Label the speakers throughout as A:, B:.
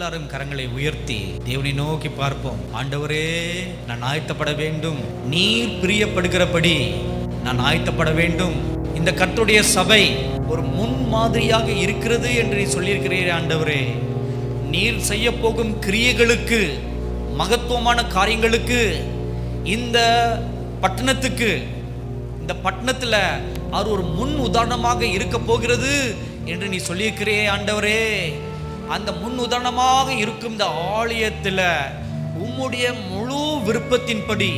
A: எல்லாரும் கரங்களை உயர்த்தி தேவனை நோக்கி பார்ப்போம். ஆண்டவரே, நான் ஆயத்தப்பட வேண்டும். நீர் பிரியப்படுகிறபடி நான் ஆயத்தப்பட வேண்டும். இந்த கர்த்தருடைய சபை ஒரு முன் மாதிரியாக இருக்கிறது என்று நீ சொல்லியிருக்கிறீரே ஆண்டவரே. நீர் செய்ய போகும் கிரியைகளுக்கு, மகத்துவமான காரியங்களுக்கு, இந்த பட்டணத்துக்கு, இந்த பட்டணத்தில் அவர் ஒரு முன் உதாரணமாக இருக்க போகிறது என்று நீ சொல்லியிருக்கிறே ஆண்டவரே. அந்த முன் உதாரணமாக இருக்கும் இந்த ஆலயத்தில் உம்முடைய முழு விருப்பத்தின்படி,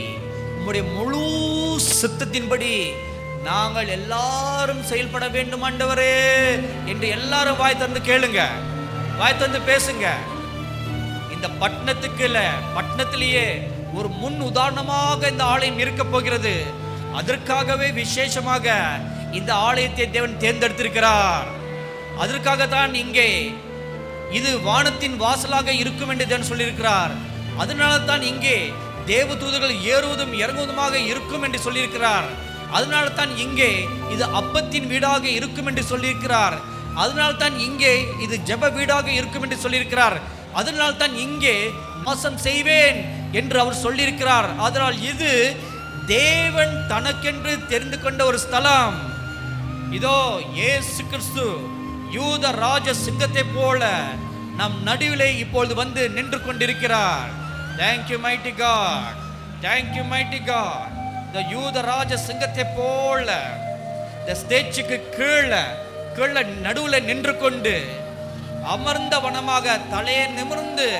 A: உம்முடைய முழு சித்தத்தின்படி நாங்கள் எல்லாரும் செயல்பட வேண்டும் ஆண்டவரே என்று எல்லாரும் வாய் தந்து கேளுங்க, வாய் தந்து பேசுங்க. இந்த பட்டணத்துக்கு இல்ல, பட்டணத்திலேயே ஒரு முன் உதாரணமாக இந்த ஆலயம் இருக்க போகிறது. அதற்காகவே விசேஷமாக இந்த ஆலயத்தை தேவன் தேர்ந்தெடுத்திருக்கிறார். அதற்காகத்தான் இங்கே இது வானத்தின் வாசலாக இருக்கும் என்று தேவன் சொல்லியிருக்கிறார். அதனால தான் இங்கே தேவதூதர்கள் ஏறுவதும் இறங்குவதுமாக இருக்கும் என்று சொல்லியிருக்கிறார். அதனால தான் இங்கே இது அப்பத்தின் வீடாக இருக்கும் என்று சொல்லியிருக்கிறார். அதனால தான் இங்கே இது ஜெப வீடாக இருக்கும் என்று சொல்லியிருக்கிறார். அதனால தான் இங்கே வாசம் செய்வேன் என்று அவர் சொல்லியிருக்கிறார். அதனால் இது தேவன் தனக்கென்று தெரிந்து கொண்ட ஒரு ஸ்தலம். இதோ இயேசு கிறிஸ்து யூத ராஜ சிங்கத்தை போல நம் நடுவிலே இப்பொழுது வந்து நின்று கொண்டிருக்கிறார். Thank you mighty God, thank you mighty God. இந்த யூத ராஜ சிங்கத்தை போல இந்த ஸ்டேஜுக்கு கீழே நடுவில் நின்று கொண்டு அமர்ந்த வனமாக தலையை நிமிர்ந்து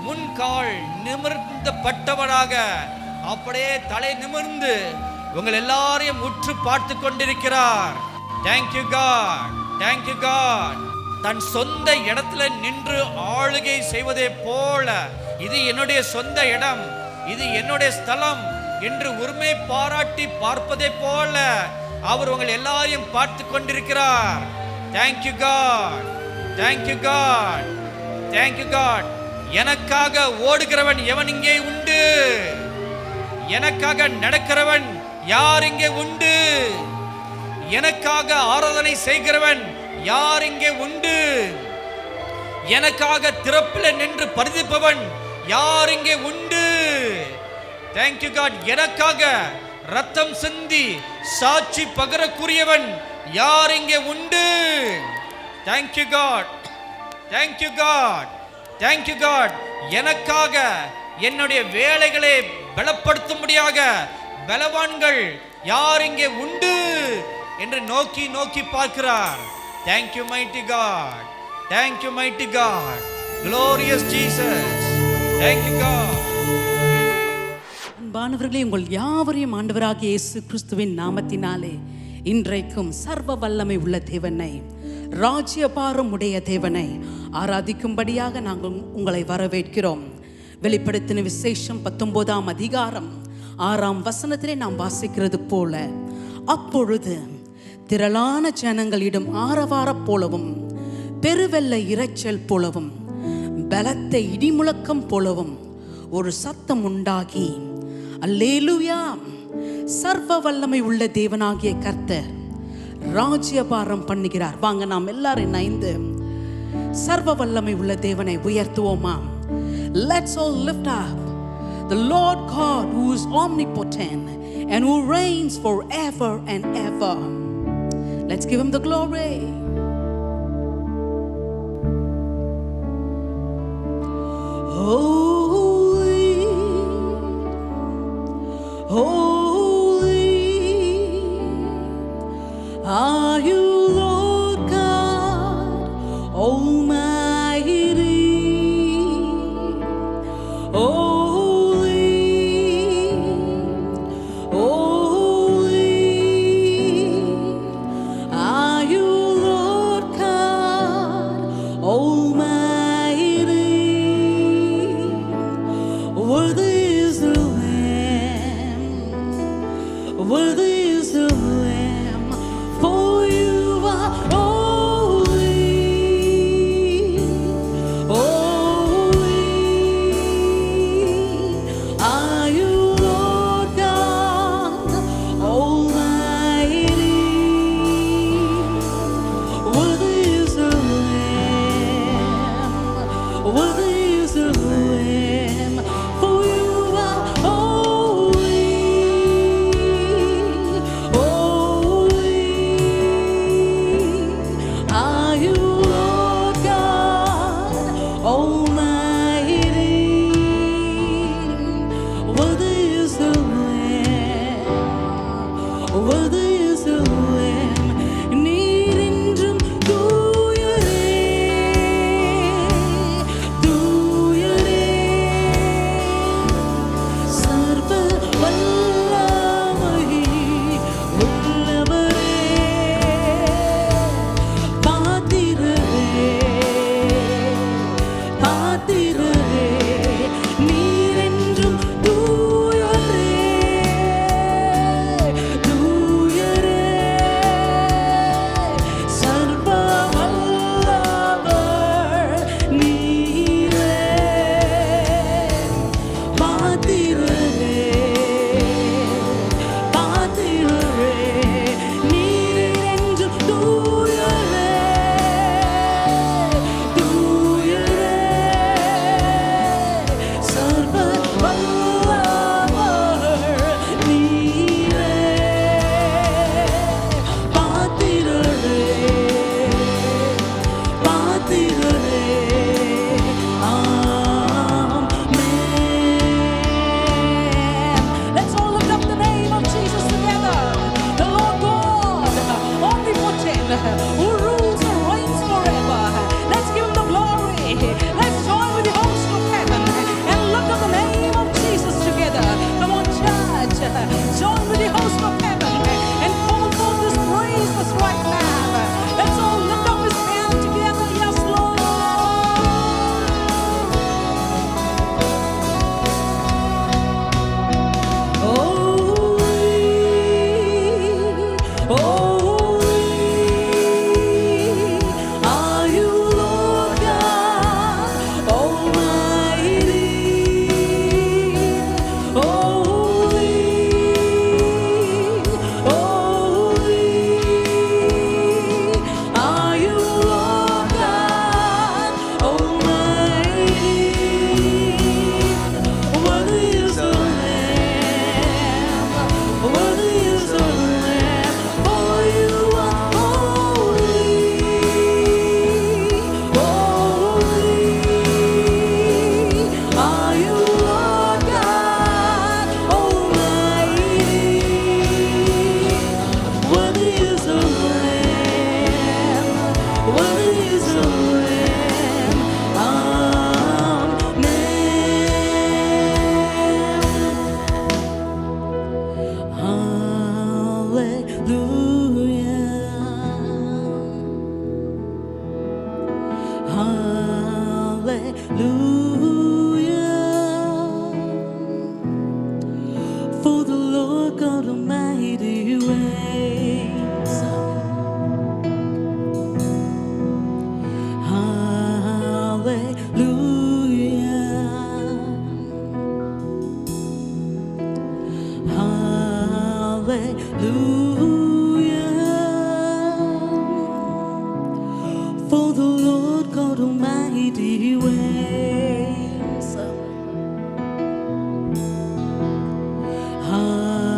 A: முன்கால் நிமிர்ந்த பட்டவனாக அப்படியே தலை நிமிர்ந்து உங்கள் எல்லாரையும் உற்று பார்த்து கொண்டிருக்கிறார். Thank you God, thank you God. தன் சொந்த இடத்துல நின்று ஆளுகை செய்வதை போல, இது என்னுடைய சொந்த இடம், இது என்னுடைய ஸ்தலம் என்று உரிமை பாராட்டி பார்ப்பதை போல அவர் உங்கள் எல்லாரையும் பார்த்து கொண்டிருக்கிறார். Thank you God, thank you God, thank you God. எனக்காக ஓடுகிறவன் எவன் இங்கே உண்டு? எனக்காக நடக்கிறவன் யார் இங்கே உண்டு? எனக்காக ஆராதனை செய்கிறவன் யார் இங்கே உண்டு? எனக்காக திறப்பில் நின்று பரிதிப்பவன் யார் இங்கே உண்டு? Thank you God. எனக்காக ரத்தம் சிந்தி சாட்சி பகரக்கூடியவன் யார் இங்கே உண்டு? Thank you God, thank you God, thank you God. எனக்காக என்னுடைய வேலைகளை பலப்படுத்தும்படியாக பலவான்கள் யார் இங்கே உண்டு என்று நோக்கி நோக்கி பார்க்கிறார். Thank you mighty God, thank you mighty God, glorious Jesus, thank you God.
B: அன்பானவர்களே, உங்கள் யாவரையும் ஆண்டவராகிய இயேசு கிறிஸ்துவின் நாமத்தினாலே இன்றைக்கும் சர்வ வல்லமை உள்ள தேவனை, ராஜ்யபாரம் உடைய தேவனை ஆராதிக்கும்படியாக நாங்கள் உங்களை வரவேற்கிறோம். வெளிப்படுத்தின விசேஷம் 19ஆம் அதிகாரம் 6ஆம் வசனத்திலே நாம் வாசிக்கிறது போல, அப்பொழுது திரளான ஜனங்களிடம் ஆரவார போலவும் பெருவெள்ள இரைச்சல் போலவும் பலத்த இடிமுழக்கம் போலவும் ஒரு சத்தம் உண்டாகி, அல்லேலூயா, சர்வ வல்லமை உள்ள தேவனாகிய கர்த்தர் ராஜ்யபாரம் பண்ணுகிறார். வாங்க நாம் எல்லாரும் இணைந்து சர்வ வல்லமை உள்ள தேவனை உயர்த்துவோமா? Let's all lift up the Lord God who is omnipotent and who reigns forever and ever. Let's give him the glory. Holy, holy are you, Lord God Almighty. Holy, holy are you, Lord God Almighty. Worthy is the Lamb, worthy is the Lamb, for you are holy, holy are you, Lord God Almighty. Worthy is the Lamb, worthy God Almighty reigns. For the Lord God Almighty reigns. Hallelujah.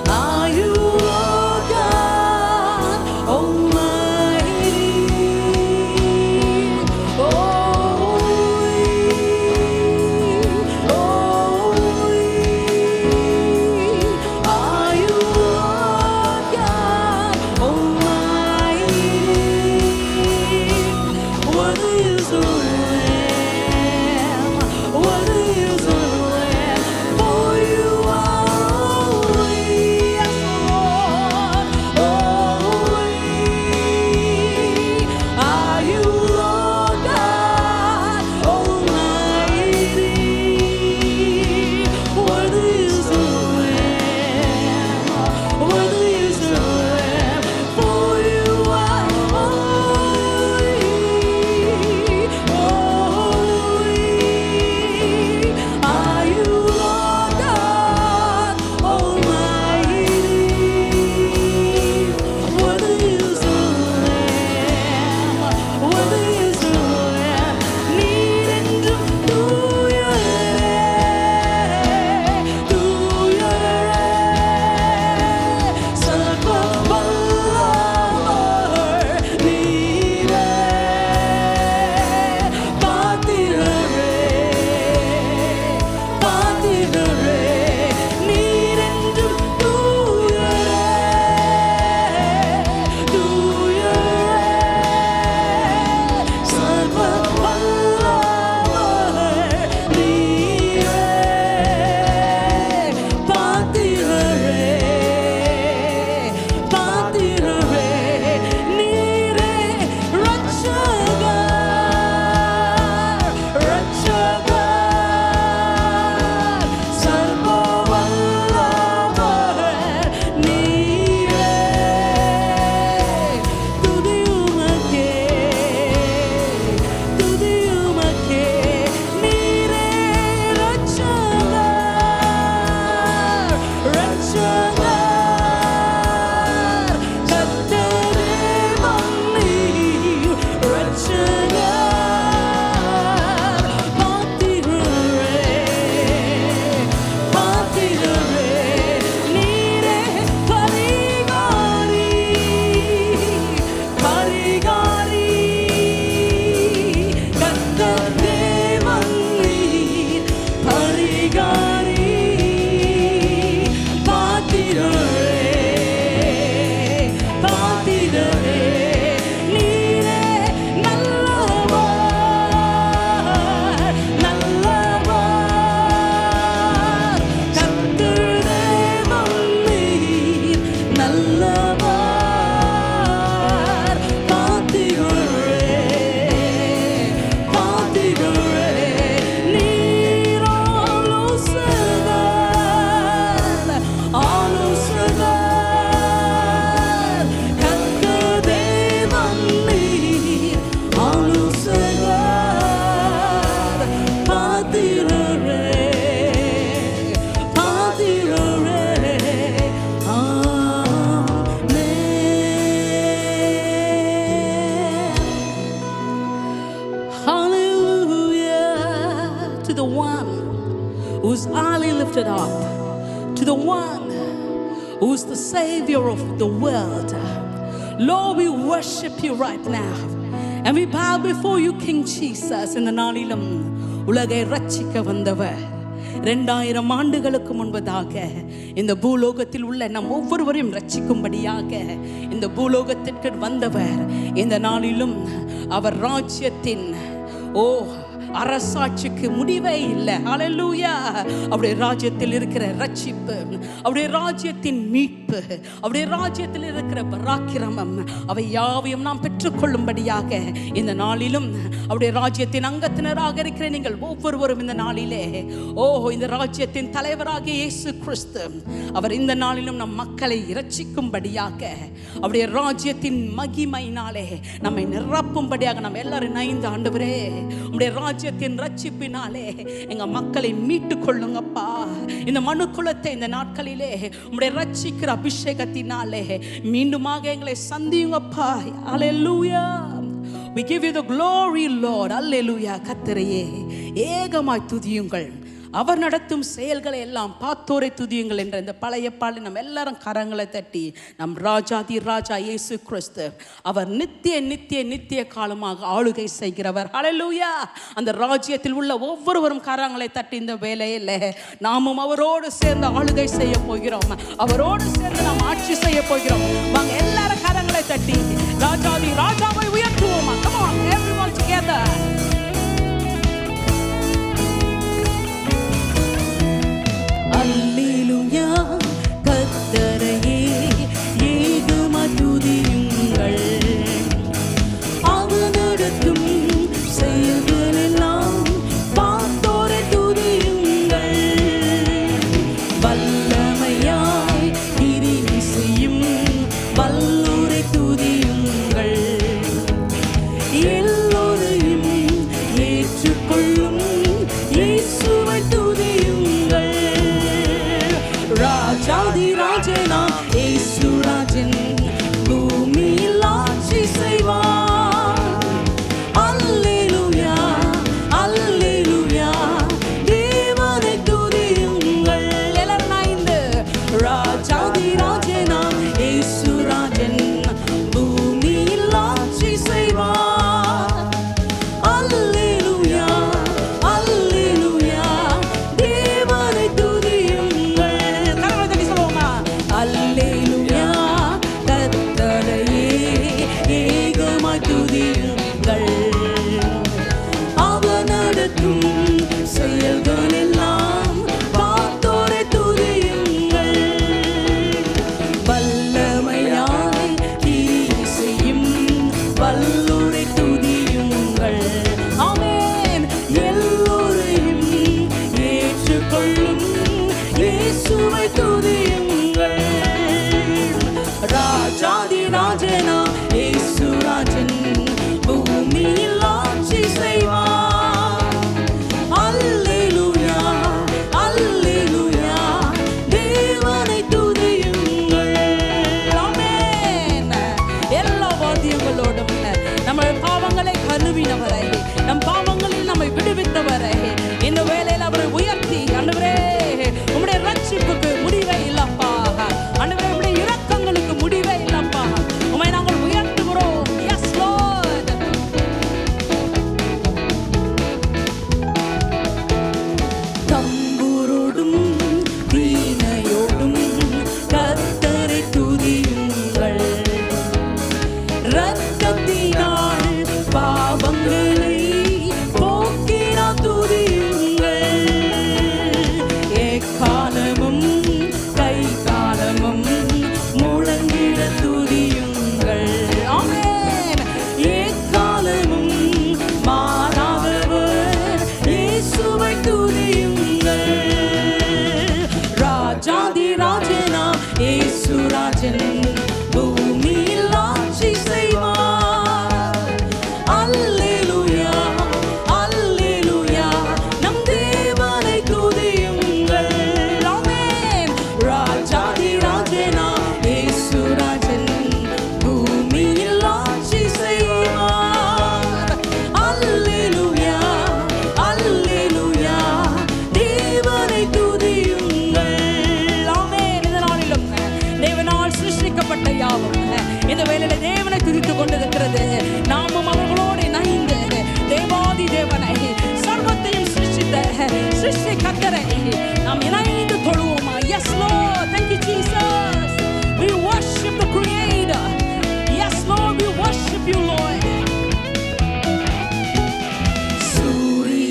B: Are you Lord God Almighty? Are you Lord God Almighty? What is the Lamb? What is the Lamb? For you are holy, yes, Lord, holy. Are you Lord God Almighty? What is the Lamb? What is the Lamb? For you are holy, holy. Are you Lord God Almighty? What is the Lamb? What is the Lamb? Needing to do your who's highly lifted up, to the one who's the Savior of the world. Lord, we worship you right now. And we bow before you, King Jesus. இந்த நாளிலும் உலகை ரட்சிக்க வந்தவர் 2000 ஆண்டுகளுக்கு முன்பதாக இந்த பூலோகத்தில் உள்ள நம் ஒவ்வொருவரையும் ரட்சிக்கும்படியாக இந்த பூலோகத்திற்கு வந்தவர். இந்த நாளிலும் அவர் ராஜ்யத்தின் அரசாட்சிக்கு முடிவே இல்லை. ஹல்லேலூயா. அவருடைய ராஜ்யத்தில் இருக்கிற ரட்சிப்பு, அவருடைய ராஜ்யத்தின் மீட்பு, அவருடைய ராஜ்யத்தில் இருக்கிற பராக்கிரமம், அவை யாவையும் நாம் பெற்றுக்கொள்ளும்படியாக இந்த நாளிலும் அவருடைய ராஜ்யத்தின் அங்கத்தினராக இருக்கிற நீங்கள் ஒவ்வொருவரும் இந்த நாளிலே இந்த ராஜ்யத்தின் தலைவராகிய இயேசு கிறிஸ்து அவர் இந்த நாளிலும் நம் மக்களை இரட்சிக்கும்படியாக அவருடைய ராஜ்யத்தின் மகிமையினாலே நம்மை நிரப்பும்படியாக நம்ம எல்லாரும் இணைந்து, ஆண்டவரே உம்முடைய ராஜ்யத்தின் ரட்சிப்பினாலே எங்க மக்களை மீட்டு கொள்ளுங்கப்பா. இந்த மனுக்குலத்தை இந்த நாட்களிலே உம்முடைய ரட்சிக்கிற அபிஷேகத்தினாலே மீண்டுமாக எங்களை சந்தியுங்கப்பா. ஹல்லேலூயா. We give you the glory, Lord. Hallelujah. கர்த்தரையே ஏகமாய் துதியுங்கள், அவர் நடத்தும் செயல்களை எல்லாம் பார்த்தோரை துதியுங்கள் என்ற இந்த பழைய பாடலை நம்ம எல்லாரும் கரங்களை தட்டி நம் ராஜாதி ராஜா இயேசு கிறிஸ்து அவர் நித்திய நித்திய நித்திய காலமாக ஆளுகை செய்கிறவர். ஹல்லேலூயா. அந்த ராஜ்யத்தில் உள்ள ஒவ்வொருவரும் கரங்களை தட்டி இந்த வேளையில் நாமும் அவரோடு சேர்ந்து ஆளுகை செய்ய போகிறோம், அவரோடு சேர்ந்து நாம் ஆட்சி செய்ய போகிறோம். வாங்க எல்லாரும் கரங்களை தட்டி ராஜாதி ராஜாவை உயர்த்துவோம். Come on, everyone together.
C: அல்லேலூயா. கர்த்தரையே ஏகமாய் துதியுங்கள், அவர் நடத்தும் செயல்களெல்லாம் பார்த்தோரை துதியுங்கள். வல்லமையாய் கிரியை செய்யும் வல்லோரை துதியுங்கள். எல்லோரையும் ஏற்றுக்கொள்ளும் இயேசுவை துதியுங்கள். ராஜாதி ராஜனாம் இயேசு ராஜன் பூமியில் ஆட்சி செய்வார். அல்லேலூயா, அல்லேலூயா. தேவனை துதியுங்கள். எல்லாரும் இணைந்து ராஜாதி ராஜனாம் இயேசு ராஜன் பூமியில் ஆட்சி செய்வார். அல்லேலூயா, அல்லேலூயா. தேவனை துதியுங்கள்.
B: கரங்களை தட்டி சொல்லுவோமா?
C: அல்லேலூயா. கர்த்தரையே ஏகமாய் துதியுங்கள், அவர் நடத்தும் செயல்களெல்லாம் பார்த்தோரை துதியுங்கள். வல்லமையாய் கிரியை செய்யும் வல்லோரை துதியுங்கள். ஆமென். எல்லோரையும் ஏற்றுக்கொள்ளும் இயேசுவை துதியுங்கள். ராஜாதி ராஜனா இயேசு ராஜன் பூமியில் ஆட்சி செய்வார். அல்லேலூயா, அல்லேலூயா. தேவனை துதியுங்கள்.
B: ஆமென். எல்லா வாத்தியங்களோடும் நம்ம பாவங்களை கழுவினவரை, நம் பாவங்களில் நம்மை விடுவித்தவரை இந்த வேளையில் அவரை உயர்த்தி, ஆண்டவரே உம்முடைய ரட்சிப்புக்கு முடிவே இல்லப்பா, ஆண்டவரே உம்முடைய இரக்கங்களுக்கு முடிவே இல்லப்பா, உம்மை நாங்கள் உயர்த்துகிறோம். S Lord.
C: தம்புரோடும் வீணையோடும் கர்த்தரை துதியுங்கள். இரத்தத்தினால் பாவங்களை போக்கினார் துதியுங்கள். எக்காலமும் கைகாலமும் முழங்கிட துதியுங்கள். ஆமென். எக்காலமும் மாறாதவர் இயேசுவை துதியுங்கள். ராஜாதி ராஜனா இயேசு ராஜன் பூமியில் ஆட்சி செய்வார். அல்லேலூயா, அல்லேலூயா. நம் தேவனை துதியுங்கள். ஆமென். ராஜாதி ராஜனா இயேசு ராஜன் பூமியில் ஆட்சி செய்வார். அல்லேலூயா, அல்லேலூயா. தேவனை துதியுங்கள்.
B: ஆமென். இந்த நாளிலும் தேவனால் சிருஷ்டிக்கப்பட்ட யாவும் இந்த வேளையில தேவனை துதித்துக் கொண்டிருக்கிறது. நாமும் அவர்களோடு இணைந்து தேவாதி தேவனை, சர்வத்தையும் சிருஷ்டித்த சிருஷ்டி கர்த்தரை நாம் இணைந்து தொழுவோமா? Yes Lord. Thank you Jesus. We worship the Creator. Yes Lord, we worship you Lord.
C: சூரிய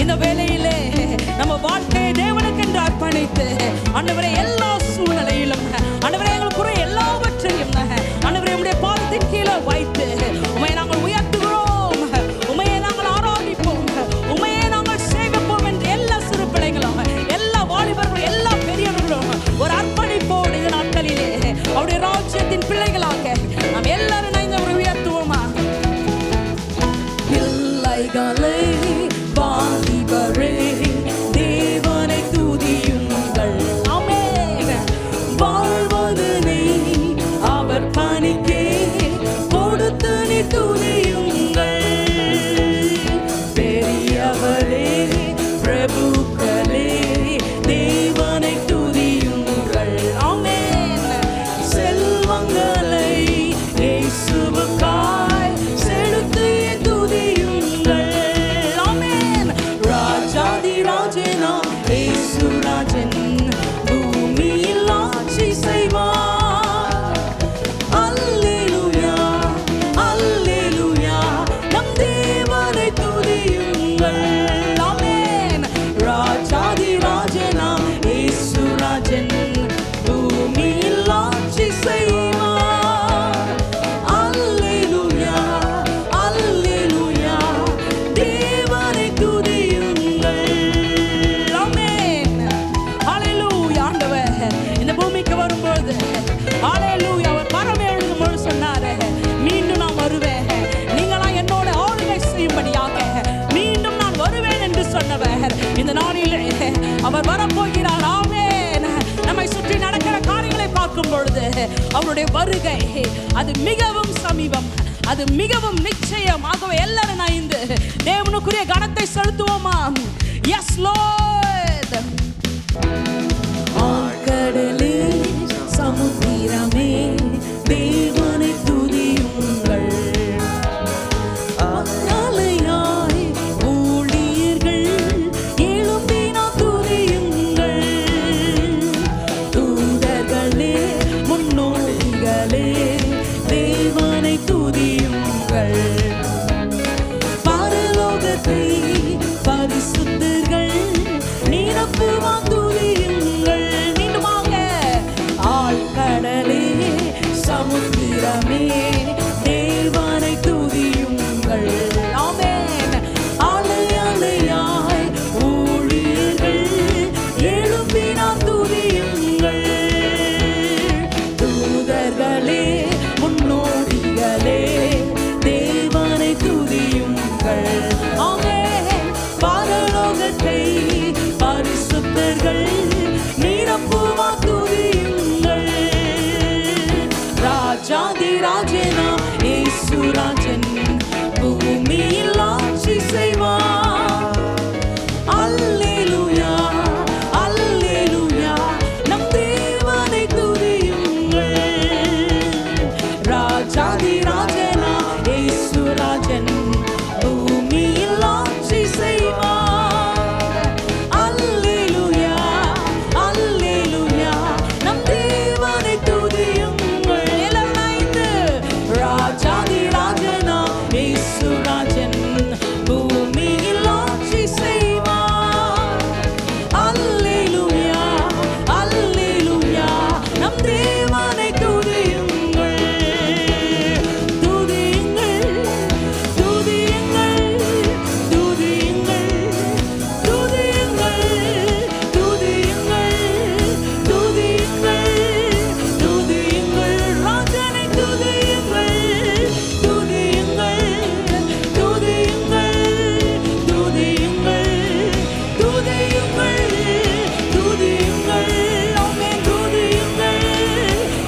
C: இந்த வேளையிலே நம்ம வாழ்க்கையை தேவனுக்கு என்று அர்ப்பணித்து ஆண்டவரே எல்லா சூழ்நிலையிலும் ஆண்டவரே எங்களுக்குரிய எல்லாவற்றையும் ஆண்டவரே உம்முடைய பாதத்தின் கீழே வைத்து உம்மை நாங்கள் உயர்த்துகிறோம், உம்மையை நாங்கள் ஆராதிப்போம், உம்மையை நாங்கள் சேவிப்போம் என்று எல்லா சிறு பிள்ளைகளும் எல்லா வாலிபர்களும் எல்லா பெரியவர்களும் ஒரு அர்ப்பணிப்போடு இந்த நாட்களிலே அவருடைய ராஜ்யத்தின் பிள்ளைகளாக நாம் எல்லாரும் உயர்த்துவோமா? பிள்ளைகளே வாலிபரே தேவனை துதியுங்கள், ஆமென். வாழ்வதனை அவர் பணிக்கே கொடுத்து நீ துதியுங்கள். பெரியவரே பிரபுக்களே தேவனை துதியுங்கள், ஆமென். செல்வங்களை இயேசுவுக்காய் செலுத்தி துதியுங்கள், ஆமென். ராஜாதி ராஜனாம் இயேசு ராஜன் பூமியில் ஆட்சி செய்வார். அல்லேலூயா அல்லேலூயா நம் தேவனை துதியுங்கள், ஆமென். ராஜாதி ராஜனாம் இயேசு ராஜன் பூமியில் ஆட்சி செய்வார். அல்லேலூயா அல்லேலூயா தேவனை துதியுங்கள், ஆமென். ஹல்லேலூயா. ஆண்டவர் இந்த பூமிக்கு வரும்போது ஹல்லேலூயா அவர் பரம் எழுதும்போது சொன்னாரு, மீண்டும் நான் வருவேன், நீங்களா என்னோட ஆளுகை செய்யும்படியாக மீண்டும் நான் வருவேன் என்று சொன்னவர் இந்த நாளிலே அவர் வரப்போகிறார், ஆமென். நம்மை சுற்றி நடக்கிற காரியங்களை பார்க்கும் பொழுது அவருடைய வருகை அது மிகவும் சமீபம், அது மிகவும் நிச்சயம். ஆகவே எல்லாரும் நைந்து தேவனுக்குரிய கனத்தை செலுத்துவோமா? S Lord. ஆழ்கடலே சமுத்திரமே தேவனை துதியுங்கள், அலையாய் ஊழியர்கள் எழும்பினா துதியுங்கள். தூதர்களே முன்னோடிகளே தேவனை துதியுங்கள். பரலோகத்தை பரிசுத்தர்கள் நிரப்புவா துதியுங்கள். மீண்டுமாக ஆழ்கடலே சமுத்திரமே தேவனை துதியுங்கள், ஆமென். அலை அலையாய் ஊழியர்கள் எழுப்பினா துதியுங்கள். தூதர்களே முன்னோடிகளே தேவனை துதியுங்கள், ஆமென். பரலோகத்தை பரிசுத்தர்கள் நிரப்புவா துதியுங்கள். ராஜாதி ராஜனாம் இயேசு ராஜன் பூமியில் ஆட்சி செய்வார். அல்லேலூயா அல்லேலூயா நம் தேவனை துதியுங்கள். ராஜாதி ராஜனாம் இயேசு ராஜன் பூமியில் ஆட்சி செய்வார். அல்லேலூயா அல்லேலூயா நம் தேவனை துதியுங்கள். எல்லாரும் நைந்து ராஜாதி ராஜனாம் இயேசு ராஜன் பூமியில் ஆட்சி செய்வார். அல்லேலூயா அல்லேலூயா நம் தேவனை துதியுங்கள். துதியுங்கள் துதியுங்கள் துதியுங்கள் துதியுங்கள் துதியுங்கள் துதியுங்கள் துதியுங்கள் ராஜனை துதியுங்கள். துதியுங்கள் துதியுங்கள் துதியுங்கள் துதியுங்கள் துதியுங்கள், ஆமென். துதியுங்கள்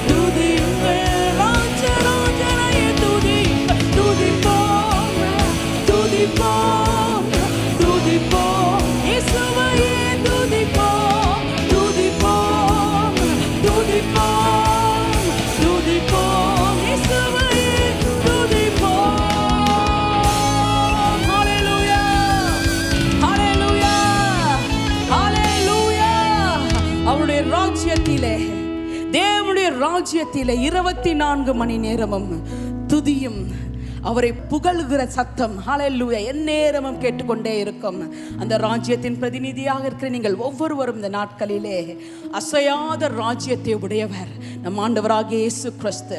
C: துதியுங்கள் ராஜராஜனையே துதியுங்கள். துதிப்போம் துதிப்போம் துதிப்போம் இயேசுவையே துதிப்போம். துதிப்போம் துதிப்போம் துதிப்போம் இயேசுவையே துதிப்போம். ஹல்லேலூயா ஹல்லேலூயா ஹல்லேலூயா. அவருடைய ராஜ்யத்திலே தேவனுடைய ராஜ்யத்திலே 24 மணி நேரமும் துதியும் அவரை புகழ்கிற சத்தம் ஹல்லேலூயா எந்நேரமும் கேட்டுக்கொண்டே இருக்கும். அந்த ராஜ்யத்தின் பிரதிநிதியாக இருக்கிற நீங்கள் ஒவ்வொருவரும் இந்த நாட்களிலே அசையாத ராஜ்யத்தை உடையவர் நம் ஆண்டவராகிய இயேசு கிறிஸ்து.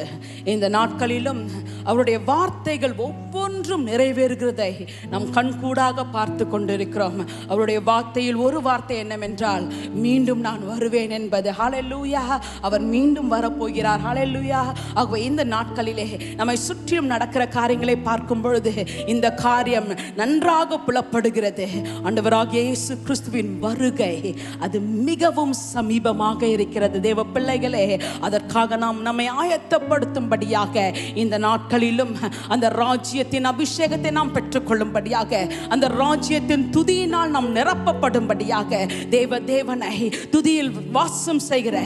C: இந்த நாட்களிலும் அவருடைய வார்த்தைகள் ஒவ்வொன்றும் நிறைவேறுகிறதை நாம் கண்கூடாக பார்த்து கொண்டிருக்கிறோம். அவருடைய வார்த்தையில் ஒரு வார்த்தை என்னவென்றால், மீண்டும் நான் வருவேன் என்பது. ஹல்லேலூயா, அவர் மீண்டும் வரப்போகிறார். ஹல்லேலூயா. ஆகவே இந்த நாட்களிலே நம்மை சுற்றியும் நடக்கிற காரியங்களை பார்க்கும் பொழுது இந்த காரியம் நன்றாக புலப்படுகிறது. ஆண்டவராகிய இயேசு கிறிஸ்துவின் வருகை அது மிகவும் சமீபமாக இருக்கிறது. தேவ பிள்ளைகளே, அதற்காக நாம் நம்மை ஆயத்தப்படுத்தும்படியாக இந்த நாட்களிலும் அந்த ராஜ்யத்தின் அபிஷேகத்தை நாம் பெற்றுக்கொள்ளும்படியாக, அந்த ராஜ்யத்தின் துதியினால் நாம் நிரப்பப்படும்படியாக, தேவனை துதியில் வாசம் செய்கிற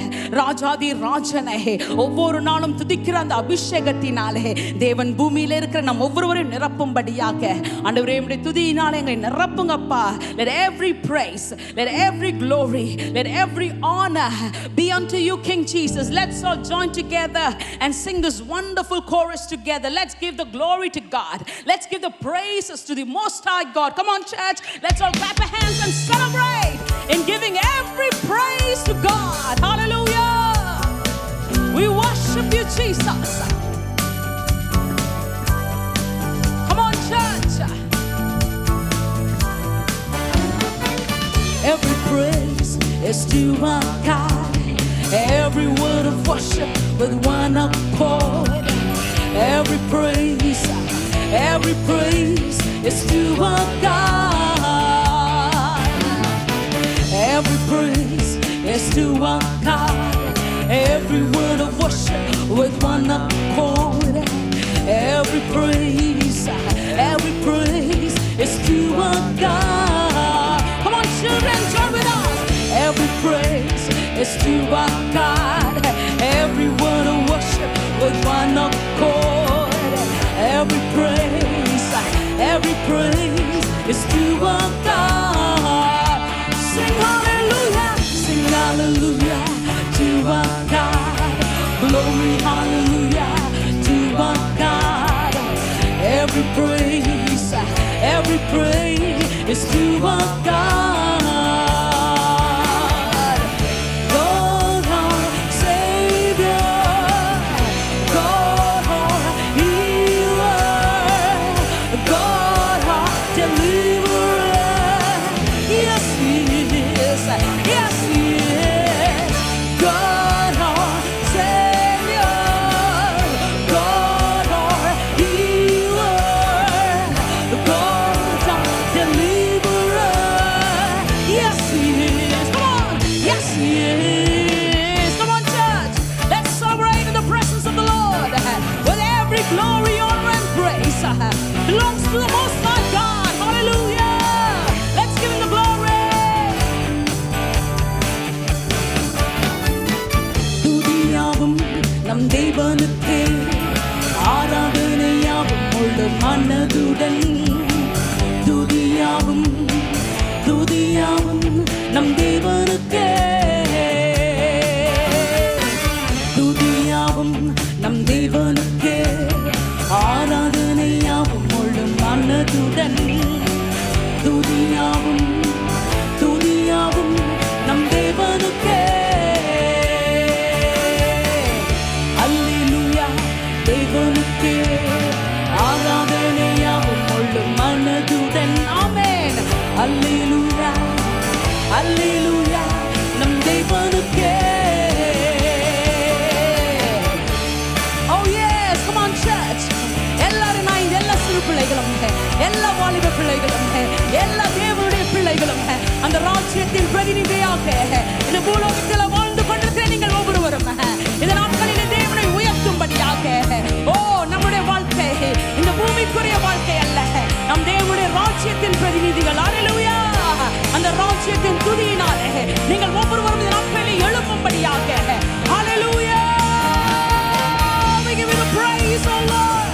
C: ராஜாதி ராஜனை ஒவ்வொரு நாளும் துதிக்கிற அந்த அபிஷேகத்தினாலே தேவன் பூமியில இருக்கிற நம் ஒவ்வொருவரையும் நிரப்பும்படியாக, ஆண்டவரே உம்முடைய துதியினாலே எங்களை நிரப்புங்கப்பா. Let every praise, let every glory, let every honor be unto you, King Jesus. Let's all join together and sing this wonderful chorus together. Let's give the glory to God. Let's give the praises to the Most High God. Come on, church. Let's all clap our hands and celebrate in giving every praise to God. Hallelujah. We worship you, Jesus. Come on, church. Every praise is to our God. Every word of worship with one accord. Every praise is to our God. Every praise is to our God. Every word of worship with one accord. Every praise is to our God. Come on, children, join with us. Every praise is to our God. Every word of worship with one accord. Every praise is to our God. Sing hallelujah, sing hallelujah to our God. Glory, hallelujah to our God. Every praise is to our God. Belongs to the Most High God. Hallelujah. Let's give him the glory. துதியாவும் நம் தேவனுக்கே, ஆராதனையாவும் முழு மனதுடன். துதியாவும் நம் தேவனுக்கே, துதியாவும் நம் தேவனுக்கே, ஆராதனையாவும் முழு மனதுடன். துதியாவும் நம் தேவனுக்கே. அல்லேலூயா தேவனுக்கே, ஆராதனையாவும் முழு மனதுடன். ஆமென். அல்லேலூயா நம் தேவனுக்கே. Oh yes, come on church. எல்லா சிறு பிள்ளைகளும், எல்லா வாலிப பிள்ளைகளும், எல்லா தேவனுடைய பிள்ளைகளும் அந்த ராஜ்யத்தின் பிரதிநிதியாக இந்த பூலோகத்தில் வாழ்ந்து கொண்டிருக்கிற நீங்கள் ஒவ்வொருவரும் இந்த நாட்களிலே தேவனை உயர்த்தும்படியாக, ஓ நம்முடைய வாழ்க்கை இந்த பூமிக்குரிய வாழ்க்கை அல்ல, நம் தேவனுடைய ராஜ்யத்தின் பிரதிநிதிகள். அல்லேலூயா. அந்த ராஜ்யத்தின் துதியினாலே நீங்கள் ஒவ்வொருவரும் இந்த நாட்களில் எழுப்பும்படியாக. அல்லேலூயா. We give you the praise, oh Lord.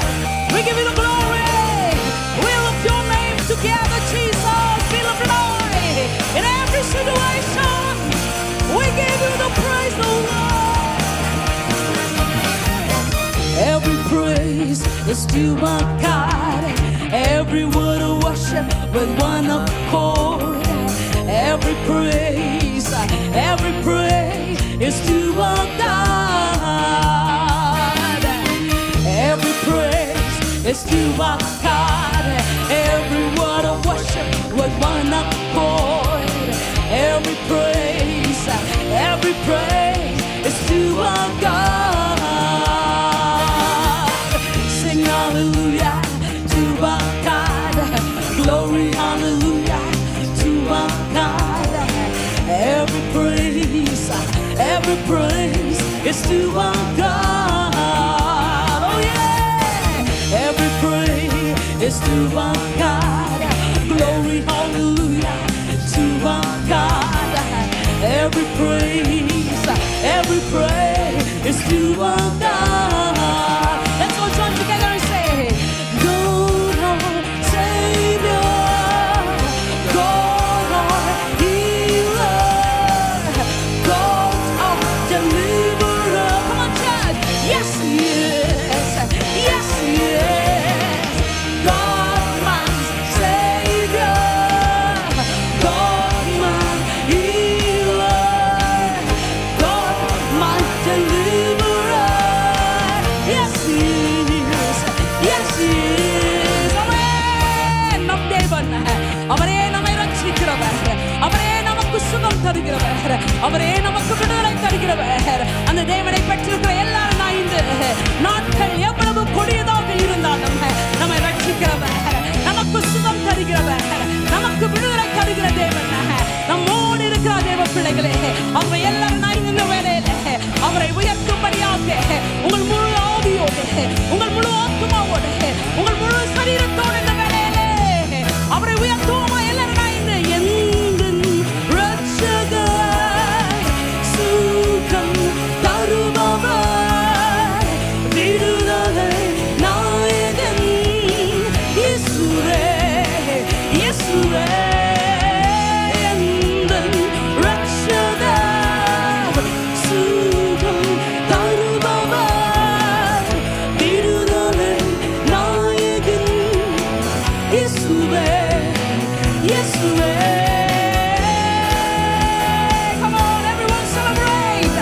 C: We give you the glory. We lift your name together, Jesus. Feel the glory in every situation. is to our God. Every word of worship with one accord. Every praise is to our God. Every praise is to our God. Every word of worship with one accord. Every praise is to our God. Sing hallelujah to our God. Glory hallelujah to our God. Every praise is to our God. Oh yeah. Every praise is to our God. Glory hallelujah to our God. Every praise is to our God. Let's all join together and say, God our Savior, God our healer, God our deliverer. Come on, church. Yes, He is. Yes, He is. God my Savior, God my healer, God my deliverer. Yes, He is. Yes, He is. Amen. நம் தேவன் அவரே நம்மை ரட்சிக்கிறவர், அவரே நமக்கு சுகம் தருகிறவர், அவரே நமக்கு விடுதலை தருகிறவர். அந்த தேவனை பெற்றிருக்கிற எல்லாரும் நான் இந்த நாட்கள் எவ்வளவு கொடியதாக இருந்தாலும் நம்மை ரட்சிக்கிறவர், நமக்கு சுகம் தருகிறவர், நமக்கு விடுதலை தருகிற தேவன் நம்மோடு இருக்கிற தேவ பிள்ளைகளே. அவங்க எல்லாரும் நான் இந்த வேலையில அவரை உயர்த்தும்படியாக உங்கள் முழு ஆவியோடு, உங்கள் முழு ஆத்மாவோடு, உங்கள் முழு சரீரத்தோடு இந்த வேலையிலே அவரை உயர்த்துவோமா? எல்லாரும் நான் இந்த எந்த ரட்சகர், சுகம் தருபவர், விடுதலை நாயகன் இயேசுவே, இயேசுவே. எந்தன் ரட்சகர், சுகம் தருபவர், விடுதலை நாயகன் இயேசுவே, இயேசுவே. Come on, everyone, celebrate.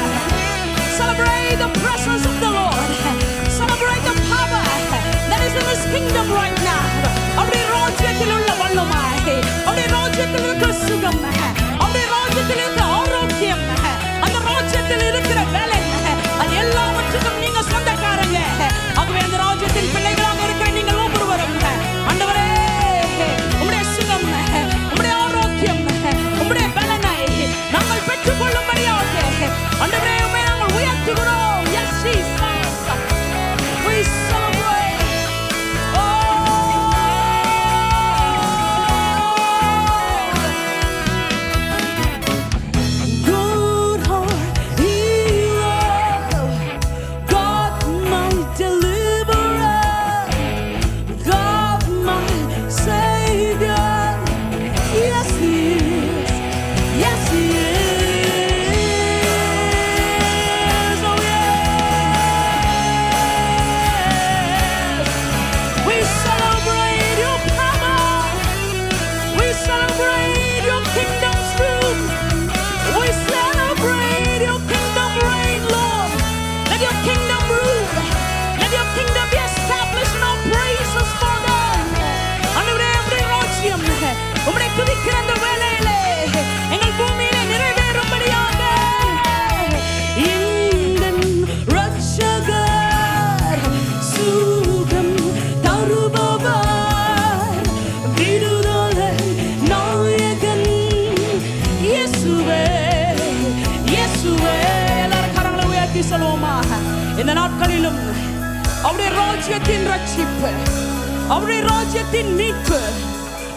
C: Celebrate the presence of the Lord. Celebrate the power that is in His kingdom right now. அவருடைய ராஜ்யத்தில் உள்ள வல்லமை, அவருடைய ராஜ்யத்தில் இருக்கிற சுகம், அவருடைய ராஜ்யத்தில் இருக்கிற ஆரோக்கியம், அந்த ராஜ்யத்தில் இருக்கிற வேலை, அது எல்லாவற்றுக்கும் நீங்க சொந்தக்காரங்க. ஆகவே அந்த ராஜ்யத்தின் பிள்ளைகளாக இருக்கிற நீங்கள் ஒவ்வொருவரும் ஆண்டவரே உம்முடைய சுகம், உம்முடைய ஆரோக்கியம், உம்முடைய பலனை நாங்கள் பெற்றுக்கொள்ளும்படியாக ஆண்டவரே உம்மை நாங்கள் உயர்த்துகிறோம். Yes, Jesus. We celebrate. Good heart healer, God my deliverer, God my Savior. Yes, He is. Yes, He is. Oh yes. We celebrate Your power. We celebrate Your kingdom's truth. We celebrate Your kingdom reign, Lord. Let Your kingdom rule. Let Your kingdom be established in our praises for God. ஆண்டவரே, உம்முடைய ராஜ்யம் உம்முடைய துதிக்கிற அந்த வேளையிலே எங்கள் பூமியிலே நிறைவேறும்படியாக எந்தன் ரட்சகர், சுகம் தருபவர், விடுதலை நாயகன் இயேசுவே, இயேசுவே. எல்லாரும் கரங்களை உயர்த்தி சொல்லுவோமா? இந்த நாட்களிலும் அவருடைய ராஜ்யத்தின் ரட்சிப்பு, அவருடைய ராஜ்யத்தின் மீட்பு,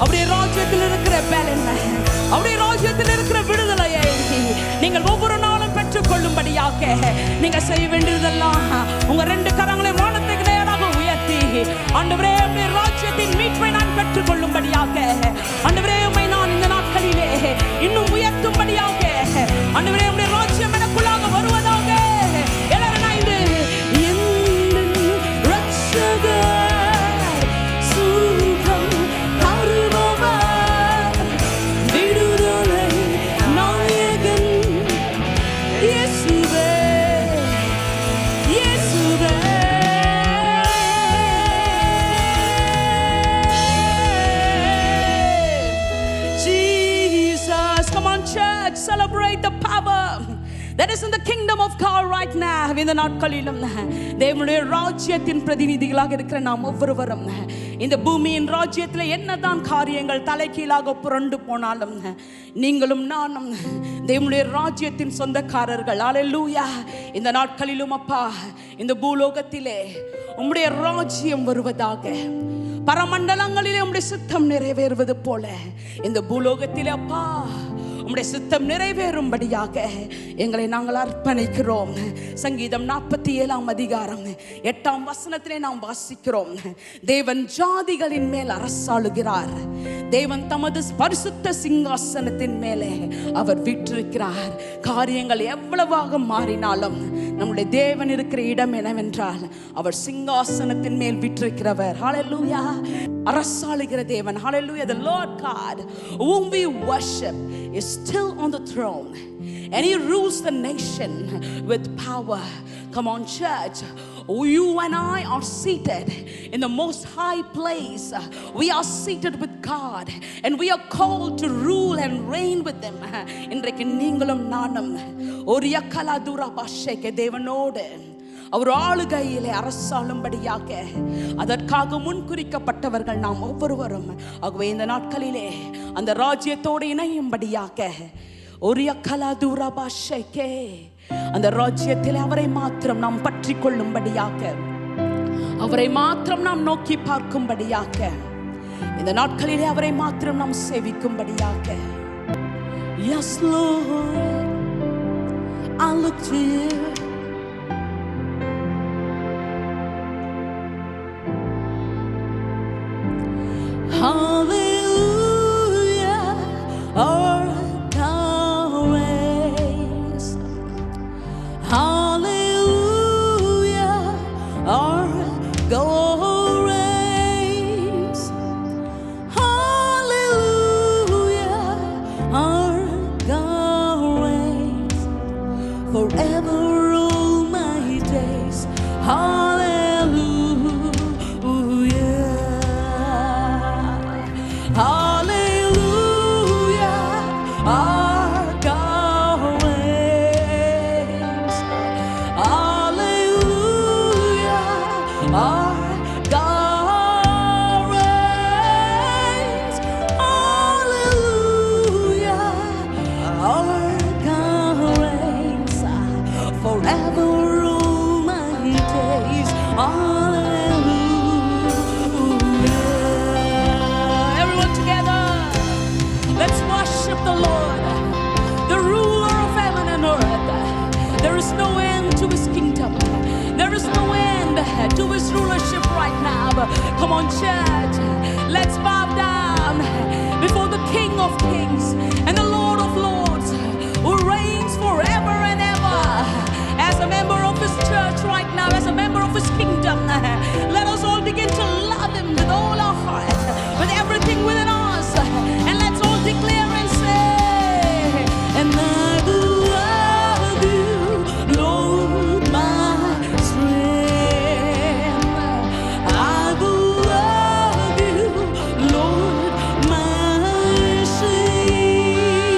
C: அவருடைய ராஜ்யத்தில் இருக்கிற பலன், அவருடைய ராஜ்யத்தில் இருக்கிற விடுதலையை நீங்கள் ஒவ்வொரு நாளும் பெற்றுக் கொள்ளும்படியாக நீங்க செய்ய வேண்டியதெல்லாம் உங்க ரெண்டு கரங்களை வானத்துக்கு நேராக உயர்த்தி, ஆண்டவரே உம்முடைய ராஜ்யத்தின் மீட்பை நான் பெற்றுக் கொள்ளும்படியாக, ஆண்டவரே உம்மை நான் இந்த நாட்களிலே இன்னும் உயர்த்தும்படியாக, ஆண்டவரே உம்முடைய ராஜ்யம் எனக்குள்ளாக வருவதாக. எல்லாரும் நான் இந்த ரட்சகர், let's celebrate the power that is in the kingdom of God right now. இந்த நாட்களிலும் தேவனுடைய ராஜ்யத்தின் பிரதிநிதிகளாக இருக்கிற நாம் ஒவ்வொருவரும் இந்த பூமியின் ராஜ்யத்தில் என்னதான் காரியங்கள் தலைகீழாக புரண்டு போனாலும் நீங்களும் நானும் தேவனுடைய ராஜ்யத்தின் சொந்தக்காரர்கள். அல்லேலூயா. இந்த நாட்களிலும் அப்பா, இந்த பூலோகத்திலே உம்முடைய ராஜ்யம் வருவதாக, பரமண்டலங்களிலே உம்முடைய சித்தம் நிறைவேறுவது போல இந்த பூலோகத்திலே அப்பா உம்முடைய சித்தம் நிறைவேறும்படியாக எங்களை நாங்கள் அர்ப்பணிக்கிறோம். சங்கீதம் 47 அதிகாரம் 8 நாம் வாசிக்கிறோம், தேவன் ஜாதிகளின் மேல் அரசாளுகிறார், தேவன் தமது பரிசுத்த சிங்காசனத்தின் மேலே அவர் வீற்றிருக்கிறார். காரியங்கள் எவ்வளவாக மாறினாலும் நம்முடைய தேவன் இருக்கிற இடம் என்னவென்றால் அவர் சிங்காசனத்தின் மேல் வீற்றிருக்கிறவர். ஹல்லேலூயா. அரசாளுகிற தேவன். ஹல்லேலூயா. The Lord God whom we worship is still on the throne and he rules the nation with power. Come on, church. You and I are seated in the most high place. We are seated with God and we are called to rule and reign with them. இன்றைக்கு நீங்களும் நானும் ஒரு யக்கலதுரா பாஷேக தேவனோடு அவர் ஆளுகையிலே அரசாளும்படியாக அதற்காக முன்குறிக்கப்பட்டவர்கள் நாம் ஒவ்வொருவரும். ஆகவே இந்த நாட்களிலே அந்த ராஜ்யத்தோடு இணையும்படியாக ஒரு யக்கலதுரா பாஷேகே அந்த ராஜ்யத்தில் அவரை மாத்திரம் நாம் பற்றி கொள்ளும்படியாக, அவரை மாத்திரம் நாம் நோக்கி பார்க்கும்படியாக, இந்த நாட்களிலே அவரை மாத்திரம் நாம் சேவிக்கும்படியாக. Yes Lord, I look to you. Hallelujah, our God reigns. Hallelujah, our God reigns. Hallelujah, our God reigns. Forever all my days. Hallelujah, our God reigns. Hallelujah, our God reigns. Hallelujah, our God reigns. Forever all my days. Let's worship the Lord, the ruler of heaven and earth. There is no end to his kingdom. There is no end to his rulership right now. Come on, church. Let's bow down before the King of Kings and the Lord of Lords, who reigns forever and ever. As a member of his church right now, as a member of his kingdom, let us all begin to love him with all our heart, with everything within us. And let's all declare and say, and I will love you, Lord, my strength. I will love you, Lord, my shield.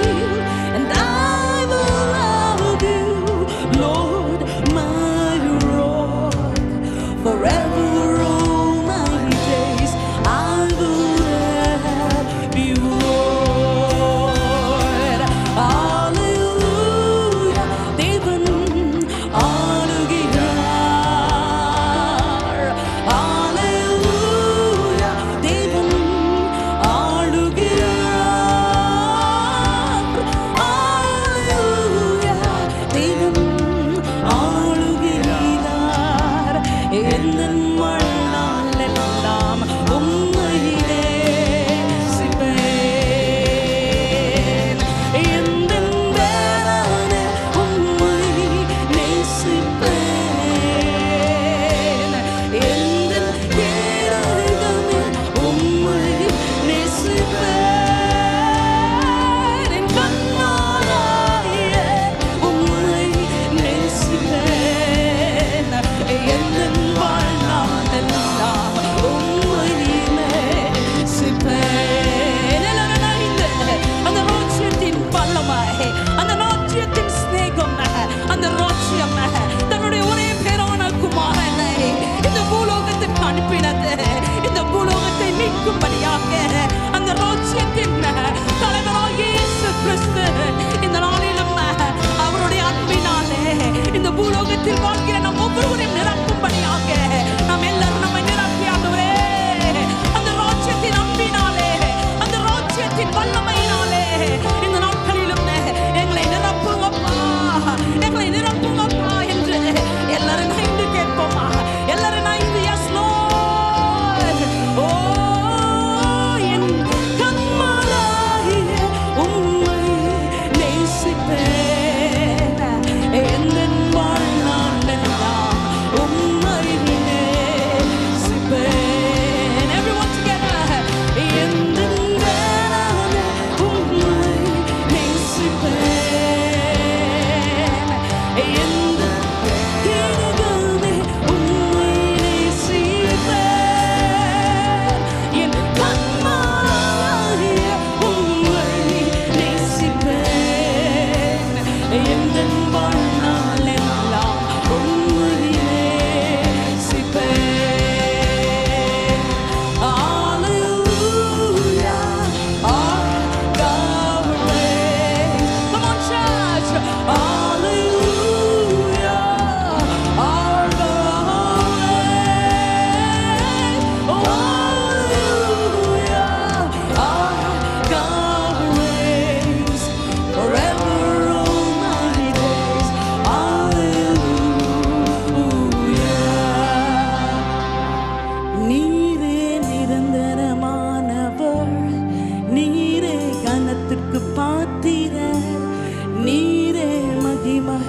B: நீரே மகிமை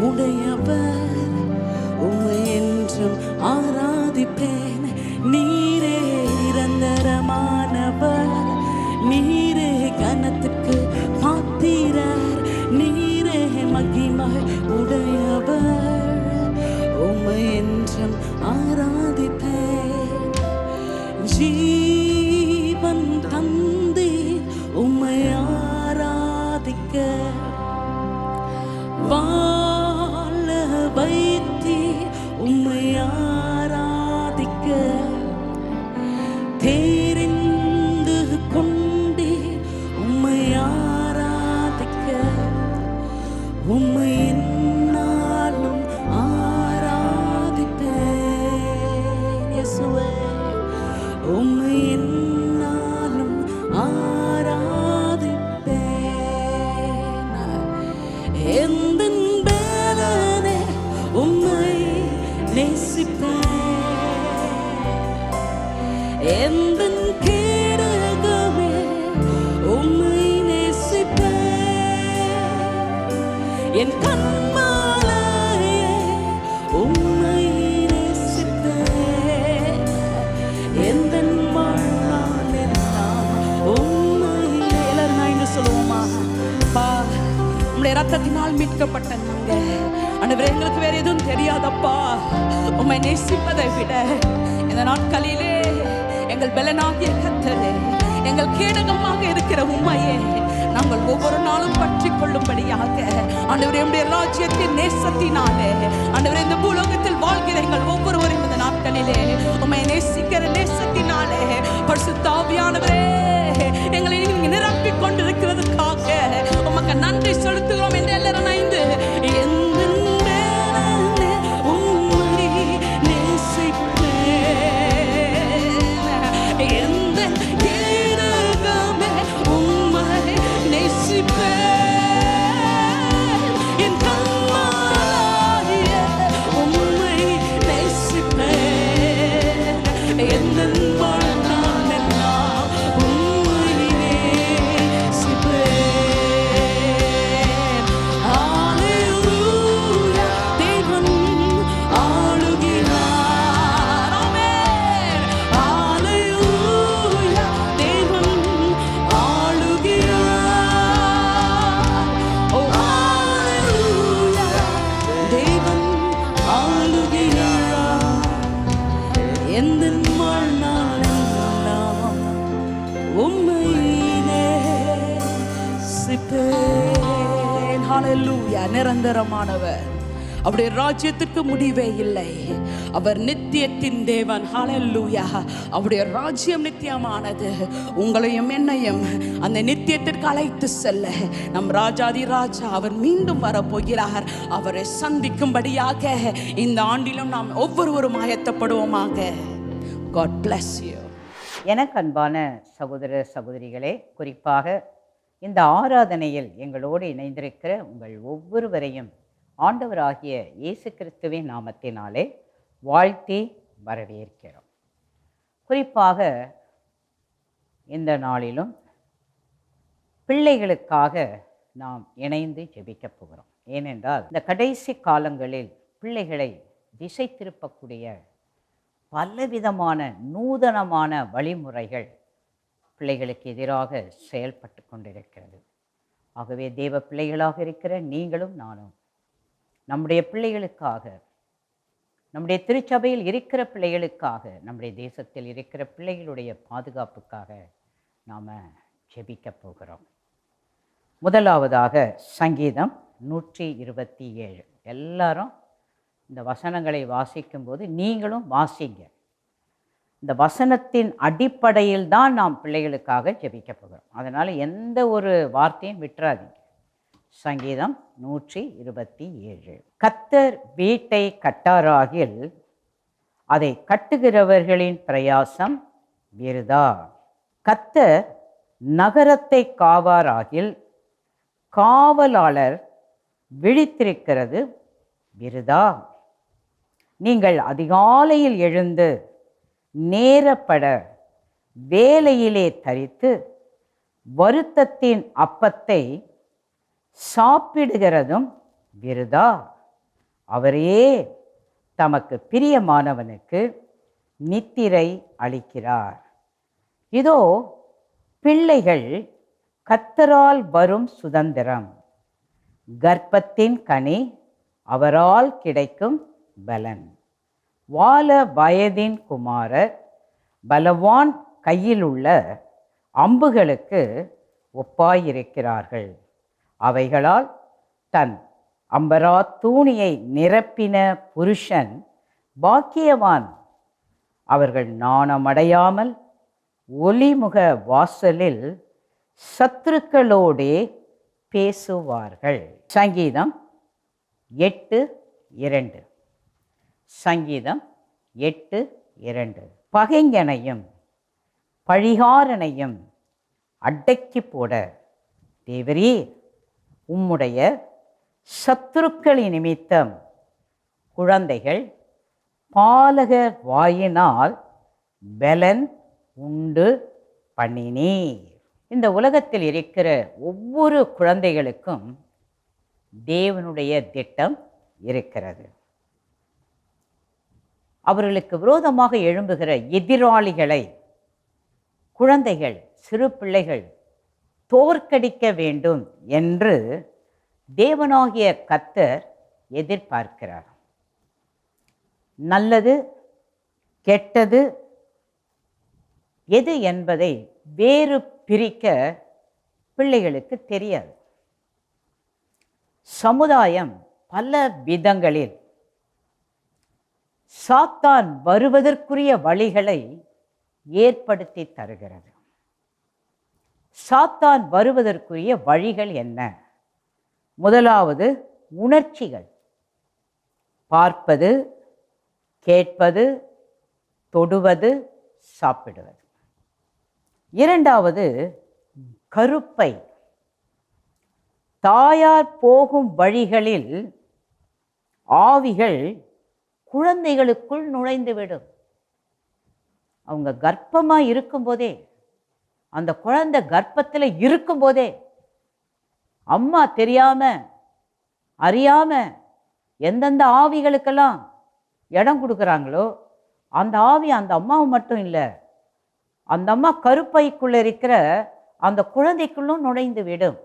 B: உடையவர், உம்மை என்றும் ஆராதிப்பேன். நீரே நிரந்தரமானவர், நீரே கனத்துக்கு பாத்திரர், நீரே மகிமை உடையவர், உம்மை என்றும் ஆராதிப்பேன். ஜீவன் தந்தி உம்மை ஆராதிக்க, வாழ வைத்தி உம்மை ஆராதிக்க, தெரிந்து கொண்டே உம்மை ஆராதிக்க, உம்மை என்னாலும் ஆராதிப்பேன். இயேசுவே, உம்மை என்னாலும் ஆராதிப்பேன். எந்தன் பலனே உம்மை நேசிப்பேன், எந்தன் கேடகமே உம்மை நேசிப்பேன். என் கண்மாலையே உம்மை நேசிப்பேன். எந்தன் வாழ்நாள் எல்லாம் உம்மை. எல்லாரும் நான் இன்று சொல்லுவோமா? பா, உம்முடைய ரத்தத்தினால் மீட்கப்பட்ட நாங்க ஆண்டவரே, எங்களுக்கு வேற எதுவும் தெரியாதப்பா. உம்மை நேசிப்பதை விட இந்த நாட்களிலே எங்கள் பலனாகிய கர்த்தரே, எங்கள் கேடகமாக இருக்கிற உம்மையே நாங்கள் ஒவ்வொரு நாளும் பற்றி கொள்ளும்படியாக ஆண்டவரே, உம்முடைய ராஜ்யத்தின் நேசத்தினாலே ஆண்டவரே, இந்த பூலோகத்தில் வாழ்கிற எங்கள் ஒவ்வொருவரையும் இந்த நாட்களிலே உம்மை நேசிக்கிற நேசத்தினாலே பரிசுத்த ஆவியானவரே எங்களை நீங்க நிரப்பிக் கொண்டிருக்கிறதுக்காக உமக்கு நன்றி செலுத்துகிறோம் என்று எல்லாரும் நைந்து. நிரந்தரமானவர், அவருடைய ராஜ்யத்துக்கு முடிவே இல்லை. அவர் நித்தியத்தின் தேவன். ஹல்லேலூயா. அவருடைய ராஜ்யம் நித்தியமானது. உங்களையும் என்னையும் அந்த நித்தியத்திற்கு அழைத்து செல்ல நம் ராஜாதி ராஜா அவர் மீண்டும் வரப்போகிறார். அவரை சந்திக்கும்படியாக இந்த ஆண்டிலும் நாம் ஒவ்வொருவரும் ஆயத்தப்படுவோமாக. God bless you.
D: எனக்கு அன்பான சகோதர சகோதரிகளே, குறிப்பாக இந்த ஆராதனையில் எங்களோடு இணைந்திருக்கிற உங்கள் ஒவ்வொருவரையும் ஆண்டவராகிய இயேசு கிறிஸ்துவின் நாமத்தினாலே வாழ்த்தி வரவேற்கிறோம். குறிப்பாக இந்த நாளிலும் பிள்ளைகளுக்காக நாம் இணைந்து ஜெபிக்கப் போகிறோம். ஏனென்றால் இந்த கடைசி காலங்களில் பிள்ளைகளை திசை திருப்பக்கூடிய பலவிதமான நூதனமான வழிமுறைகள் பிள்ளைகளுக்கு எதிராக செயல்பட்டு கொண்டிருக்கிறது. ஆகவே தேவ பிள்ளைகளாக இருக்கிற நீங்களும் நானும் நம்முடைய பிள்ளைகளுக்காக, நம்முடைய திருச்சபையில் இருக்கிற பிள்ளைகளுக்காக, நம்முடைய தேசத்தில் இருக்கிற பிள்ளைகளுடைய பாதுகாப்புக்காக நாம் ஜெபிக்க போகிறோம். முதலாவதாக சங்கீதம் 127. எல்லாரும் இந்த வசனங்களை வாசிக்கும்போது நீங்களும் வாசிங்க. இந்த வசனத்தின் அடிப்படையில் தான் நாம் பிள்ளைகளுக்காக ஜெபிக்க போகிறோம். அதனால் எந்த ஒரு வார்த்தையும் விட்டுறாதீங்க. சங்கீதம் 127. கர்த்தர் வீட்டை கட்டாராகில் அதை கட்டுகிறவர்களின் பிரயாசம் விருதா. கர்த்தர் நகரத்தை காவாராகில் காவலாளர் விழித்திருக்கிறது விருதா. நீங்கள் அதிகாலையில் எழுந்து நேரப்பட வேலையிலே தரித்து வருத்தத்தின் அப்பத்தை சாப்பிடுகிறதும் விருதா. அவரே தமக்கு பிரியமானவனுக்கு நித்திரை அளிக்கிறார். இதோ பிள்ளைகள் கர்த்தரால் வரும் சுதந்திரம். கர்ப்பத்தின் கனி அவரால் கிடைக்கும் பலன். வால வயதின் குமாரர் பலவான் கையில் உள்ள அம்புகளுக்கு ஒப்பாயிருக்கிறார்கள். அவைகளால் தன் அம்பரா தூணியை நிரப்பின புருஷன் பாக்கியவான். அவர்கள் நாணமடையாமல் ஒலிமுக வாசலில் சத்துருக்களோடே பேசுவார்கள். சங்கீதம் 8:2. சங்கீதம் 8:2. பகைஞனையும் பழிகாரனையும் அடக்கி போட தேவரீர் உம்முடைய சத்துருக்களின் நிமித்தம் குழந்தைகள் பாலகர் வாயினால் பலன் உண்டு பண்ணினீர். இந்த உலகத்தில் இருக்கிற ஒவ்வொரு குழந்தைகளுக்கும் தேவனுடைய திட்டம் இருக்கிறது. அவர்களுக்கு விரோதமாக எழும்புகிற எதிராளிகளை குழந்தைகள், சிறு பிள்ளைகள் தோற்கடிக்க வேண்டும் என்று தேவனாகிய கர்த்தர் எதிர்பார்க்கிறார். நல்லது கெட்டது எது என்பதை வேறு பிரிக்க பிள்ளைகளுக்கு தெரியாது. சமுதாயம் பல விதங்களில் சாத்தான் வருவதற்குரிய வழிகளை ஏற்படுத்தி தருகிறது. சாத்தான் வருவதற்குரிய வழிகள் என்ன? முதலாவது உணர்ச்சிகள். பார்ப்பது, கேட்பது, தொடுவது, சாப்பிடுவது. இரண்டாவது கருப்பை. தாயார் போகும் வழிகளில் ஆவிகள் குழந்தைகளுக்குள் நுழைந்துவிடும். அவங்க கர்ப்பமாக இருக்கும்போதே, அந்த குழந்தை கர்ப்பத்தில் இருக்கும்போதே அம்மா தெரியாம அறியாம எந்தெந்த ஆவிகளுக்கெல்லாம் இடம் கொடுக்குறாங்களோ அந்த ஆவி அந்த அம்மாவை மட்டும் இல்லை, அந்த அம்மா கருப்பைக்குள்ள இருக்கிற அந்த குழந்தைக்குள்ளும் நுழைந்து விடும்.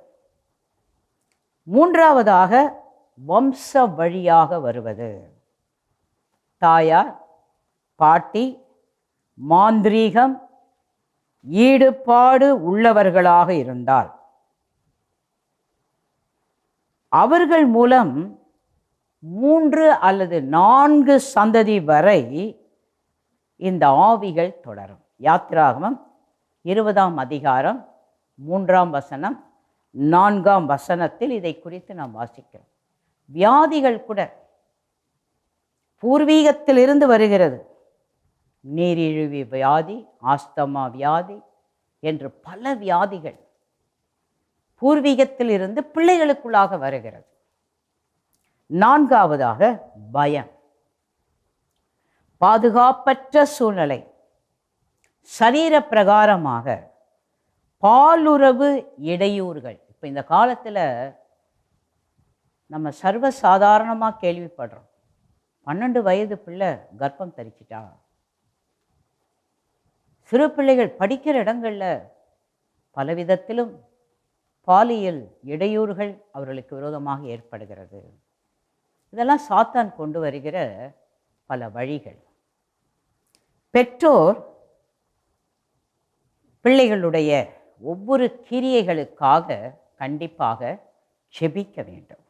D: மூன்றாவதாக வம்ச வழியாக வருவது. தாயார், பாட்டி மாந்திரீகம் ஈடுபாடு உள்ளவர்களாக இருந்தால் அவர்கள் மூலம் 3 அல்லது 4 சந்ததி வரை இந்த ஆவிகள் தொடரும். யாத்திராகமம் 20ஆம் அதிகாரம் 3ஆம் வசனம் 4ஆம் வசனத்தில் இதை குறித்து நாம் வாசிக்கிறோம். வியாதிகள் கூட பூர்வீகத்திலிருந்து வருகிறது. நீரிழிவு வியாதி, ஆஸ்தமா வியாதி என்று பல வியாதிகள் பூர்வீகத்தில் இருந்து பிள்ளைகளுக்குள்ளாக வருகிறது. நான்காவதாக பயம். பாதுகாப்பற்ற சூழ்நிலை. சரீர பிரகாரமாக பாலுறவு இடையூறுகள். இப்போ இந்த காலத்தில் நம்ம சர்வசாதாரணமாக கேள்விப்படுறோம். 12 வயது பிள்ளை கர்ப்பம் தரிச்சிட்டா. சிறு பிள்ளைகள் படிக்கிற இடங்களில் பலவிதத்திலும் பாலியல் இடையூறுகள் அவர்களுக்கு விரோதமாக ஏற்படுகிறது. இதெல்லாம் சாத்தான் கொண்டு வருகிற பல வழிகள். பெற்றோர் பிள்ளைகளுடைய ஒவ்வொரு கிரியைகளுக்காக கண்டிப்பாக ஜெபிக்க வேண்டும்.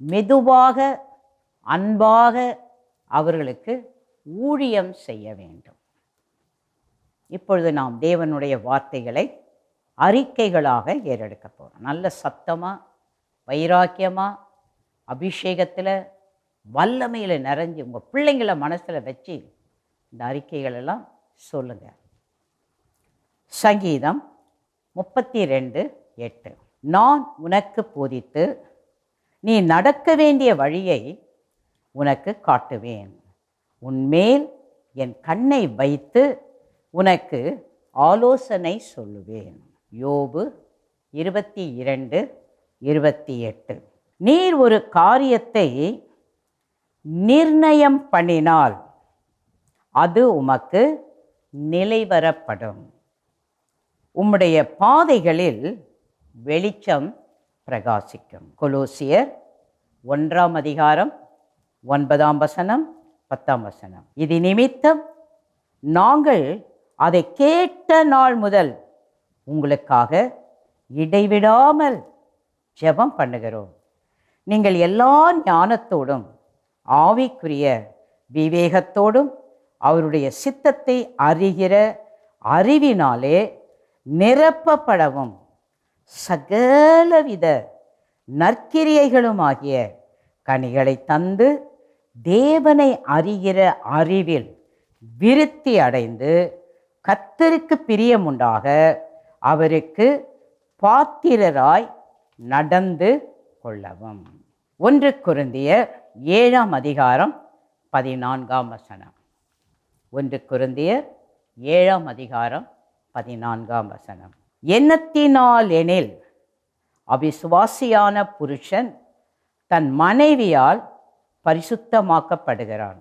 D: மெதுவாக அன்பாக அவர்களுக்கு ஊழியம் செய்ய வேண்டும். இப்பொழுது நாம் தேவனுடைய வார்த்தைகளை அறிக்கைகளாக ஏறெடுக்க போகிறோம். நல்ல சத்தமாக, வைராக்கியமாக, அபிஷேகத்தில், வல்லமையில் நிறைஞ்சு உங்கள் பிள்ளைங்களை மனசில் வச்சு இந்த அறிக்கைகளெல்லாம் சொல்லுங்கள். சங்கீதம் 32:8. நான் உனக்கு போதித்து நீ நடக்க வேண்டிய வழியை உனக்கு காட்டுவேன். உன்மேல் என் கண்ணை வைத்து உனக்கு ஆலோசனை சொல்லுவேன். யோபு 22 28. நீர் ஒரு காரியத்தை நிர்ணயம் பண்ணினால் அது உமக்கு நிலைவரப்படும். உம்முடைய பாதைகளில் வெளிச்சம் பிரகாசிக்கும். கொலோசியர் 1:9, 10. இது நிமித்தம் நாங்கள் அதை கேட்ட நாள் முதல் உங்களுக்காக இடைவிடாமல் ஜெபம் பண்ணுகிறோம். நீங்கள் எல்லா ஞானத்தோடும் ஆவிக்குரிய விவேகத்தோடும் அவருடைய சித்தத்தை அறிகிற அறிவினாலே நிரப்பப்படவும் சகலவித நற்கிரியைகளுமாகிய கனிகளை தந்து தேவனை அறிகிற அறிவில் விருத்தி அடைந்து கர்த்தருக்கு பிரியமுண்டாக அவருக்கு பாத்திரராய் நடந்து கொள்ளவும். 1 கொரிந்தியர் 7:14. 1 கொரிந்தியர் 7:14. எண்ணத்தினால் எனில் அவிசுவாசியான புருஷன் தன் மனைவியால் பரிசுத்தமாக்கப்படுகிறான்.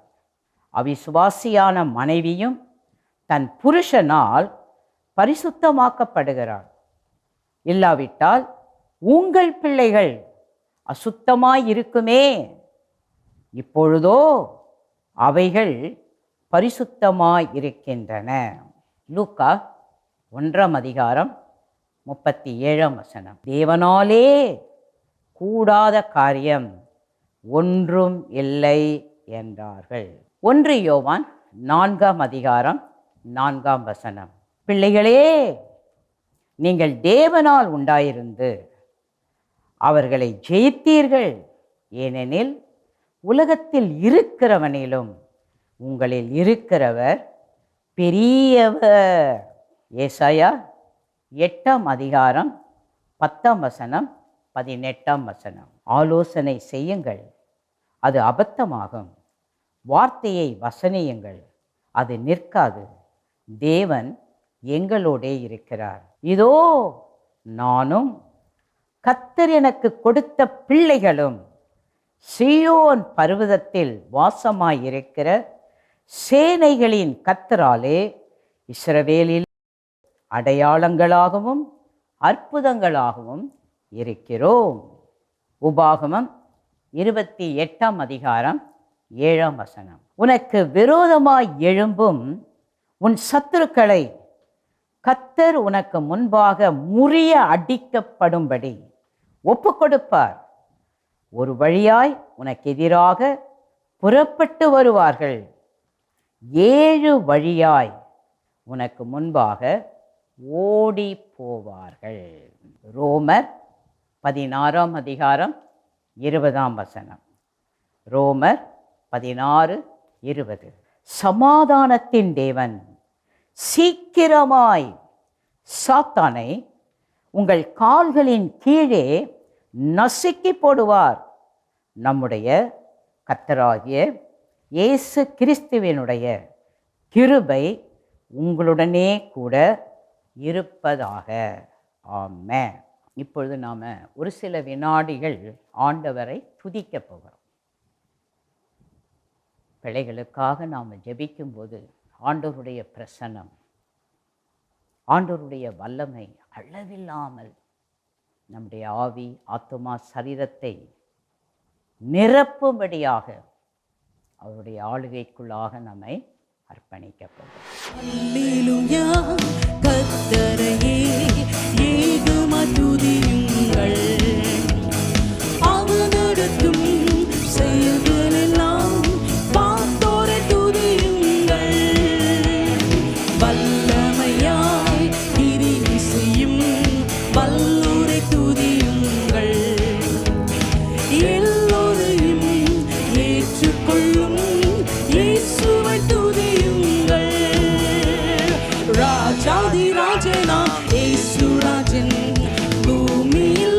D: அவிசுவாசியான மனைவியும் தன் புருஷனால் பரிசுத்தமாக்கப்படுகிறான். இல்லாவிட்டால் உங்கள் பிள்ளைகள் அசுத்தமாயிருக்குமே, இப்பொழுதோ அவைகள் பரிசுத்தமாயிருக்கின்றன. லூக்கா 1:37. தேவனாலே கூடாத காரியம் ஒன்றும் இல்லை என்றார்கள். 1 யோவான் 4:4. பிள்ளைகளே, நீங்கள் தேவனால் உண்டாயிருந்து அவர்களை ஜெயித்தீர்கள். ஏனெனில் உலகத்தில் இருக்கிறவனிலும் உங்களில் இருக்கிறவர் பெரியவர். ஏசாயா 8:10, 18. ஆலோசனை செய்யுங்கள், அது அபத்தமாகும். வார்த்தையை வசனியுங்கள், அது நிற்காது. தேவன் எங்களோடே இருக்கிறார். இதோ நானும் கர்த்தர் எனக்கு கொடுத்த பிள்ளைகளும் சீயோன் பர்வதத்தில் வாசமாயிருக்கிற சேனைகளின் கர்த்தராலே இஸ்ரவேலில் அடையாளங்களாகவும் அற்புதங்களாகவும் இருக்கிறோம். உபாகமம் 28:7. உனக்கு விரோதமாய் எழும்பும் உன் சத்துருக்களை கர்த்தர் உனக்கு முன்பாக முறிய அடிக்கப்படும்படி ஒப்பு கொடுப்பார். ஒரு வழியாய் உனக்கு எதிராக புறப்பட்டு வருவார்கள், 7 வழியாய் உனக்கு முன்பாக ஓடி போவார்கள். ரோமர் 16:20. ரோமர் 16:20. சமாதானத்தின் தேவன் சீக்கிரமாய் சாத்தானை உங்கள் கால்களின் கீழே நசுக்கி போடுவார். நம்முடைய கர்த்தராகிய இயேசு கிறிஸ்துவினுடைய கிருபை உங்களுடனே கூட இருப்பதாக. ஆமென். இப்பொழுது நாம் ஒரு சில வினாடிகள் ஆண்டவரை துதிக்க போகிறோம். பிள்ளைகளுக்காக நாம் ஜெபிக்கும்போது ஆண்டவருடைய பிரசன்னம், ஆண்டவருடைய வல்லமை அளவில்லாமல் நம்முடைய ஆவி, ஆத்துமா, சரீரத்தை நிரப்பும்படியாக அவருடைய ஆளுகைக்குள்ளாக நம்மை அர்ப்பணிக்க போகிறோம்.
C: அல்லேலூயா, கர்த்தரையே ஏகமாய் துதியுங்கள். அவர் நடத்தும் செயல்களெல்லாம் பார்த்தோரை துதியுங்கள். வல்லமையாய் கிரியை செய்யும் வல்லோரை துதியுங்கள். எல்லோரையும் ஏற்றுக்கொள்ளும் இயேசுவை துதியுங்கள். ராஜாதி ராஜனா இயேசு ராஜன், பூமியில்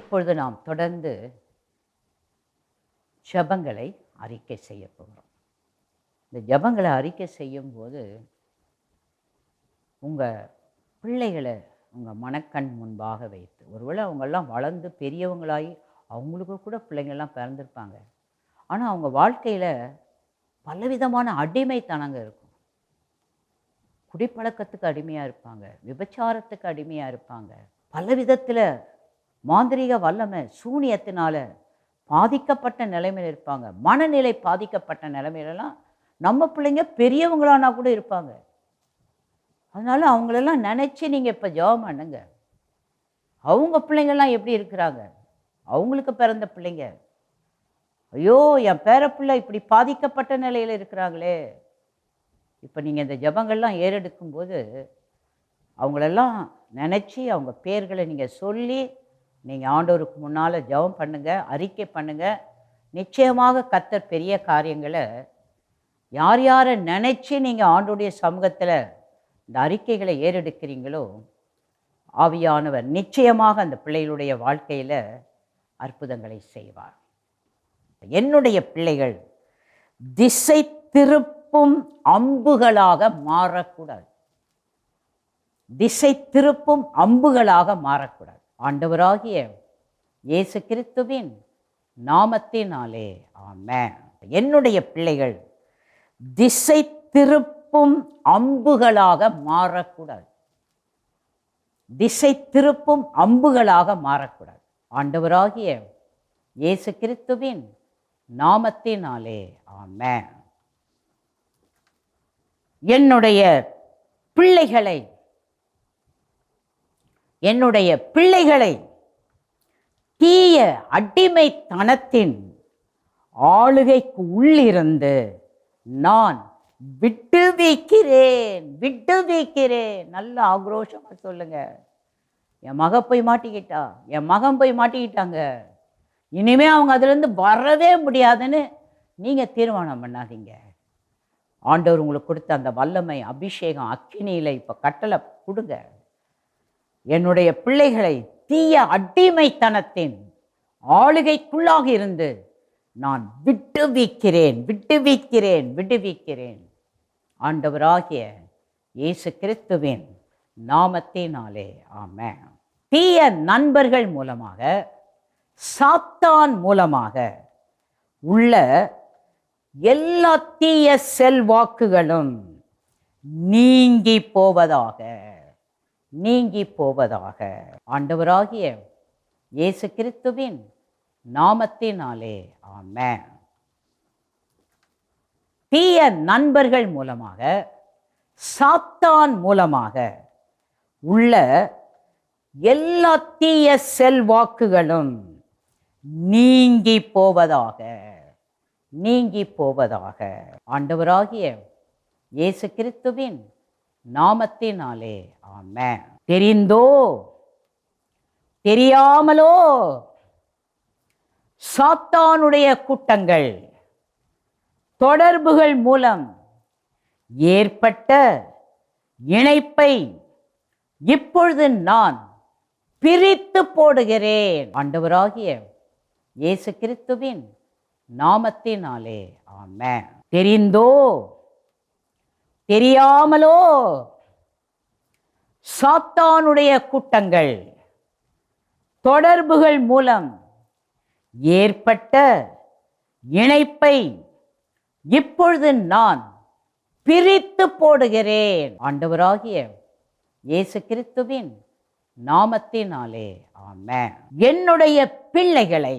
D: இப்பொழுது நாம் தொடர்ந்து ஜெபங்களை அறிக்கை செய்ய போகிறோம். இந்த ஜெபங்களை அறிக்கை செய்யும்போது உங்கள் பிள்ளைகளை உங்கள் மனக்கண் முன்பாக வைத்து, ஒருவேளை அவங்கெல்லாம் வளர்ந்து பெரியவங்களாகி அவங்களுக்கு கூட பிள்ளைங்கள்லாம் பிறந்திருப்பாங்க, ஆனால் அவங்க வாழ்க்கையில் பலவிதமான அடிமைத்தனங்க இருக்கும். குடிப்பழக்கத்துக்கு அடிமையாக இருப்பாங்க, விபச்சாரத்துக்கு அடிமையாக இருப்பாங்க, பல விதத்தில் மாந்திரீக வல்லமை சூனியத்தினால பாதிக்கப்பட்ட நிலைமையில் இருப்பாங்க. மனநிலை பாதிக்கப்பட்ட நிலைமையிலலாம் நம்ம பிள்ளைங்க பெரியவங்களானா கூட இருப்பாங்க. அதனால் அவங்களெல்லாம் நினச்சி நீங்கள் இப்போ ஜெபம் பண்ணுங்க. அவங்க பிள்ளைங்கள்லாம் எப்படி இருக்கிறாங்க, அவங்களுக்கு பிறந்த பிள்ளைங்க, ஐயோ என் பேரப்பிள்ளை இப்படி பாதிக்கப்பட்ட நிலையில் இருக்கிறாங்களே. இப்போ நீங்கள் இந்த ஜெபங்கள்லாம் ஏறெடுக்கும்போது அவங்களெல்லாம் நினச்சி அவங்க பேர்களை நீங்கள் சொல்லி நீங்கள் ஆண்டவருக்கு முன்னால் ஜெபம் பண்ணுங்கள், அறிக்கை பண்ணுங்கள். நிச்சயமாக கர்த்தர் பெரிய காரியங்களை யார் யாரை நினச்சி நீங்கள் ஆண்டோடைய சமூகத்தில் இந்த அறிக்கைகளை ஏறெடுக்கிறீங்களோ ஆவியானவர் நிச்சயமாக அந்த பிள்ளைகளுடைய வாழ்க்கையில் அற்புதங்களை செய்வார். என்னுடைய பிள்ளைகள் திசை திருப்பும் அம்புகளாக மாறக்கூடாது. திசை திருப்பும் அம்புகளாக மாறக்கூடாது. ஆண்டவராகிய இயேசு கிறிஸ்துவின் நாமத்தினாலே ஆமென். என்னுடைய பிள்ளைகள் திசை திருப்பும் அம்புகளாக மாறக்கூடாது. திசை திருப்பும் அம்புகளாக மாறக்கூடாது. ஆண்டவராகிய இயேசு கிறிஸ்துவின் நாமத்தினாலே ஆமென். என்னுடைய பிள்ளைகளை தீய அடிமைத்தனத்தின் ஆளுகைக்கு உள்ளிருந்து நான் விட்டுவிக்கிறேன். நல்ல ஆக்ரோஷமா சொல்லுங்க. என் மக போய் மாட்டிக்கிட்டா, என் மகன் போய் மாட்டிக்கிட்டாங்க, இனிமே அவங்க அதுலேருந்து வரவே முடியாதுன்னு நீங்கள் தீர்மானம் பண்ணாதீங்க. ஆண்டவர் உங்களுக்கு கொடுத்த அந்த வல்லமை அபிஷேகம் அக்கினியில் இப்போ கட்டளை கொடுங்க. என்னுடைய பிள்ளைகளை தீய அடிமைத்தனத்தின் ஆளுகைக்குள்ளாக இருந்து நான் விடுவிக்கிறேன். ஆண்டவராகிய இயேசு கிறிஸ்துவின் நாமத்தினாலே ஆமென். தீய நண்பர்கள் மூலமாக, சாத்தான் மூலமாக உள்ள எல்லா தீய செல்வாக்குகளும் நீங்கி போவதாக. ஆண்டவராகிய இயேசு கிறிஸ்துவின் நாமத்தினாலே ஆமென். தீய நண்பர்கள் மூலமாக, சாத்தான் மூலமாக உள்ள எல்லா தீய செல்வாக்குகளும் நீங்கி போவதாக. ஆண்டவராகிய இயேசு கிறிஸ்துவின் நாமத்தினாலே ஆமென். தெரிந்தோ தெரியாமலோ சாத்தானுடைய கூட்டங்கள், தொடர்புகள் மூலம் ஏற்பட்ட இணைப்பை இப்பொழுது நான் பிரித்து போடுகிறேன். ஆண்டவராகிய இயேசு கிறிஸ்துவின் நாமத்தினாலே ஆமென். தெரிந்தோ தெரியாமலோ சாத்தானுடைய கூட்டங்கள், தொடர்புகள் மூலம் ஏற்பட்ட இணைப்பை இப்பொழுது நான் பிரித்து போடுகிறேன். ஆண்டவராகிய இயேசு கிறிஸ்துவின் நாமத்தினாலே ஆமென். என்னுடைய பிள்ளைகளை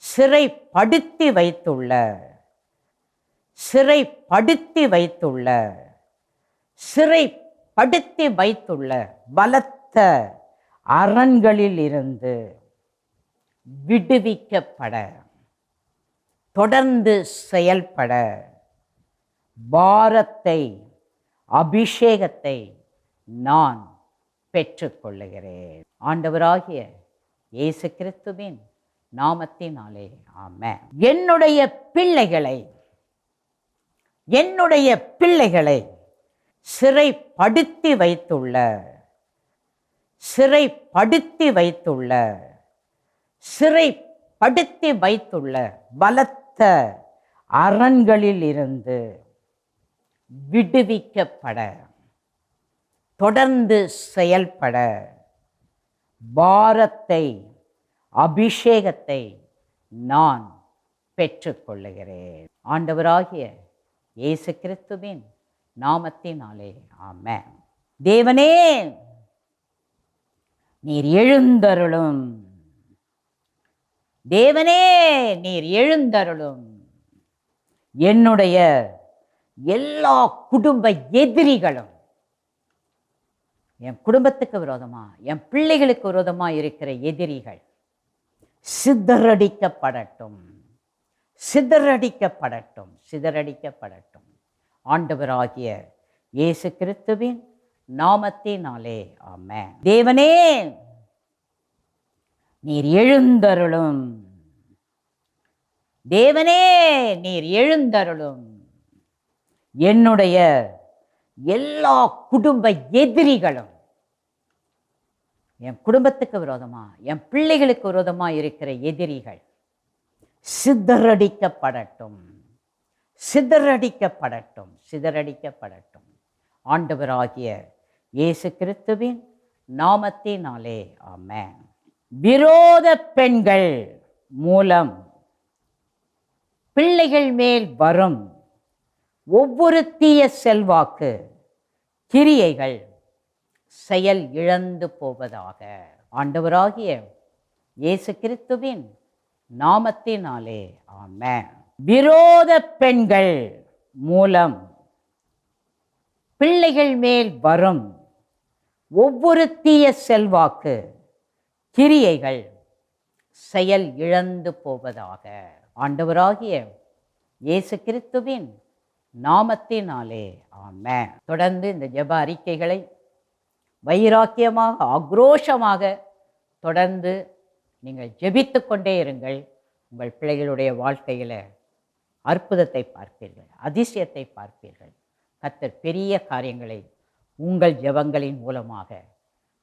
D: சிறைப்படுத்தி வைத்துள்ள பலத்த அரண்களில் இருந்து விடுவிக்கப்பட, தொடர்ந்து செயல்பட பாரத்தை, அபிஷேகத்தை நான் பெற்றுக்கொள்ளுகிறேன். ஆண்டவராகிய இயேசு கிறிஸ்துவின் நாமத்தினாலே ஆமென். என்னுடைய பிள்ளைகளை சிறைப்படுத்தி சிறைப்படுத்தி வைத்துள்ள பலத்த அரண்களில் இருந்து விடுவிக்கப்பட, தொடர்ந்து செயல்பட பாரத்தை, அபிஷேகத்தை நான் பெற்றுக்கொள்ளுகிறேன். ஆண்டவராகிய இயேசு கிறிஸ்துவின் நாமத்தினாலே ஆமென். தேவனே நீர் எழுந்தருளும், தேவனே நீர் எழுந்தருளும். என்னுடைய எல்லா குடும்ப எதிரிகளும், என் குடும்பத்துக்கு விரோதமா, என் பிள்ளைகளுக்கு விரோதமா இருக்கிற எதிரிகள் சிதறடிக்கப்படட்டும், சிதறடிக்கப்படட்டும், சிதறடிக்கப்படட்டும். ஆண்டவராகிய இயேசு கிறிஸ்துவின் நாமத்தினாலே ஆமென். தேவனே நீர் எழுந்தருளும், தேவனே நீர் எழுந்தருளும். என்னுடைய எல்லா குடும்ப எதிரிகளும், என் குடும்பத்துக்கு விரோதமா, என் பிள்ளைகளுக்கு விரோதமா இருக்கிற எதிரிகள் சிதறடிக்கப்படட்டும், சிதறடிக்கப்படட்டும், சிதறடிக்கப்படட்டும். ஆண்டவராகிய இயேசு கிறிஸ்துவின் நாமத்தினாலே ஆமென். விரோத பெண்கள் மூலம் பிள்ளைகள் மேல் வரும் ஒவ்வொரு தீய செல்வாக்கு கிரியைகள் செயல் இழந்து போவதாக. ஆண்டவராகிய இயேசு கிறிஸ்துவின் நாமத்தினாலே ஆமென். விரோத பெண்கள் மூலம் பிள்ளைகள் மேல் வரும் ஒவ்வொரு தீய செல்வாக்கு கிரியைகள் செயல் இழந்து போவதாக. ஆண்டவராகிய இயேசு கிறிஸ்துவின் நாமத்தினாலே ஆமென். தொடர்ந்து இந்த ஜெப அறிக்கைகளை வைராக்கியமாக, ஆக்ரோஷமாக தொடர்ந்து நீங்கள் ஜெபித்து கொண்டே இருங்கள். உங்கள் பிள்ளைகளுடைய வாழ்க்கையில் அற்புதத்தை பார்ப்பீர்கள், அதிசயத்தை பார்ப்பீர்கள். கர்த்தர் பெரிய காரியங்களை உங்கள் ஜெபங்களின் மூலமாக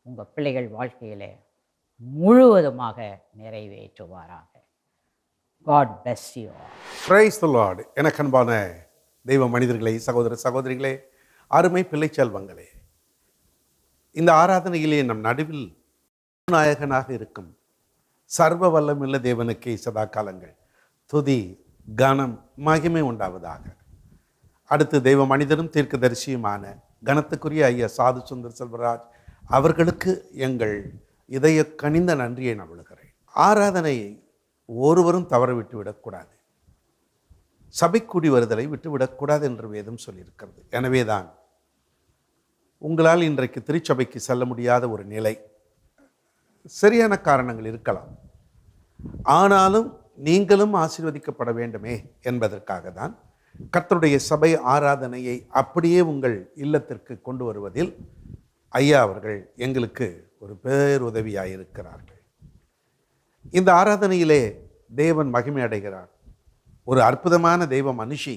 D: உங்கள் பிள்ளைகள் வாழ்க்கையில் முழுவதுமாக நிறைவேற்றுவாராக. God bless you all.
E: Praise the Lord. எனக்கு அன்பான தெய்வ மனிதர்களே, சகோதர சகோதரிகளே, அருமை பிள்ளை செல்வங்களே, இந்த ஆராதனையிலே நம் நடுவில் நாயகனாக இருக்கும் சர்வ வல்லமுள்ள தேவனுக்கே சதா காலங்கள் துதி, கனம், மகிமை உண்டாவதாக. அடுத்து தெய்வ மனிதரும் தீர்க்கதரிசியுமான கனத்துக்குரிய ஐயா சாது சுந்தர் செல்வராஜ் அவர்களுக்கு எங்கள் இதய கனிந்த நன்றியை நான் விழுகிறேன். ஆராதனையை ஒருவரும் தவற விட்டு விடக்கூடாது, சபை கூடி வருதலை விட்டுவிடக்கூடாது என்று வேதம் சொல்லியிருக்கிறது. எனவேதான் உங்களால் இன்றைக்கு திருச்சபைக்கு செல்ல முடியாத ஒரு நிலை, சரியான காரணங்கள் இருக்கலாம், ஆனாலும் நீங்களும் ஆசீர்வதிக்கப்பட வேண்டுமே என்பதற்காக தான் கர்த்தருடைய சபை ஆராதனையை அப்படியே உங்கள் இல்லத்திற்கு கொண்டு வருவதில் ஐயா அவர்கள் எங்களுக்கு ஒரு பேருதவியாக இருக்கிறார்கள். இந்த ஆராதனையிலே தேவன் மகிமை அடைகிறார். ஒரு அற்புதமான தெய்வ மனுஷி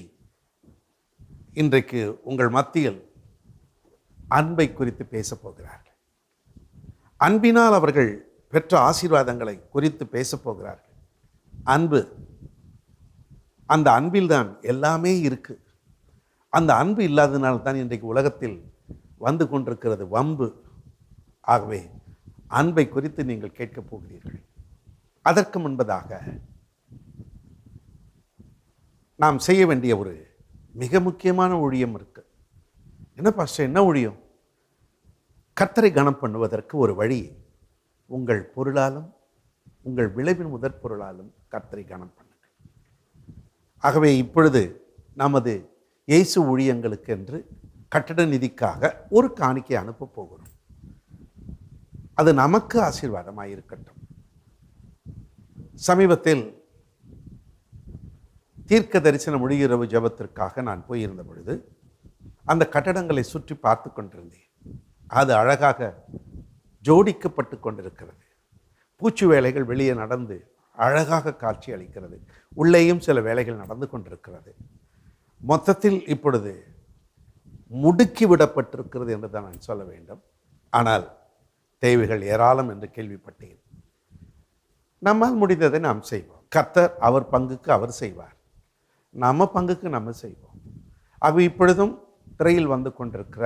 E: இன்றைக்கு உங்கள் மத்தியில் அன்பை குறித்து பேசப் போகிறார்கள். அன்பினால் அவர்கள் பெற்ற ஆசீர்வாதங்களை குறித்து பேசப் போகிறார்கள். அன்பு, அந்த அன்பில்தான் எல்லாமே இருக்கு. அந்த அன்பு இல்லாதனால்தான் இன்றைக்கு உலகத்தில் வந்து கொண்டிருக்கிறது வம்பு. ஆகவே அன்பை குறித்து நீங்கள் கேட்கப் போகிறீர்கள். அதற்கு முன்பதாக நாம் செய்ய வேண்டிய ஒரு மிக முக்கியமான ஊழியம் இருக்கு. என்ன பாஸ்டர், என்ன ஊழியம்? கர்த்தரை கனம் பண்ணுவதற்கு ஒரு வழி, உங்கள் பொருளாலும் உங்கள் விளைவின் முதற் பொருளாலும் கர்த்தரை கனம் பண்ணுங்கள். ஆகவே இப்பொழுது நமது இயேசு ஊழியங்களுக்கு என்று கட்டட நிதிக்காக ஒரு காணிக்கை அனுப்ப போகிறோம். அது நமக்கு ஆசீர்வாதமாக இருக்கட்டும். சமீபத்தில் தீர்க்க தரிசன மொழியிரவு ஜெபத்திற்காக நான் போயிருந்த பொழுது அந்த கட்டடங்களை சுற்றி பார்த்து கொண்டிருந்தேன். அது அழகாக ஜோடிக்கப்பட்டு கொண்டிருக்கிறது. பூச்சி வேலைகள் வெளியே நடந்து அழகாக காட்சி அளிக்கிறது. உள்ளேயும் சில வேலைகள் நடந்து கொண்டிருக்கிறது. மொத்தத்தில் இப்பொழுது முடுக்கி விடப்பட்டிருக்கிறது என்று தான் நான் சொல்ல வேண்டும். ஆனால் தேவைகள் ஏராளம் என்று கேள்விப்பட்டேன். நம்மால் முடிந்ததை நாம் செய்வோம். கர்த்தர் அவர் பங்குக்கு அவர் செய்வார், நம்ம பங்குக்கு நம்ம செய்வோம். ஆகவே இப்பொழுதும் திரையில் வந்து கொண்டிருக்கிற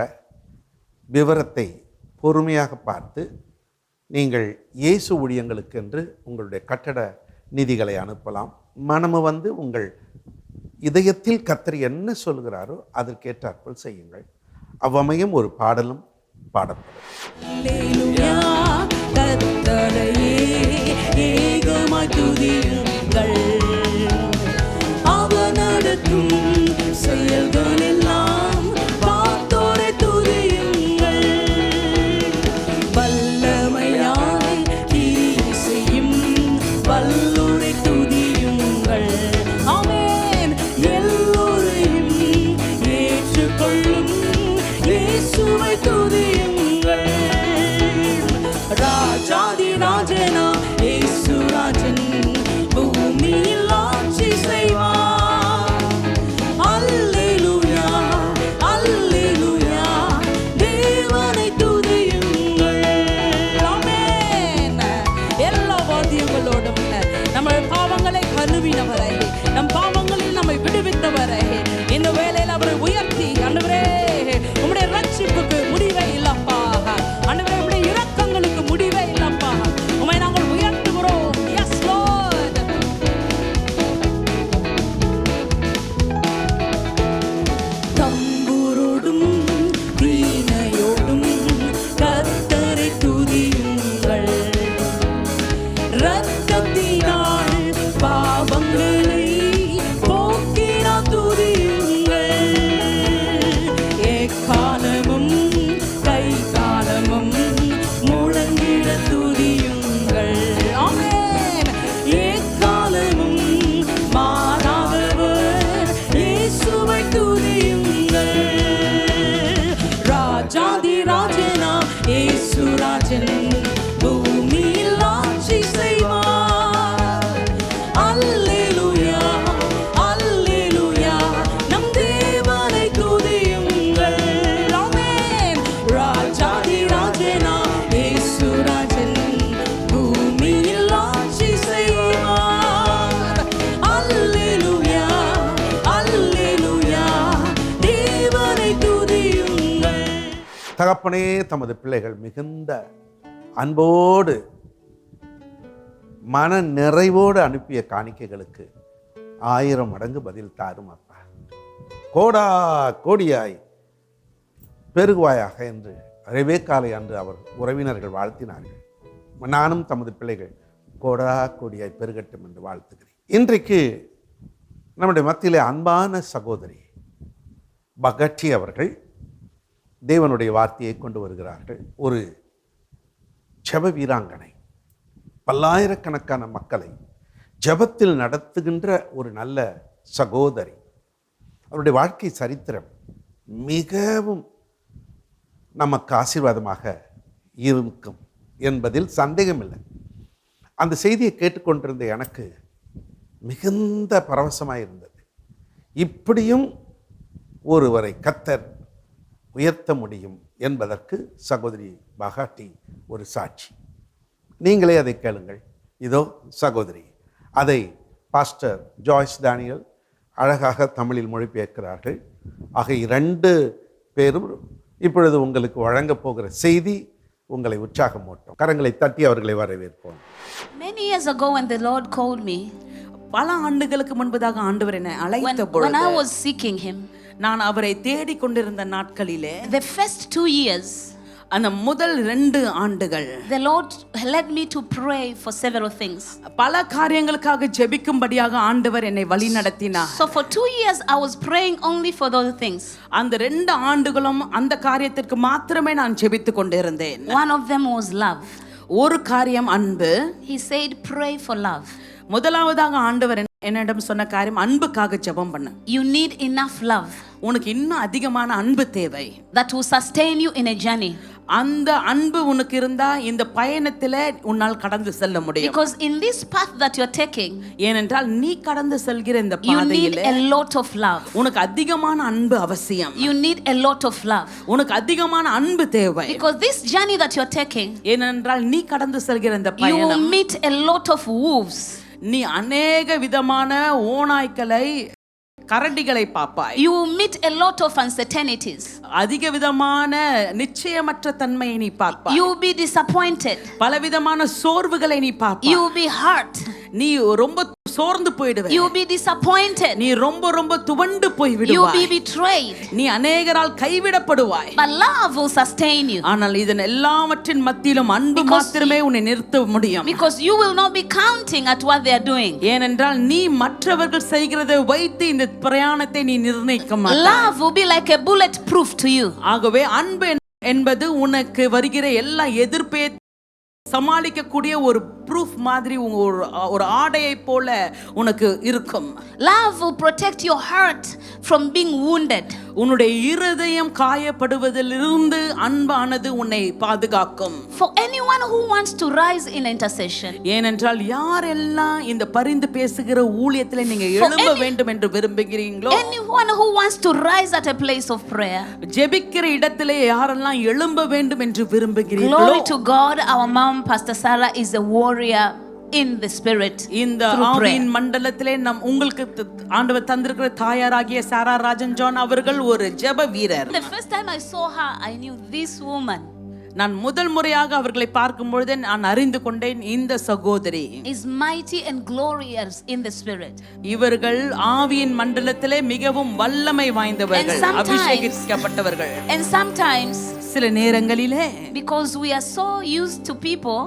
E: விவரத்தை பொறுமையாக பார்த்து நீங்கள் இயேசு ஊழியங்களுக்கு என்று உங்களுடைய கட்டட நிதிகளை அனுப்பலாம். மனமு வந்து உங்கள் இதயத்தில் கர்த்தர் என்ன சொல்கிறாரோ அதற்கேற்றாற்போல் செய்யுங்கள். அவ்வமையும் ஒரு பாடலும் பாடப்படும்.
C: அல்லேலூயா, கர்த்தரையே ஏகமாய் துதியுங்கள். அவர் நடத்தும் செயல்கள் எல்லாம் பார்த்தோரை துதியுங்கள். வல்லமையாய் கிரியை செய்யும் வல்லோரை துதியுங்கள். ஆமென். எல்லோரையும் ஏற்றுக்கொள்ளும் இயேசுவை துதியுங்கள். ராஜாதி ராஜனா இயேசு ராஜன் பூமியில் ஆட்சி செய்வார். அல்லேலூயா, அல்லேலூயா, தேவனை துதியுங்கள். ஆமென். எல்லா வாத்தியங்களோடும் நம்ம பாவங்களை கழுவினவரை, நம் பாவங்களில் நம்மை விடுவித்தவரை, இந்த வேளையில் அவரை உயர்த்தி, ஆண்டவரே உம்முடைய ரட்சிப்புக்கு முடிவே இல்லப்பா, ஆண்டவரே உம்முடைய இரக்கங்களுக்கு முடிவே இல்லப்பா, உம்மை நாங்கள் உயர்த்துகிறோம். S Lord. தம்புரோடும் வீணையோடும் கர்த்தரை துதியுங்கள். இரத்தத்தினால் பாவங்களை போக்கினார் துதியுங்கள். எக்காலமும் கை காலமும் முழங்கிட துதியுங்கள். ஆமென். எக்காலமும் மாறாதவர் இயேசுவை துதியுங்கள். ராஜாதி ராஜனா இயேசு ராஜன் பூமியில் ஆட்சி செய்வார். அல்லேலூயா, அல்லேலூயா, நம் தேவனை துதியுங்கள். ஆமென். ராஜாதி ராஜனா இயேசு ராஜன் பூமியில் ஆட்சி செய்வார். அல்லேலூயா, அல்லேலூயா, தேவனை துதியுங்கள்.
E: தகப்பனே, தமது பிள்ளைகள் மிகுந்த அன்போடு மன நிறைவோடு அனுப்பிய காணிக்கைகளுக்கு 1000 மடங்கு பதில் தாரும் அப்பா. கோடா கோடியாய் பெருகுவாயாக என்று ரெபெக்காளை அன்று அவர் உறவினர்கள் வாழ்த்தினார்கள். நானும் தமது பிள்ளைகள் கோடா கோடியாய் பெருகட்டும் என்று வாழ்த்துகிறேன். இன்றைக்கு நம்முடைய மத்தியிலே அன்பான சகோதரி பகட்டி அவர்கள் தேவனுடைய வார்த்தையை கொண்டு வருகிறார்கள். ஒரு ஜெப வீராங்கனை, பல்லாயிரக்கணக்கான மக்களை ஜெபத்தில் நடத்துகின்ற ஒரு நல்ல சகோதரி. அவருடைய வாழ்க்கை சரித்திரம் மிகவும் நமக்கு ஆசீர்வாதமாக இருக்கும் என்பதில் சந்தேகமில்லை. அந்த செய்தியை கேட்டுக்கொண்டிருந்த எனக்கு மிகுந்த பரவசமாக இருந்தது. இப்படியும் ஒருவரை கர்த்தர் உயர்த்த முடியும் என்பதற்கு சகோதரி பகாட்டி ஒரு சாட்சி. நீங்களே அதை கேளுங்கள். இதோ சகோதரி, அதை பாஸ்டர் ஜாய்ஸ் டேனியல் அழகாக தமிழில் மொழிபெயர்க்கிறார்கள். ஆக 2 பேரும் இப்பொழுது உங்களுக்கு வழங்கப் போகிற செய்தி உங்களை உற்சாகமூட்டும். கரங்களை தட்டி அவர்களை வரவேற்போம்.
F: Many years ago when the Lord called me,
C: பல ஆண்டுகளுக்கு முன்பதாக ஆண்டவர் என்னை அழைத்த
F: when
C: பொழுது
F: I was seeking him,
C: நான் அவரை தேடிக் கொண்டிருந்த நாட்களிலே,
F: the first 2 years,
C: அந்த முதல் 2 ஆண்டுகள்
F: the Lord led me to pray for several things.
C: பல காரியங்களுக்காக ஜெபிக்கும்படியாக ஆண்டவர் என்னை வழி நடத்தினார்.
F: So for 2 years I was praying only for those things.
C: அந்த 2 ஆண்டுகளும் அந்த காரியத்திற்கு மாத்திரமே நான் ஜெபித்துக் கொண்டிருந்தேன்.
F: One of them was love.
C: ஒரு காரியம் அன்பு.
F: He said pray for love.
C: முதலாவதாக ஆண்டவர் என்னிடம் சொன்ன காரியம், அன்புக்காக ஜெபம் பண்ணு.
F: You need enough love
C: உனக்கு இன்னும் அதிகமான அன்பு தேவை.
F: that will sustain you in a journey.
C: அந்த அன்பு உனக்கு இருந்தா இந்த பயணத்துல உன்னால் கடந்து செல்ல முடியும்.
F: Because in this path that you're taking,
C: ஏனென்றால் நீ கடந்து செல்கிற இந்த
F: you need
C: பாதையில
F: a lot of love.
C: உனக்கு அதிகமான அன்பு அவசியம்.
F: You need a lot of love.
C: உனக்கு அதிகமான அன்பு தேவை.
F: Because this journey that you're taking,
C: ஏனென்றால் நீ கடந்து செல்கிற இந்த
F: you will
C: பயணம்
F: meet a lot of wolves.
C: நீ அநேக விதமான ஓநாய்களை கரடிகளை பாப்பாய்.
F: You will meet a lot of uncertainties.
C: அதிக விதமான நிச்சயமற்ற தன்மையை நீ பார்ப்பாய்.
F: You will be disappointed.
C: பலவிதமான சோர்வுகளை நீ பார்ப்பாய்.
F: You will be hurt.
C: நீ ரொம்ப சோர்ந்து போய்டுவே.
F: You will be disappointed.
C: நீ ரொம்ப துவண்டு போய்
F: You will be
C: விடுவாய்.
F: betrayed.
C: நீ அநேகரால் கைவிடப்படுவாய்.
F: But love will sustain you.
C: ஆனால் இதன் எல்லாவற்றின் மத்தியிலும் அன்பு மாத்திரமே உன்னை நிறுத்த முடியும்.
F: Because you will not be counting at what they are doing.
C: ஏனென்றால் நீ மற்றவர்கள் செய்கிறதை வைத்து இந்த பிரயாணத்தை நீ நிர்ணயிக்க மாட்டாய்.
F: Love will be like a bulletproof to you.
C: ஆகவே அன்பு என்பது உனக்கு வருகிற எல்லா எதிர்ப்பை சமாளிக்கக்கூடிய ஒரு ப்ரூஃப் மாதிரி ஒரு ஆடையை போல உனக்கு இருக்கும்.
F: Love will protect your heart from being wounded.
C: உன்னுடைய இருதயம் காயப்படுவதிலிருந்து அன்பானது உன்னை பாதுகாக்கும்.
F: For anyone who wants to rise in intercession,
C: ஏனென்றால் யாரெல்லாம் இந்த பரிந்து பேசுகிற ஊழியத்திலே நீங்க எழும்ப வேண்டும் என்று விரும்புகிறீங்களோ,
F: anyone who wants to rise at a place of prayer,
C: ஜெபிக்கிற இடத்திலே யாரெல்லாம் எழும்ப வேண்டும் என்று விரும்புகிறீர்களோ,
F: glory to God. Our mom Pastor Sarah is a warrior in the spirit.
C: இந்த
F: through prayer.
C: ஆவியின் மண்டலத்திலே உங்களுக்கு ஆண்டவர் தந்திருக்கிற தாயாராகிய சாரா ராஜன் ஜான் அவர்கள் ஒரு ஜெப வீரர்.
F: The first time I saw her, I knew this woman
C: நான் முதல் முறையாக அவர்களை பார்க்கும் பொழுது நான் அறிந்து கொண்டேன் இந்த சகோதரி
F: is mighty and glorious in the spirit.
C: இவர்கள் ஆவியின் மண்டலத்திலே மிகவும் வல்லமை வாய்ந்தவர்கள்,
F: And sometimes-
C: அபிஷேகிக்கப்பட்டவர்கள்.
F: And sometimes,
C: சில நேரங்களிலே
F: because we are so used to people,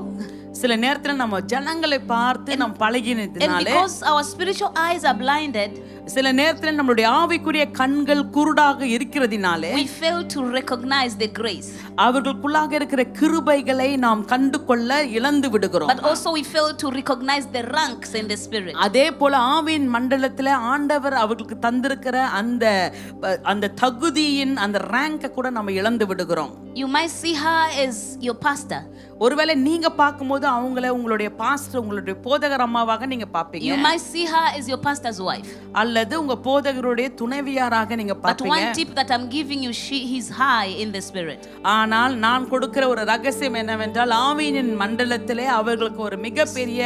C: சில நேரத்துல நம்ம ஜனங்களை பார்த்து நாம்
F: and
C: பழகினதுனால,
F: because our spiritual eyes are blinded,
C: சில நேரத்துல நம்மளுடைய ஆவிக்குரிய கண்கள் குருடாக இருக்கிறதினாலே
F: we fail to recognize the grace.
C: அவர்களுக்குள்ளாக இருக்கிற கிருபைகளை நாம் கண்டு கொள்ள இழந்து விடுகிறோம்.
F: But also we fail to recognize the ranks in the spirit.
C: அதே போல ஆவியின் மண்டலத்துல ஆண்டவர் அவர்களுக்கு தந்திருக்கிற அந்த தகுதியின் அந்த ரேங்கை கூட நம்ம இழந்து விடுகிறோம்.
F: You might see her as your pastor.
C: ஒருவேளை நீங்க பார்க்கும்போது அவங்கள உங்களுடைய பாஸ்டர், உங்களுடைய போதகர் அம்மாவாக நீங்க பாப்பீங்க.
F: You might see her as your pastor's wife.
C: அல்லது உங்க போதகருடைய துணைவியாராக நீங்க
F: But
C: பாப்பீங்க.
F: one tip that I'm giving you, he's high in the spirit.
C: ஆனால் நான் கொடுக்கிற ஒரு ரகசியம் என்னவென்றால் ஆவியின் மண்டலத்திலே அவர்களுக்கு ஒரு மிகப்பெரிய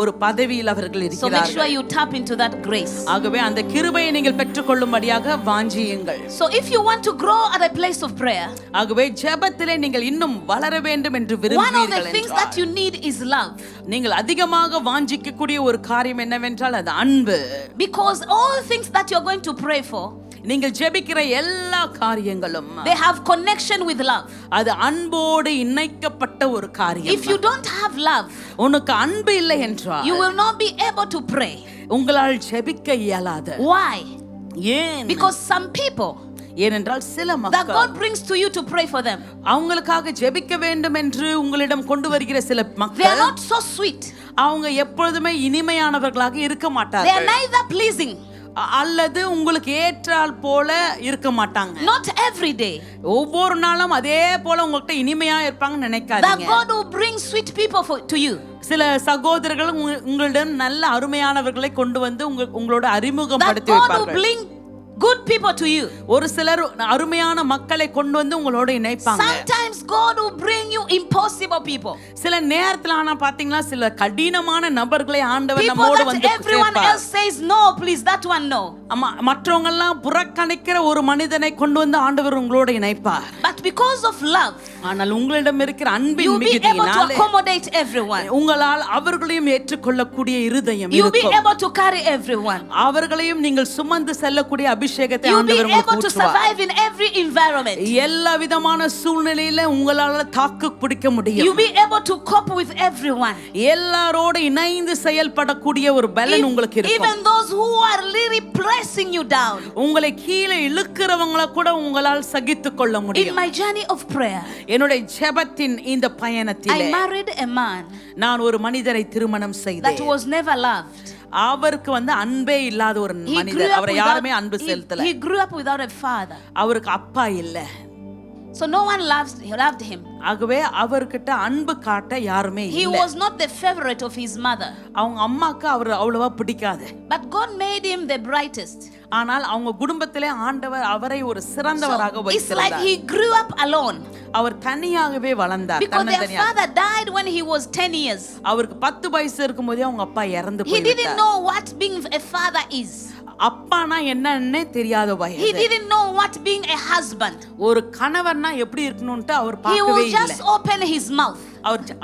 C: ஒரு பதவியில் அவர்கள்
F: So make sure
C: இருக்கிறார்கள்.
F: you tap into that grace.
C: ஆகவே அந்த கிருபையை நீங்கள் பெற்றுக்கொள்ளும்படியாக வாஞ்சியுங்கள்.
F: So if you want to grow at a place of prayer,
C: ஆகவே ஜெபத்திலே நீங்கள் இன்னும் வளர வேண்டும் என்று
F: one of the
C: விரும்புகிறீர்கள்
F: things that
C: என்றால்,
F: you need is love.
C: நீங்கள் அதிகமாக வாஞ்சிக்கக்கூடிய ஒரு காரியம் என்னவென்றால் அது அன்பு.
F: Because all things that you're going to pray for,
C: நீங்கள் ஜெபிக்கிற எல்லா காரியங்களும்
F: they have connection with love.
C: அது அன்போடு இணைக்கப்பட்ட ஒரு காரியம்.
F: If you don't have love,
C: உனக்கு அன்பு இல்லை என்றால்
F: you will not be able to pray.
C: உங்களால் ஜெபிக்க இயலாது.
F: Why?
C: ஏன்?
F: Because some people
C: ஏனென்றால் சில
F: that
C: மக்கள்
F: God brings to you to pray for them,
C: அவங்களுக்காக ஜெபிக்க வேண்டும் என்று உங்களிடம் கொண்டு வருகிற சில
F: they are
C: மக்கள்
F: not so sweet.
C: அவங்க எப்பொழுதுமே இனிமையானவர்களாக இருக்க
F: They are
C: மாட்டார்கள்.
F: neither pleasing,
C: அல்லது உங்களுக்கு ஏற்றால் போல இருக்க மாட்டாங்க.
F: not every day.
C: ஒவ்வொரு நாளும் அதே போல உங்கள்கிட்ட இனிமையா இருப்பாங்கன்னு
F: That
C: நினைக்காதீங்க.
F: God will bring sweet people to you.
C: சில சகோதரர்கள் உங்களிடம் நல்ல அருமையானவர்களை கொண்டு வந்து உங்களோட
F: That
C: அறிமுகப்படுத்தி
F: God will
C: வைப்பார்கள்.
F: bring good people to you.
C: ஒரு சிலர் அருமையான மக்களை கொண்டு வந்து உங்களோட இணைப்பாங்க.
F: Sometimes God will bring you impossible people.
C: சில நேரத்துல ஆனா பாத்தீங்கன்னா சில கடினமான நபர்களை ஆண்டவர்
F: People
C: நம்மோடு
F: that
C: வந்து
F: everyone
C: சேர்ப்பார்.
F: else says no, please, that one no.
C: மற்றவங்க எல்லாம் புறக்கணிக்கிற ஒரு மனிதனை கொண்டு வந்து ஆண்டவர் உங்களோட இணைப்பார்.
F: But because of love,
C: ஆனால் உங்களிடம் இருக்கிற
F: you
C: அன்பின்
F: will be able to
C: மிகுதியினாலே
F: accommodate everyone.
C: உங்களால் அவர்களையும் ஏற்றுக்கொள்ளக்கூடிய இருதயம்
F: You will be
C: இருக்கும்.
F: able to carry everyone.
C: அவர்களையும் நீங்கள் சுமந்து செல்லக்கூடிய அபிஷேகத்தை
F: You will be
C: ஆண்டவர்
F: able
C: உங்களுக்கு
F: to
C: ஊற்றுவார்.
F: survive in every environment.
C: எல்லா விதமான சூழ்நிலையில உங்களால தாக்கு பிடிக்க
F: You
C: முடியும்.
F: will be able to cope with everyone.
C: எல்லாரோட இணைந்து செயல்படக்கூடிய ஒரு பலன் உங்களுக்கு இருக்கும்.
F: Even those who are really pressing you down.
C: உங்களை கீழே இழுக்கிறவங்கள கூட உங்களால் சகித்துக் கொள்ள
F: In
C: முடியும்.
F: my journey of prayer,
C: என்னுடைய ஜெபத்தின் இந்த பயணத்திலே
F: I married a man
C: நான் ஒரு மனிதரை திருமணம்
F: that
C: செய்தேன்.
F: was never loved.
C: அவருக்கு அன்பே இல்லாத ஒரு மனிதர். அவரை யாருமே அன்பு செலுத்தல.
F: he grew up without a father.
C: அவருக்கு அப்பா இல்ல.
F: So no one loved him.
C: ஆகவே அவர்கிட்ட அன்பு காட்ட யாருமே
F: He
C: இல்ல.
F: was not the favorite of his mother.
C: அவங்க அம்மாக்கு அவர் அவ்வளவா பிடிக்காது.
F: But God made him the brightest.
C: ஆனால் அவங்க குடும்பத்திலே ஆண்டவர் அவரை ஒரு சிறந்தவராக
F: So it's like
C: வைத்திருந்தார்.
F: he grew up alone.
C: அவர் தனியாகவே வளர்ந்தார்.
F: Because their
C: தன்னந்தனியாக.
F: father died when he was 10 years.
C: அவருக்கு 10 வயசு இருக்கும்போதே அவங்க அப்பா இறந்து
F: He didn't
C: போயிட்டார்.
F: know what being a father is.
C: அப்பானா என்னன்னே தெரியாத
F: He
C: வயது.
F: didn't know what being a husband.
C: ஒரு கணவர்னா எப்படி இருக்கணும்ட்டு அவர்
F: He
C: பார்க்கவே
F: will
C: இல்ல.
F: just open his mouth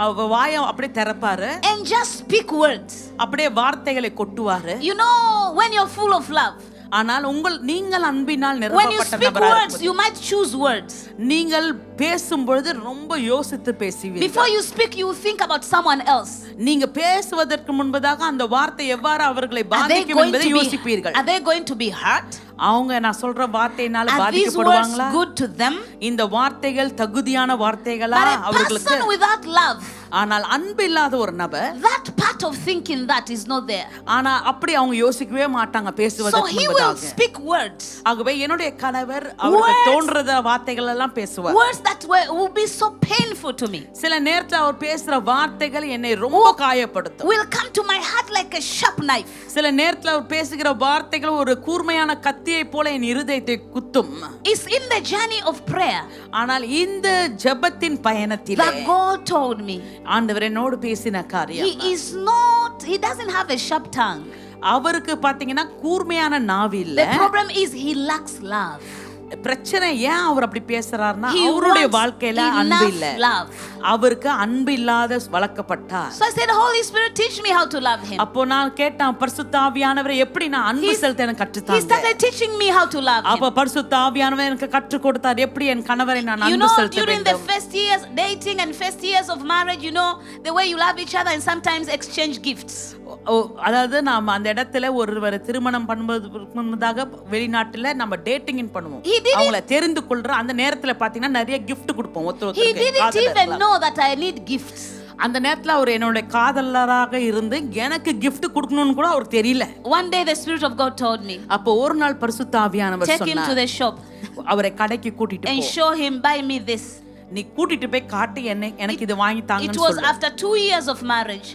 C: அவர் வாயை அப்படியே திறப்பாரு,
F: and just speak words.
C: அப்படியே வார்த்தைகளை கொட்டுவாரு.
F: You know, when you're full of love,
C: ஆனால் நீங்கள் அன்பினால்
F: when you
C: நிரப்பப்பட்ட
F: speak
C: நபரா
F: words,
C: இருக்கும்போது,
F: you might choose words.
C: நீங்கள் பேசும்பொழுது ரொம்ப யோசித்து பேசுவீர்கள்.
F: Before you speak, you think about someone else.
C: நீங்க பேசுவதற்கு முன்பதாக அந்த வார்த்தை எவ்வாறு அவர்களை
F: Are they
C: பாதிக்கும்
F: going
C: என்பதை
F: to be,
C: யோசிப்பீர்கள்.
F: are they going to be hurt?
C: அவங்க நான் சொல்ற வார்த்தையினால
F: Are these words
C: பாதிக்கப்படுவாங்களா?
F: good to them?
C: இந்த வார்த்தைகள் தகுதியான வார்த்தைகளா
F: But a
C: அவர்களுக்கு?
F: person without love,
C: ஆனால் அன்பு இல்லாத ஒரு நபர்,
F: that part of thinking that is not there.
C: ஆனா அப்படி அவங்க யோசிக்கவே மாட்டாங்க
F: So
C: பேசுவதற்கு
F: he will
C: முன்பதாக.
F: speak words.
C: ஆகவே என்னுடைய கணவர் அவருக்கு
F: Words.
C: தோன்றத வார்த்தைகள் எல்லாம் பேசுவார்.
F: Words that will be so painful to me.
C: சில நேரத்துல அவர் பேசுற வார்த்தைகள் என்னை ரொம்ப காயப்படுத்தும்.
F: Will come to my heart like a sharp knife.
C: சில நேரத்துல அவர் பேசுகிற வார்த்தைகள் ஒரு கூர்மையான கத்தியை போல என் இருதயத்தை குத்தும்.
F: It's in the journey of prayer
C: ஆனால் இந்த ஜெபத்தின் பயணத்திலே
F: that God told me
C: ஆண்டவர் என்னோடு பேசின காரியம்,
F: he doesn't have a sharp tongue.
C: அவருக்கு பாத்தீங்கன்னா கூர்மையான நாவு இல்ல.
F: The problem is he lacks love.
C: பிரச்சனை ஏன் அவர் அப்படி பேசுறாருன்னா
F: He
C: அவருடைய
F: wants
C: வாழ்க்கையில
F: enough
C: அன்பு இல்ல.
F: love.
C: அவருக்கு அன்பு இல்லாத வளர்க்கப்பட்டார்.
F: So I said, Holy Spirit, teach me how to love him.
C: அப்போ நான் கேட்டேன், பரிசுத்த ஆவியானவரே எப்படி நான் அன்பு செலுத்த எனக்கு
F: He
C: கற்றுத்தாங்க.
F: started teaching me how to love him.
C: அப்ப பரிசுத்த ஆவியானவர் எனக்கு கற்றுக் கொடுத்தார் எப்படி என் கணவரை நான்
F: You
C: அன்பு
F: know,
C: செலுத்த
F: during the
C: வேண்டும்.
F: first years dating and first years of marriage, you know, the way you love each other and sometimes exchange gifts.
C: அதாவது நாம அந்த இடத்துல ஒருவரை திருமணம் பண்ணுவதற்கு முன்னதாக வெளிநாட்டுல நம்ம டேட்டிங் பண்ணுவோம்.
F: He didn't-
C: அவங்கள தெரிந்து கொள்ற அந்த நேரத்துல பாத்தீங்கன்னா நிறைய gift கொடுப்போம்
F: He
C: ஒருத்தருக்கு.
F: didn't even know that I need gifts.
C: அந்த நேரத்துல அவர் என்னோட காதலராக இருந்து எனக்கு gift கொடுக்கணும்னு கூட அவர் தெரியல.
F: One day the Spirit of God told me,
C: அப்போ ஒரு நாள் பரிசுத்த ஆவியானவர்
F: take him to
C: சொன்னார்,
F: the shop
C: அவரை கடைக்கு கூட்டிட்டு
F: and
C: போ,
F: show him, buy me this.
C: நீ கூட்டிட்டு போய் காட்டு எனக்கு இது வாங்கி
F: It
C: தாங்கன்னு
F: was
C: சொல்லு.
F: after 2 years of marriage.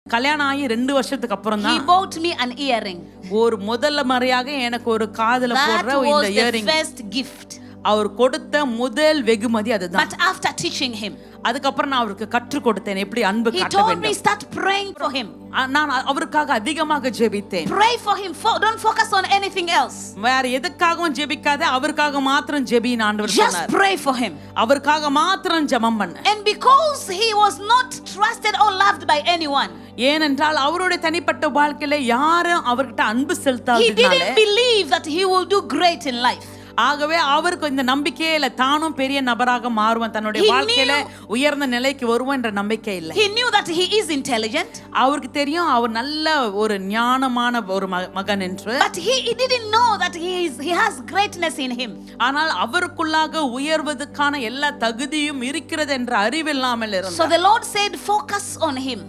C: கல்யாணம் ஆகி 2 வருஷத்துக்கு அப்புறம்
F: He
C: தான்
F: bought me an earring.
C: ஒரு முதல்ல முறையாக எனக்கு ஒரு காதுல
F: That
C: போடுற
F: was
C: இந்த
F: the
C: இயரிங்
F: first gift.
C: அவர் கொடுத்த முதல் வெகுமதி அதுதான்.
F: But after teaching him,
C: அதுக்கப்புறம் நான் அவருக்கு கற்றுக் கொடுத்தேன் எப்படி அன்பு
F: he
C: காட்ட
F: told me,
C: வேண்டும்.
F: start praying for him.
C: நான் அவருக்காக அதிகமாக ஜெபித்தேன்.
F: Pray for him. Don't focus on anything else.
C: வேற எதுக்காகவும் ஜெபிக்காத, அவருக்காக மாத்திரம் ஜெபின்னு ஆண்டவர்
F: Just
C: சொன்னார்.
F: pray for him.
C: அவருக்காக மாத்திரம் ஜெபம் பண்ணு.
F: And because he was not trusted or loved by anyone,
C: ஏனென்றால் அவருடைய தனிப்பட்ட வாழ்க்கையில யாரும் அவர்கிட்ட அன்பு
F: he
C: செலுத்தாததுனால,
F: didn't believe that he will do great in life.
C: ஆகவே அவருக்கு இந்த நம்பிக்கையே இல்ல, தானும் பெரிய நபராக மாறுவான், தன்னுடைய
F: He
C: வாழ்க்கையில உயர்ந்த நிலைக்கு வருவான் என்ற நம்பிக்கை இல்லை.
F: He knew that he is intelligent,
C: அவருக்கு தெரியும் அவர் நல்ல ஒரு ஞானமான ஒரு மகன் என்று.
F: but he didn't know that he has greatness in him.
C: ஆனால் அவருக்குள்ளாக உயர்வதற்கான எல்லா தகுதியும் இருக்கிறது என்ற அறிவில்லாமல்
F: So
C: இருந்தார்.
F: the Lord said, focus on him.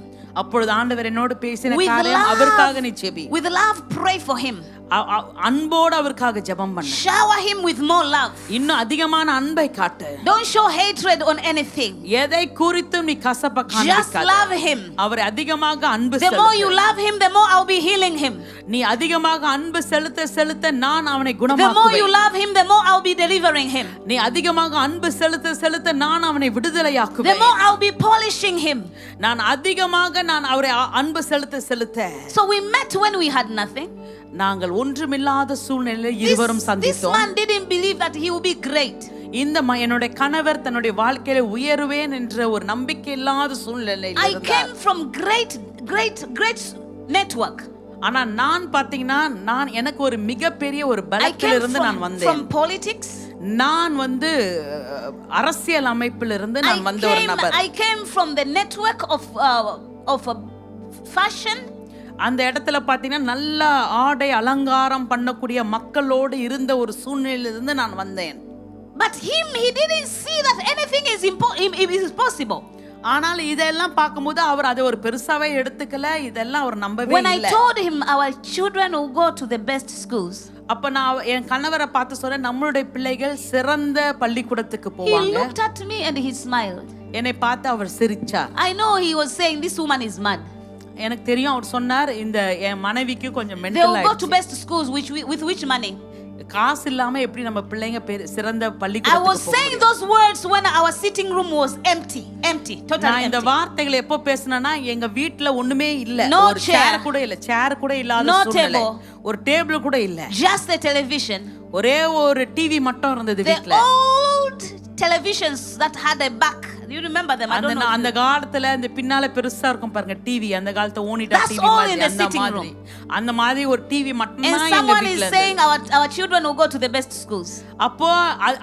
C: அப்பொழுது ஆண்டவர் என்னோடு பேசின
F: With
C: காரியம், அவருக்காக நீ JP,
F: with love, pray for him.
C: அன்போடு அவருக்காக ஜெபம் பண்ணு,
F: Shower him with more love.
C: இன்னும் அதிகமான அன்பை காட்டு.
F: Don't show hatred on anything.
C: எதை குறித்தும் நீ கசப்ப
F: Just
C: காண்பிக்காத.
F: love him.
C: அவரை அதிகமாக அன்பு
F: The more you
C: செலுத்து.
F: love him, the more I'll be healing him.
C: நீ அதிகமாக அன்பு செலுத்த செலுத்த நான் அவனை
F: The more you
C: குணமாக்குவேன்.
F: love him, the more I'll be delivering him.
C: நீ அதிகமாக அன்பு செலுத்த செலுத்த நான் அவனை
F: The
C: விடுதலையாக்குவேன்.
F: more I'll be polishing him.
C: நான் அதிகமாக நான் அவரை அன்பு செலுத்த செலுத்த.
F: So we met when we had nothing.
C: நாங்கள் ஒன்றுமில்லாத சூழ்நிலையில் இருவரும்
F: This
C: சந்தித்தோம்.
F: man didn't believe that he would be great.
C: இந்த என்னுடைய கணவர் தன்னுடைய வாழ்க்கையில உயருவேன் என்ற ஒரு நம்பிக்கை இல்லாத சூழ்நிலையில்
F: I
C: இருந்தார்.
F: came from great network.
C: ஆனா நான் பாத்தீங்கன்னா எனக்கு ஒரு மிகப்பெரிய ஒரு
F: I
C: பலத்தில்
F: came
C: இருந்து நான்
F: from
C: வந்தேன்.
F: politics.
C: நான் அரசியல் அமைப்பில் இருந்து நான் வந்த ஒரு நபர்.
F: I came from the network of fashion.
C: அந்த இடத்துல பாத்தீங்கன்னா நல்ல ஆடை அலங்காரம் பண்ணக்கூடிய மக்களோடு இருந்த ஒரு சூழ்நிலையிலிருந்து நான் வந்தேன்.
F: But he didn't see that anything is possible.
C: ஆனால் இதெல்லாம் பார்க்கும்போது அவர் அதை ஒரு பெருசாவே எடுத்துக்கல, இதெல்லாம் அவர் நம்பவே
F: When I
C: இல்லை.
F: told him our children will go to the best schools,
C: அப்ப நான் என் கணவரை பார்த்து சொன்னேன், நம்மளுடைய பிள்ளைகள் சிறந்த பள்ளிக்கூடத்துக்கு
F: He
C: போவாங்க.
F: looked at me and he smiled.
C: என்னை பார்த்து அவர் சிரிச்சார்.
F: I know he was saying this woman is mad.
C: எனக்கு தெரியும் அவர் சொன்னார், இந்த என் மனைவிக்கு கொஞ்சம்
F: They
C: mental
F: will go to
C: ஆயிடுச்சு.
F: best schools with which money?
C: காசு இல்லாம எப்படி நம்ம பிள்ளைங்க சிறந்த
F: I
C: பள்ளிக்கூடத்துக்கு
F: was
C: போக
F: saying
C: முடியும்?
F: those words when our sitting room was empty, totally
C: நான் இந்த
F: empty.
C: வார்த்தைகளை எப்போ பேசினேன்னா எங்க வீட்ல ஒண்ணுமே இல்ல,
F: No
C: ஒரு
F: chair.
C: சேர் கூட இல்ல, சேர் கூட இல்லாத
F: No
C: சூழ்நிலை,
F: table.
C: ஒரு டேபிள் கூட இல்ல,
F: Just the television.
C: ஒரே ஒரு டிவி மட்டும் இருந்தது
F: The
C: வீட்ல.
F: old televisions that had a back. Do you remember them? I don't know.
C: அந்த காலத்துல இந்த பின்னால பெருசா இருக்கும் பாருங்க டிவி, அந்த காலத்துல ஓனிடா
F: That's
C: டிவி
F: all
C: மாதிரி,
F: in the
C: அந்த
F: sitting
C: மாதிரி அந்த மாதிரி ஒரு டிவி மட்டும்
F: And
C: தான் எங்க
F: someone is
C: வீட்ல
F: saying
C: இருந்தது.
F: our children will go to the best schools.
C: அப்போ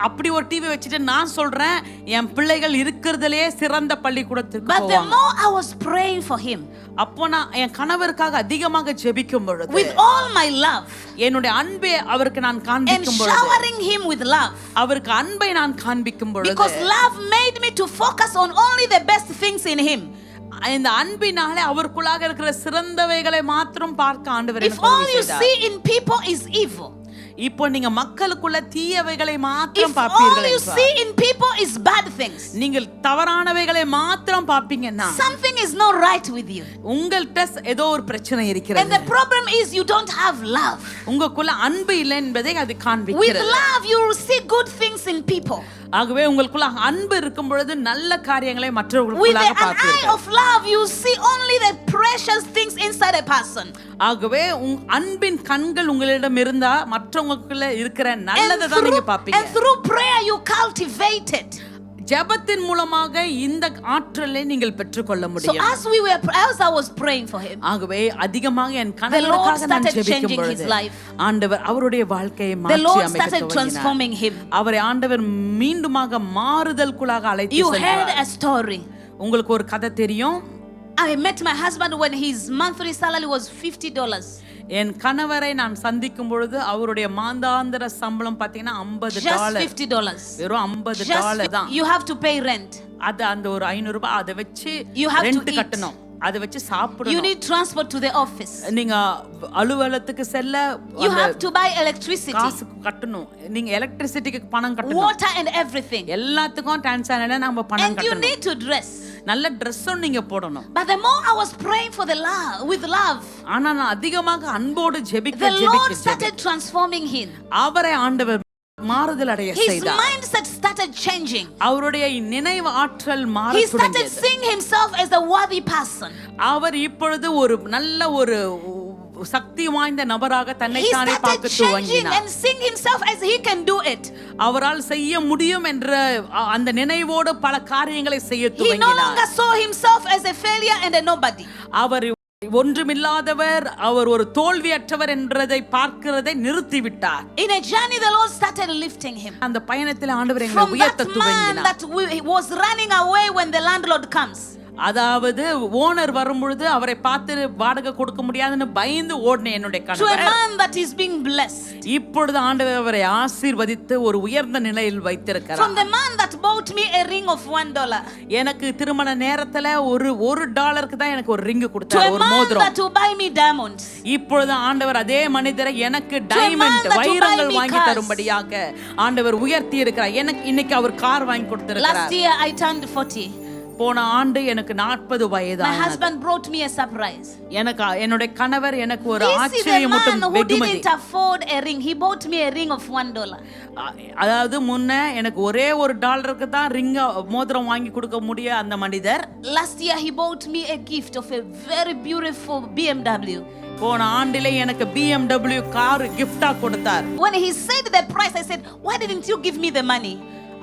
C: அப்படி ஒரு டிவி வச்சுட்டு நான் சொல்றேன் என் பிள்ளைகள் இருக்கிறதுலயே சிறந்த பள்ளிக்கூடத்துக்கு
F: But the
C: போவாங்க.
F: more I was praying for him,
C: அப்போ நான் என் கணவருக்காக அதிகமாக ஜெபிக்கும் பொழுது
F: with all my love,
C: என்னுடைய அன்பை அவருக்கு நான்
F: and
C: காண்பிக்கும் பொழுது,
F: showering him with love,
C: அவருக்கு அன்பை நான் காண்பிக்கும் பொழுது,
F: because love made me to focus on only the best things in him.
C: இந்த அன்பினாலே அவருக்குள்ளாக இருக்கிற சிறந்தவைகளை மாத்திரம் பார்க்க ஆண்டவர்
F: If
C: எனக்கு
F: all
C: உதவி
F: you
C: செய்தார்.
F: see in people is evil,
C: இப்போ நீங்க மக்களுக்குள்ள தீயவைகளை
F: if
C: மாத்திரம்
F: all
C: பார்ப்பீர்கள்
F: you
C: என்றால்,
F: see in people is bad things,
C: நீங்கள் தவறானவைகளை மாத்திரம் பார்ப்பீங்கன்னா
F: something is not right with you.
C: உங்கள்கிட்ட ஏதோ ஒரு பிரச்சனை
F: And
C: இருக்கிறது.
F: the problem is you don't have love.
C: உங்களுக்குள்ள அன்பு இல்லை என்பதை அது
F: With
C: காண்பிக்கிறது.
F: love, you will see good things in people.
C: ஆகவே உங்களுக்குள்ள அன்பு இருக்கும் பொழுது நல்ல காரியங்களை
F: With
C: மற்றவர்களுக்குள்ளாக
F: an eye
C: பார்ப்பீர்கள்.
F: of love, you see only the precious things inside a person.
C: ஆகவே அன்பின் கண்கள் உங்களிடம் இருந்தா மற்றவங்களுக்குள்ள இருக்கிற நல்லதை தான் நீங்க பார்ப்பீங்க.
F: And through prayer, you cultivate it.
C: ஜெபத்தின் மூலமாக இந்த ஆற்றலை நீங்கள் பெற்றுக்கொள்ள
F: So
C: முடியும்.
F: as I was praying for him,
C: ஆகவே அதிகமாக என்
F: Lord
C: கணவருக்காக நான்
F: started
C: ஜெபிக்கும்
F: changing
C: பொழுது
F: his life.
C: ஆண்டவர் அவருடைய வாழ்க்கையை
F: the
C: மாற்றி
F: Lord
C: அமைக்க
F: started
C: துவங்கினார்.
F: transforming him.
C: அவரை ஆண்டவர் மீண்டுமாக மாறுதலுக்குள்ளாக அழைத்து
F: You heard
C: சென்றார்.
F: a story.
C: உங்களுக்கு ஒரு கதை தெரியும்.
F: I met my husband when his monthly salary was $50.
C: என் கணவரை நான் சந்திக்கும் பொழுது அவருடைய மாதாந்திர சம்பளம் பாத்தீங்கன்னா
F: Just
C: $50.
F: $50.
C: வெறும் $50 தான்.
F: You have to pay rent.
C: அது அந்த ஒரு $500 அதை வச்சு
F: You have to
C: rent
F: eat.
C: கட்டணும், அதை வச்சு
F: You
C: சாப்பிடணும்.
F: need transport to the office.
C: நீங்க அலுவலகத்துக்கு செல்ல
F: You
C: அந்த
F: have to buy electricity,
C: காசு கட்டணும். நீங்க எலக்ட்ரிசிட்டிக்கு பணம் கட்டணும்.
F: water and everything.
C: எல்லாத்துக்கும் டிரான்சாக்ஷன்ல நம்ம பணம்
F: And you
C: கட்டணும்.
F: need to dress.
C: நல்ல ட்ரெஸ்ஸும் நீங்க போடணும்.
F: But the more I was praying for the love, with love,
C: ஆனா நான் அதிகமாக அன்போடு ஜெபிக்க
F: the Lord
C: ஜெபிக்க
F: started transforming him.
C: அவரை ஆண்டவர் மாறுதல் அடைய
F: His
C: செய்தார்.
F: mindset started changing.
C: அவருடைய நினைவு ஆற்றல்
F: He
C: மாறத்
F: started
C: தொடங்கியது.
F: seeing himself as a worthy person.
C: அவர் இப்பொழுது ஒரு நல்ல ஒரு சக்தி வாய்ந்த நபராக தன்னை
F: He
C: தானே
F: started
C: பார்க்க
F: changing
C: துவங்கினார்.
F: and seeing himself as he can do it.
C: அவரால் செய்ய முடியும் என்ற அந்த நினைவோடு பல காரியங்களை செய்ய
F: He no
C: துவங்கினார்.
F: longer saw himself as a failure and a nobody.
C: அவர் ஒன்றுமில்லாதவர், அவர் ஒரு தோல்வியற்றவர் என்றதை பார்க்கிறதை நிறுத்திவிட்டார்.
F: In a journey, the Lord started lifting him.
C: அந்த பயணத்தில் ஆண்டவர் எங்களை
F: From that
C: உயர்த்த
F: man
C: துவங்கினார்.
F: that was running away when the landlord comes.
C: அதாவது ஓனர் வரும்பொழுது அவரை பார்த்து வாடகை கொடுக்க முடியாதுன்னு பயந்து ஓடின என்னுடைய
F: To a
C: கணவர்
F: man that is being blessed.
C: இப்பொழுது ஆண்டவர் அவரை ஆசீர்வதித்து ஒரு உயர்ந்த நிலையில்
F: From
C: வைத்திருக்கிறார்.
F: the man that bought me a ring of $1.
C: எனக்கு திருமண நேரத்துல ஒரு டாலருக்கு தான் எனக்கு ஒரு ரிங்
F: To
C: கொடுத்தார்,
F: a
C: ஒரு
F: man
C: மோதிரம்.
F: that will buy me diamonds.
C: இப்பொழுது ஆண்டவர் அதே மனிதரை எனக்கு
F: man
C: diamond
F: that will buy
C: வைரங்கள்
F: me
C: வாங்கி
F: cars.
C: தரும்படியாக ஆண்டவர் உயர்த்தி இருக்கிறார். எனக்கு இன்னைக்கு அவர் கார் வாங்கி
F: Last
C: கொடுத்திருக்கிறார்.
F: year I turned 40.
C: போன ஆண்டு எனக்கு 40
F: My
C: வயதானது.
F: husband brought me a surprise.
C: எனக்கு என்னுடைய கணவர் எனக்கு ஒரு
F: This is the
C: ஆச்சரியமூட்டும்
F: man who
C: வெகுமதி.
F: didn't afford a ring. He bought me a ring of $1.
C: அதாவது முன்ன எனக்கு ஒரே ஒரு டாலருக்கு தான் ரிங்க மோதிரம் வாங்கி கொடுக்க முடிய அந்த மனிதர்
F: Last year he bought me a gift of a very beautiful BMW.
C: போன ஆண்டிலே எனக்கு BMW கார் gift-ஆ கொடுத்தார்.
F: When he said the price, I said, why didn't you give me the money?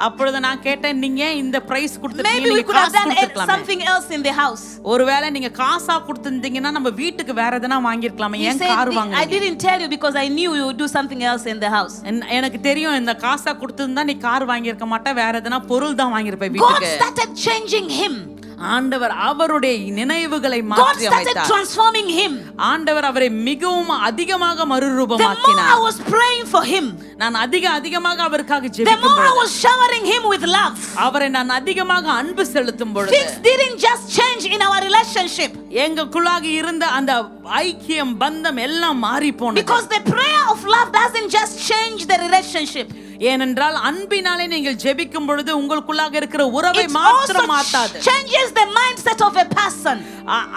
C: அப்பொழுது நான் கேட்டேன், நீங்க இந்த பிரைஸ்
F: Maybe
C: கொடுத்துட்டீங்க,
F: we
C: நீங்க
F: could have
C: காசு
F: done
C: கொடுத்துக்கலாமே.
F: something else in the house.
C: ஒருவேளை நீங்க காசா கொடுத்திருந்தீங்கன்னா நம்ம வீட்டுக்கு வேற எதனா வாங்கிருக்கலாமே,
F: He
C: ஏன்
F: said,
C: கார்
F: I
C: வாங்குனீங்க?
F: didn't tell you because I knew you would do something else in the house.
C: எனக்கு தெரியும் இந்த காசா கொடுத்திருந்தா நீ கார் வாங்கியிருக்க மாட்டே, வேற எதனா பொருள் தான் வாங்கியிருப்ப
F: God
C: வீட்டுக்கு.
F: started changing him.
C: ஆண்டவர் அவருடைய நினைவுகளை
F: God
C: மாற்றி
F: started
C: அமைத்தார்.
F: transforming him.
C: ஆண்டவர் அவரை மிகவும் அதிகமாக
F: The more I
C: மறுரூபமாக்கினார்.
F: was praying for him,
C: நான் அதிகமாக அவருக்காக
F: the
C: ஜெபிக்கும்
F: more I
C: பொழுது,
F: was showering him with love.
C: அவரை நான் அதிகமாக அன்பு செலுத்தும் பொழுது,
F: Things didn't just change in our relationship,
C: எங்களுக்குள்ளாக இருந்த அந்த ஐக்கியம் பந்தம் எல்லாம் மாறி போனது.
F: because the prayer of love doesn't just change the relationship.
C: ஏனென்றால் அன்பினாலே நீங்கள் ஜெபிக்கும் பொழுது உங்களுக்குள்ளாக இருக்கிற உறவை
F: It
C: மாத்திரம்
F: also
C: மாத்தாது.
F: changes the mindset of a person.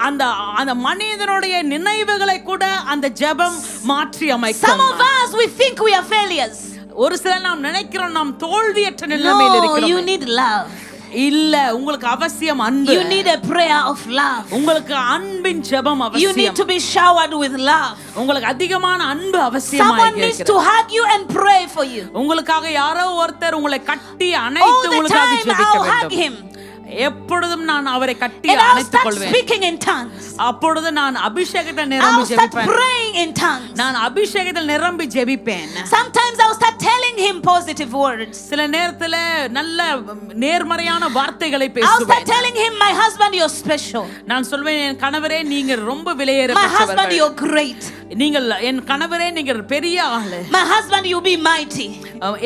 C: அந்த அந்த மனிதனுடைய நினைவுகளை கூட அந்த ஜெபம் மாற்றி
F: Some
C: அமைக்கும்.
F: of us, we think we are failures.
C: ஒரு சிலர் நாம் நினைக்கிறோம் நாம் தோல்வியற்ற நிலைமையில்
F: No, you
C: இருக்கிறோம்.
F: need love.
C: இல்ல, உங்களுக்கு அவசியம் அன்பு.
F: You need a prayer of love.
C: உங்களுக்கு அன்பின் ஜெபம்
F: You need
C: அவசியம்.
F: to be showered with love.
C: உங்களுக்கு அதிகமான அன்பு
F: Someone
C: அவசியமாய்
F: needs
C: இருக்கிறது.
F: to hug you and pray for you.
C: உங்களுக்காக யாரோ ஒருத்தர் உங்களை கட்டி
F: All
C: அணைத்து
F: the
C: உங்களுக்காக
F: time
C: ஜெபிக்க
F: I'll hug
C: வேண்டும்.
F: him.
C: எப்பொழுதும் நான் அவரை கட்டி
F: And I'll
C: அணைத்துக்
F: start
C: கொள்வேன்.
F: speaking in tongues.
C: அப்பொழுது நான் அபிஷேகத்தில் நிரம்பி
F: I'll start
C: ஜெபிப்பேன்.
F: praying in tongues.
C: நான் அபிஷேகத்தில் நிரம்பி ஜெபிப்பேன்.
F: Sometimes I'll start telling him positive words.
C: சில நேரத்துல நல்ல நேர்மறையான வார்த்தைகளை
F: I'll start
C: பேசுவேன்.
F: telling him, my husband, you're special.
C: நான் சொல்வேன், என் கணவரே நீங்க ரொம்ப
F: My husband,
C: விலையேறப்பட்டவர்கள்.
F: you're great.
C: நீங்கள் என் கணவரே நீங்கள் பெரிய ஆளு.
F: My husband, you be mighty.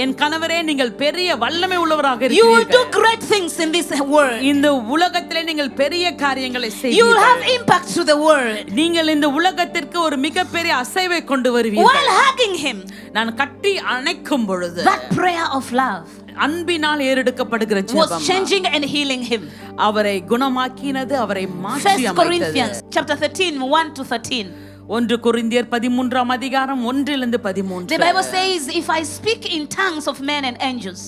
C: என் கணவரே நீங்கள் பெரிய வல்லமை உள்ளவராக
F: You will do
C: இருக்கிறீர்கள்.
F: great things in this world.
C: இந்த உலகத்திலே நீங்கள் பெரிய காரியங்களை
F: You will have
C: செய்வீர்கள்.
F: impact to the world.
C: நீங்கள் இந்த உலகத்திற்கு ஒரு மிகப்பெரிய அசைவை கொண்டு
F: While
C: வருவீர்கள்.
F: hugging him,
C: நான் கட்டி அணைக்கும் பொழுது
F: that prayer of love
C: அன்பினால் ஏறெடுக்கப்படுகிற
F: was
C: ஜெபம்
F: changing and healing him.
C: அவரை குணமாக்கினது, அவரை மாற்றி
F: 1
C: அமைத்தது.
F: Corinthians chapter 13, 1 to 13.
C: 1 கொரிந்தியர் 13ஆம் அதிகாரம் 1
F: The
C: 13.
F: Bible says, if I speak in tongues of men and angels,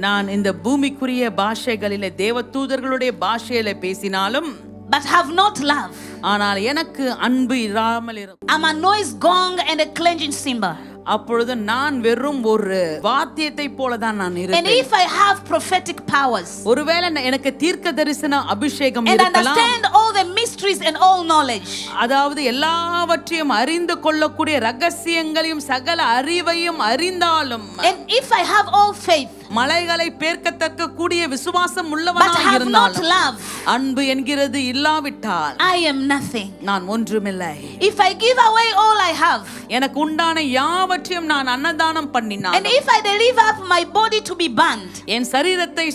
C: நான் இந்த பூமிக்குரிய பாஷைகளிலே தேவதூதர்களுடைய பாஷையில பேசினாலும்
F: but have not love,
C: ஆனால் எனக்கு அன்பு இராமல் இருக்கும்,
F: I'm a noise gong and a clanging cymbal.
C: அப்பொழுது நான் வெறும் ஒரு வாத்தியத்தை போலதான் நான்
F: And
C: இருப்பேன்.
F: if I have prophetic powers
C: ஒருவேளை எனக்கு தீர்க்க தரிசன அபிஷேகம்
F: and
C: இருக்கலாம்,
F: understand all the mysteries and all knowledge,
C: அதாவது எல்லாவற்றையும் அறிந்து கொள்ளக்கூடிய ரகசியங்களையும் சகல அறிவையும் அறிந்தாலும்,
F: and if I have all faith
C: மலைகளை பேர்க்கத்தக்க கூடிய விசுவாசம்
F: but
C: உள்ளவனாக
F: have not
C: இருந்தாலும்,
F: love,
C: அன்பு என்கிறது இல்லாவிட்டால்
F: I am nothing.
C: நான் ஒன்றுமில்லை.
F: If I give away all I have,
C: எனக்கு உண்டான யாவற்றையும் நான் அன்னதானம்
F: and
C: பண்ணினாலும்,
F: if I deliver up my body to be burned,
C: என் சரீரத்தை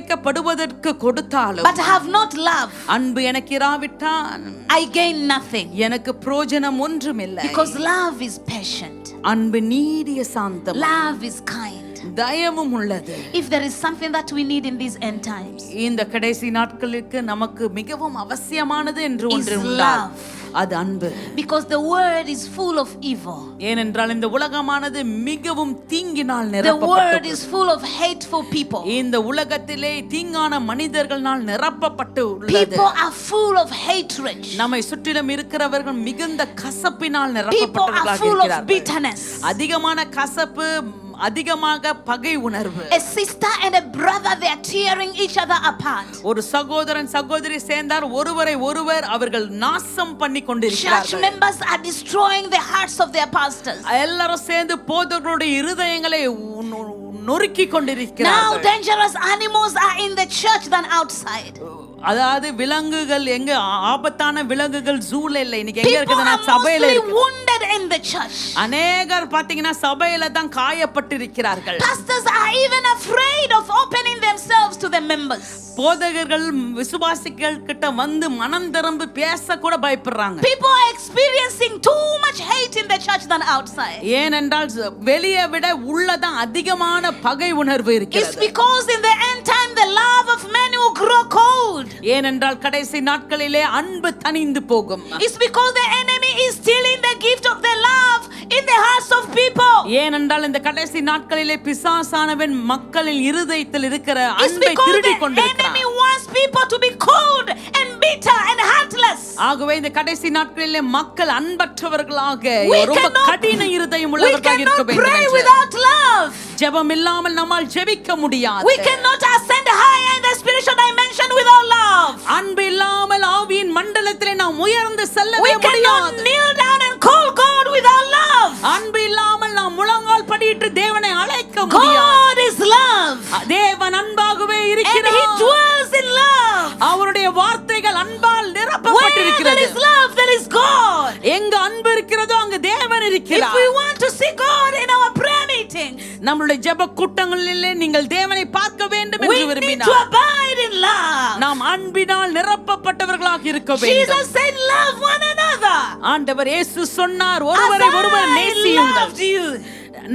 C: சுட்டெரிக்கப்படுவதற்கு கொடுத்தாலும்,
F: but have not love,
C: அன்பு எனக்கு இராவிட்டால்
F: I gain nothing.
C: எனக்கு பிரயோஜனம் ஒன்றுமில்லை.
F: Because love is patient,
C: அன்பு நீடிய சாந்தம்,
F: love is kind.
C: தயவும் உள்ளது.
F: If there is something that we need in these end times,
C: இந்த கடைசி நாட்களுக்கு நமக்கு மிகவும் அவசியமானது என்று
F: is
C: ஒன்று உண்டால்
F: love.
C: அது அன்பு.
F: Because the world is full of evil.
C: ஏனென்றால் இந்த உலகமானது மிகவும் தீங்கினால்
F: The world
C: நிரப்பப்பட்டது.
F: is full of hateful people.
C: இந்த உலகத்திலே தீங்கான மனிதர்களால் நிரப்பப்பட்டு உள்ளது.
F: People are full of hatred.
C: நம்மை சுற்றிலும் இருக்கிறவர்கள் மிகுந்த கசப்பினால்
F: People are
C: நிரப்பப்பட்டவர்களாக
F: full of
C: இருக்கிறார்கள்.
F: bitterness.
C: அதிகமான கசப்பு, அதிகமாக பகை உணர்வு.
F: A sister and a brother, they are tearing each other apart.
C: ஒரு சகோதரன் சகோதரி சேர்ந்தார், ஒருவரை ஒருவர் அவர்கள் நாசம் பண்ணி
F: Church
C: கொண்டிருக்கிறார்கள்.
F: members are destroying the hearts of their pastors.
C: எல்லாரும் சேர்ந்து போதகர்களுடைய இருதயங்களை நொறுக்கி
F: Now
C: கொண்டிருக்கிறார்கள்.
F: dangerous animals are in the church than outside.
C: அதாவது விலங்குகள் எங்க, ஆபத்தான விலங்குகள் ஜூல இல்ல, இன்னைக்கு எங்க
F: People
C: இருக்குதுன்னா
F: are
C: சபையில
F: mostly
C: இருக்கு.
F: wounded in the church.
C: அநேகர் பாத்தீங்கன்னா சபையில தான் காயப்பட்டிருக்கிறார்கள்.
F: Pastors are even afraid of opening themselves to the members.
C: போதகர்கள் விசுவாசிகள் கிட்ட வந்து மனம் திறந்து பேச கூட பயப்படுறாங்க.
F: People are experiencing too much hate in the church than outside.
C: ஏனென்றால் வெளியே விட உள்ளதான் அதிகமான பகை உணர்வு
F: It's
C: இருக்கிறது.
F: because in the end time the love of men will grow cold.
C: ஏனென்றால் கடைசி நாட்களிலே அன்பு தணிந்து போகும்.
F: It's because the enemy is stealing the gift of the love in the hearts of people.
C: ஏனென்றால் இந்த கடைசி நாட்களிலே பிசாசானவன் மக்களின் இருதயத்தில் இருக்கிற
F: It's
C: அன்பை
F: because
C: திருடி
F: the
C: கொண்டிருக்கிறான்.
F: enemy wants people to be cold and bitter and heartless.
C: ஆகவே இந்த கடைசி நாட்களிலே மக்கள் அன்பற்றவர்களாக
F: We
C: ரொம்ப
F: cannot-
C: கடின இருதயம்
F: We
C: உள்ளவர்களாக இருக்க
F: cannot
C: வேண்டும்
F: pray
C: என்று.
F: without love.
C: ஜெபம் இல்லாமல் நம்மால் ஜெபிக்க முடியாது.
F: We cannot ascend higher in the spiritual dimension without love.
C: அன்பு இல்லாமல் ஆவியின் மண்டலத்திலே நாம் உயர்ந்து செல்லவே
F: We cannot
C: முடியாது.
F: kneel down and call God without love.
C: அன்பு இல்லாமல் நாம் முழங்கால் படியிட்டு தேவனை அழைக்க முடியாது.
F: God is love.
C: தேவன் அன்பாகவே
F: And He
C: இருக்கிறார்.
F: dwells in love.
C: அவருடைய வார்த்தைகள் அன்பால்
F: Where there
C: நிரப்பப்பட்டிருக்கிறது.
F: is love, there is God.
C: எங்க அன்பு இருக்கிறதோ அங்க தேவன்
F: If
C: இருக்கிறார்.
F: we want to see God in our prayer meetings,
C: நம்மளுடைய ஜெப கூட்டங்களிலே நீங்கள் தேவனை பார்க்க வேண்டும்
F: we
C: என்று
F: need to
C: விரும்பினார்
F: abide in love.
C: நாம் அன்பினால் நிரப்பப்பட்டவர்களாக இருக்க வேண்டும்.
F: Jesus said, love one another.
C: ஆண்டவர் இயேசு சொன்னார்,
F: As
C: ஒருவரை ஒருவர்
F: I
C: நேசியுங்கள்.
F: loved you.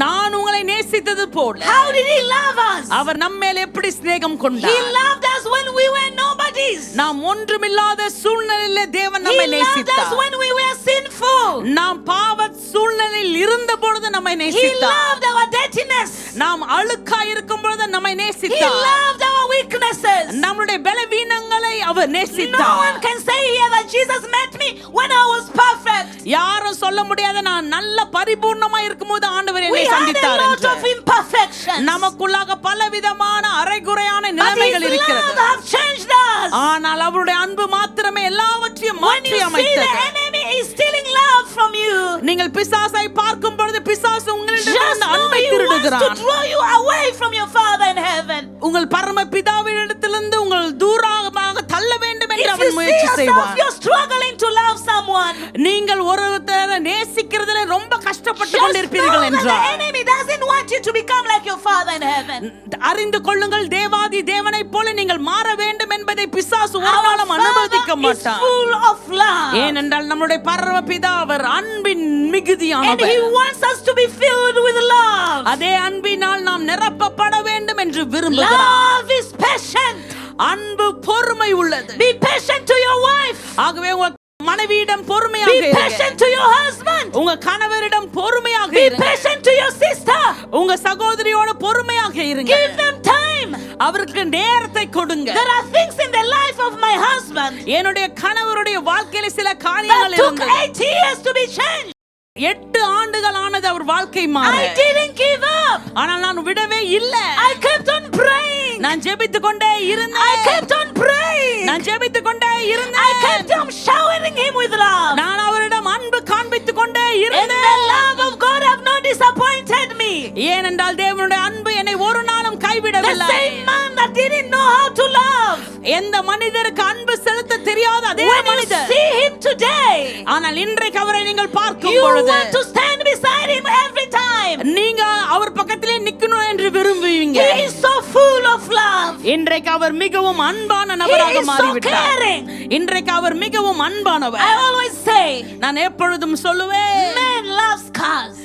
C: நான் உங்களை நேசித்தது போல
F: How did he love us?
C: அவர் நம்மேல் எப்படி சிநேகம்
F: He
C: கொண்டார்.
F: loved us when we were nobodies.
C: நாம் ஒன்றுமில்லாத சூழ்நிலையில தேவன்
F: He
C: நம்மை
F: loved us
C: நேசித்தார்.
F: when we were sinful.
C: நாம் பாவ சூழ்நிலையில் இருந்த பொழுது நம்மை
F: He
C: நேசித்தார்.
F: loved our dirtiness.
C: நாம் அழுக்கா இருக்கும் பொழுது நம்மை
F: He
C: நேசித்தார்.
F: loved our weaknesses.
C: நம்முடைய பலவீனங்களை அவர்
F: No
C: நேசித்தார்.
F: one can say here that Jesus met me when I was perfect.
C: யாரும் சொல்ல முடியாத நான் நல்ல பரிபூர்ணமா இருக்கும்போது ஆண்டவர்
F: We
C: என்னை
F: had a
C: சந்தித்தார்
F: lot
C: என்று.
F: of imperfections.
C: நமக்குள்ளாக பலவிதமான அரைகுறையான
F: But His
C: நிலைமைகள்
F: love
C: இருக்கிறது.
F: have changed us.
C: ஆனால் அவருடைய அன்பு மாத்திரமே எல்லாவற்றையும்
F: When
C: மாற்றி
F: you see the
C: அமைத்தது.
F: enemy is stealing love from you,
C: நீங்கள் பிசாசை பார்க்கும் பொழுது பிசாசு
F: just
C: உங்களிடம்
F: know
C: அன்பை
F: he wants to
C: திருடுகிறான்.
F: draw you away from your Father in heaven.
C: உங்கள் பரம பிதாவினிடத்திலிருந்து உங்கள் தூரமாக தள்ள வேண்டும் என்று
F: If you
C: அவன்
F: see
C: முயற்சி
F: yourself,
C: செய்வான்.
F: you're struggling to love someone,
C: நீங்கள் ஒருத்தரை நேசிக்கிறதுல ரொம்ப கஷ்டப்பட்டு
F: just know
C: கொண்டிருப்பீர்கள்
F: that the
C: என்றால்
F: enemy doesn't want you to become like your Father in heaven.
C: அறிந்து கொள்ளுங்கள், தேவாதி தேவனைப் போல நீங்கள் மாற வேண்டும் என்பதை பிசாசு ஒரு
F: Our
C: நாளும் அனுமதிக்க
F: Father is
C: மாட்டான்.
F: full of love.
C: ஏனென்றால் நம்முடைய பரம பிதா அவர் அன்பின்
F: And
C: மிகுதியானவர்.
F: He wants us to be filled with love.
C: அதே அன்பினால் நாம் நிரப்பப்பட வேண்டும் என்று விரும்புகிறார்.
F: Love is patient.
C: அன்பு பொறுமை உள்ளது.
F: Be patient to your wife.
C: ஆகவே உங்க மனைவியிடம்
F: Be
C: பொறுமையாக இருங்க.
F: patient to your husband.
C: உங்க கணவரிடம் பொறுமையாக
F: Be
C: இருங்க.
F: patient to your sister.
C: உங்க சகோதரியோட பொறுமையாக இருங்க.
F: Give them time.
C: அவருக்கு நேரத்தை கொடுங்க.
F: There are things in the life of my husband
C: என்னுடைய கணவருடைய வாழ்க்கையில சில
F: that
C: காரியங்கள்
F: took
C: இருந்தது.
F: 8 years to be changed.
C: 8 ஆண்டுகள் ஆனது அவர் வாழ்க்கை மாற.
F: I didn't give up.
C: ஆனால் நான் விடவே இல்ல.
F: I kept on praying.
C: நான் ஜெபித்துக் கொண்டே
F: I
C: இருந்தேன்.
F: kept on praying.
C: நான் ஜெபித்துக் கொண்டே
F: I
C: இருந்தேன்.
F: kept on showering him with love.
C: நான் அவரிடம் அன்பு காண்பித்துக் கொண்டே
F: And the
C: இருந்தேன்.
F: love of God have not disappointed me.
C: ஏனென்றால் தேவனுடைய அன்பு என்னை ஒரு நாளும்
F: The
C: கைவிடவில்லை.
F: same man that didn't know how to love.
C: எந்த மனிதருக்கு அன்பு செலுத்த தெரியாத அதே
F: When you
C: மனிதர்,
F: see him today,
C: ஆனால் இன்றைக்கு அவரை நீங்கள் பார்க்கும்
F: you
C: பொழுது
F: want to stand beside him every time.
C: நீங்க அவர் பக்கத்திலே நிக்கணும் என்று விரும்புவீங்க.
F: He is so full of love.
C: இன்றைக்கு அவர் மிகவும் அன்பான
F: He
C: நபராக
F: is so
C: மாறிவிட்டார்.
F: caring.
C: இன்றைக்கு அவர் மிகவும் அன்பானவர்.
F: I always say,
C: நான் எப்பொழுதும் சொல்லுவேன்,
F: men love cars.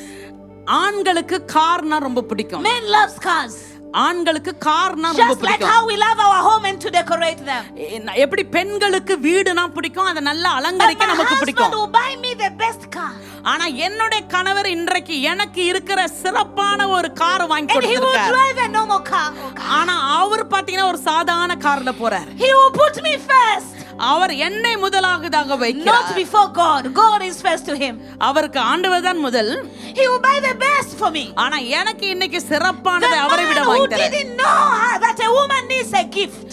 C: ஆண்களுக்கு கார்னா ரொம்ப பிடிக்கும்.
F: Men love cars.
C: ஆண்களுக்கு கார்னா ரொம்ப
F: Just like
C: பிடிக்கும்.
F: how we love our home and to decorate them.
C: எப்படி பெண்களுக்கு வீடுனா பிடிக்கும், அதை நல்லா
F: But
C: அலங்கரிக்க
F: my
C: நமக்கு
F: husband
C: பிடிக்கும்.
F: will buy me the best car.
C: ஆனா என்னுடைய கணவர் இன்றைக்கு எனக்கு இருக்கிற சிறப்பான ஒரு கார் வாங்கி
F: And he will
C: கொடுத்திருக்கார்.
F: drive a normal car.
C: ஆனா அவர் பாத்தீங்கன்னா ஒரு சாதாரண கார்ல போறார்.
F: He will put me first.
C: அவர் என்னை முதலாவதாக
F: Not
C: வைக்கிறார்.
F: before God. God is first to him.
C: அவருக்கு ஆண்டவர் தான் முதல்.
F: He will buy the best for me.
C: ஆனா எனக்கு இன்னைக்கு
F: The
C: சிறப்பானதை அவரை விட
F: man who
C: வாங்கி தரார்.
F: didn't know that a woman needs a gift.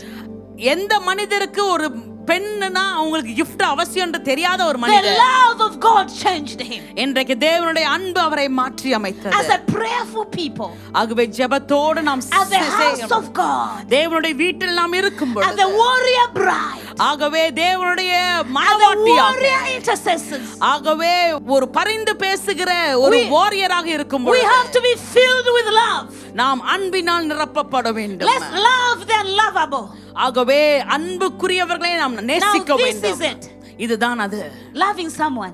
C: எந்த மனிதருக்கு ஒரு பெண்ணுனா அவங்களுக்கு gift அவசியம் என்று தெரியாத ஒரு
F: The
C: மனிதர்,
F: love of God changed him.
C: இன்றைக்கு தேவனுடைய அன்பு அவரை மாற்றி அமைத்தது.
F: As a prayerful people,
C: ஆகவே ஜெபத்தோடு நாம்
F: as the house of God,
C: தேவனுடைய வீட்டில் நாம் இருக்கும்
F: as
C: பொழுது,
F: the warrior bride,
C: ஆகவே தேவனுடைய
F: as the
C: மனவாட்டியாக,
F: warrior intercessors,
C: ஆகவே ஒரு பரிந்து பேசுகிற ஒரு வாரியராக இருக்கும்
F: we
C: பொழுது
F: have to be filled with love.
C: நாம் அன்பினால் நிரப்பப்பட வேண்டும்.
F: Let's love the unlovable.
C: ஆகவே அன்புக்குரியவர்களை நாம் நேசிக்க
F: Now this
C: வேண்டும்.
F: is it.
C: இதுதான் அது.
F: Loving someone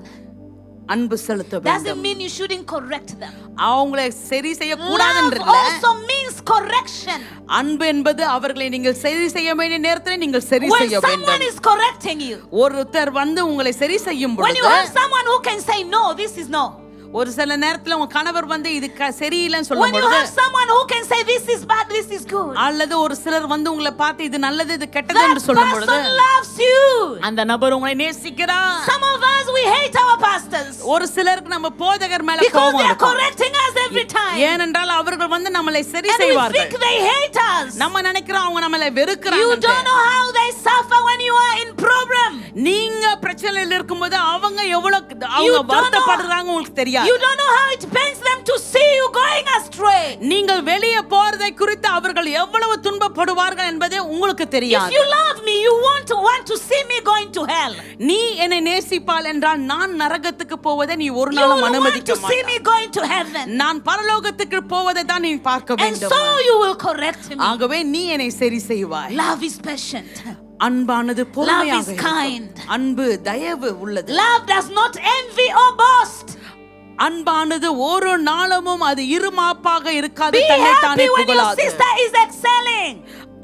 C: அன்பு செலுத்த
F: doesn't
C: வேண்டும்.
F: mean you shouldn't correct them.
C: அவங்களை சரி செய்ய கூடாது
F: Love
C: என்று இல்ல.
F: also means correction.
C: அன்பு என்பது அவர்களை நீங்கள் சரி செய்ய வேண்டிய நேரத்தில் நீங்கள் சரி
F: When
C: செய்ய
F: someone
C: வேண்டும்.
F: is correcting you,
C: ஒருத்தர் வந்து உங்களை சரி செய்யும்
F: when you
C: பொழுது,
F: have someone who can say no, this is no.
C: ஒரு சில நேரத்துல உங்க கணவர் வந்து இது சரியில்லைன்னு சொல்லும்
F: When you
C: பொழுது,
F: have someone who can say this is bad, this is good.
C: அல்லது ஒரு சிலர் வந்து உங்களை பார்த்து இது நல்லது இது கெட்டது
F: That
C: என்று சொல்லும் பொழுது,
F: person loves you.
C: அந்த நபர் உங்களை நேசிக்கிறார்.
F: Some of us, we hate our pastors
C: ஒரு சிலருக்கு நம்ம போதகர் மேல
F: because
C: கோபம்
F: they are
C: இருக்கும்.
F: correcting us every time.
C: ஏனென்றால் அவர்கள் வந்து நம்மளை சரி
F: And we
C: செய்வார்கள்.
F: think they hate us.
C: நம்ம நினைக்கிறோம் அவங்க நம்மளை
F: You
C: வெறுக்கிறாங்க.
F: don't know how they suffer when you are in problem.
C: நீங்க பிரச்சனையில இருக்கும்போது அவங்க எவ்வளவு
F: You
C: அவங்க
F: don't
C: வருத்தப்படுறாங்க உங்களுக்கு தெரியாது.
F: You don't know how it pains them to see you going astray.
C: நீங்கள் வெளியே போறதை அதை குறித்து அவர்கள் எவ்வளவு துன்பப்படுவார்கள் என்பதே உங்களுக்கு
F: If
C: தெரியாது.
F: you love me, you want to see me going to hell.
C: நீ என்னை நேசிப்பால் என்றால் நான் நரகத்துக்கு போவதை நீ ஒரு
F: You
C: நாளும்
F: will want
C: அனுமதிக்க
F: to see
C: மாட்டாய்.
F: me going to heaven.
C: நான் பரலோகத்துக்கு போவதை தான் நீ பார்க்க
F: And
C: வேண்டும்.
F: so you will correct me.
C: ஆகவே நீ என்னை சரி செய்வாய்.
F: Love is patient.
C: அன்பானது பொறுமையாக
F: Love is
C: இருக்கும்.
F: kind.
C: அன்பு தயவு உள்ளது.
F: Love does not envy or boast.
C: அன்பானது ஒரு நாளமும் அது இருமாப்பாக இருக்காது,
F: Be
C: தன்னைத்தானே
F: happy when your
C: புகழாது.
F: sister is excelling.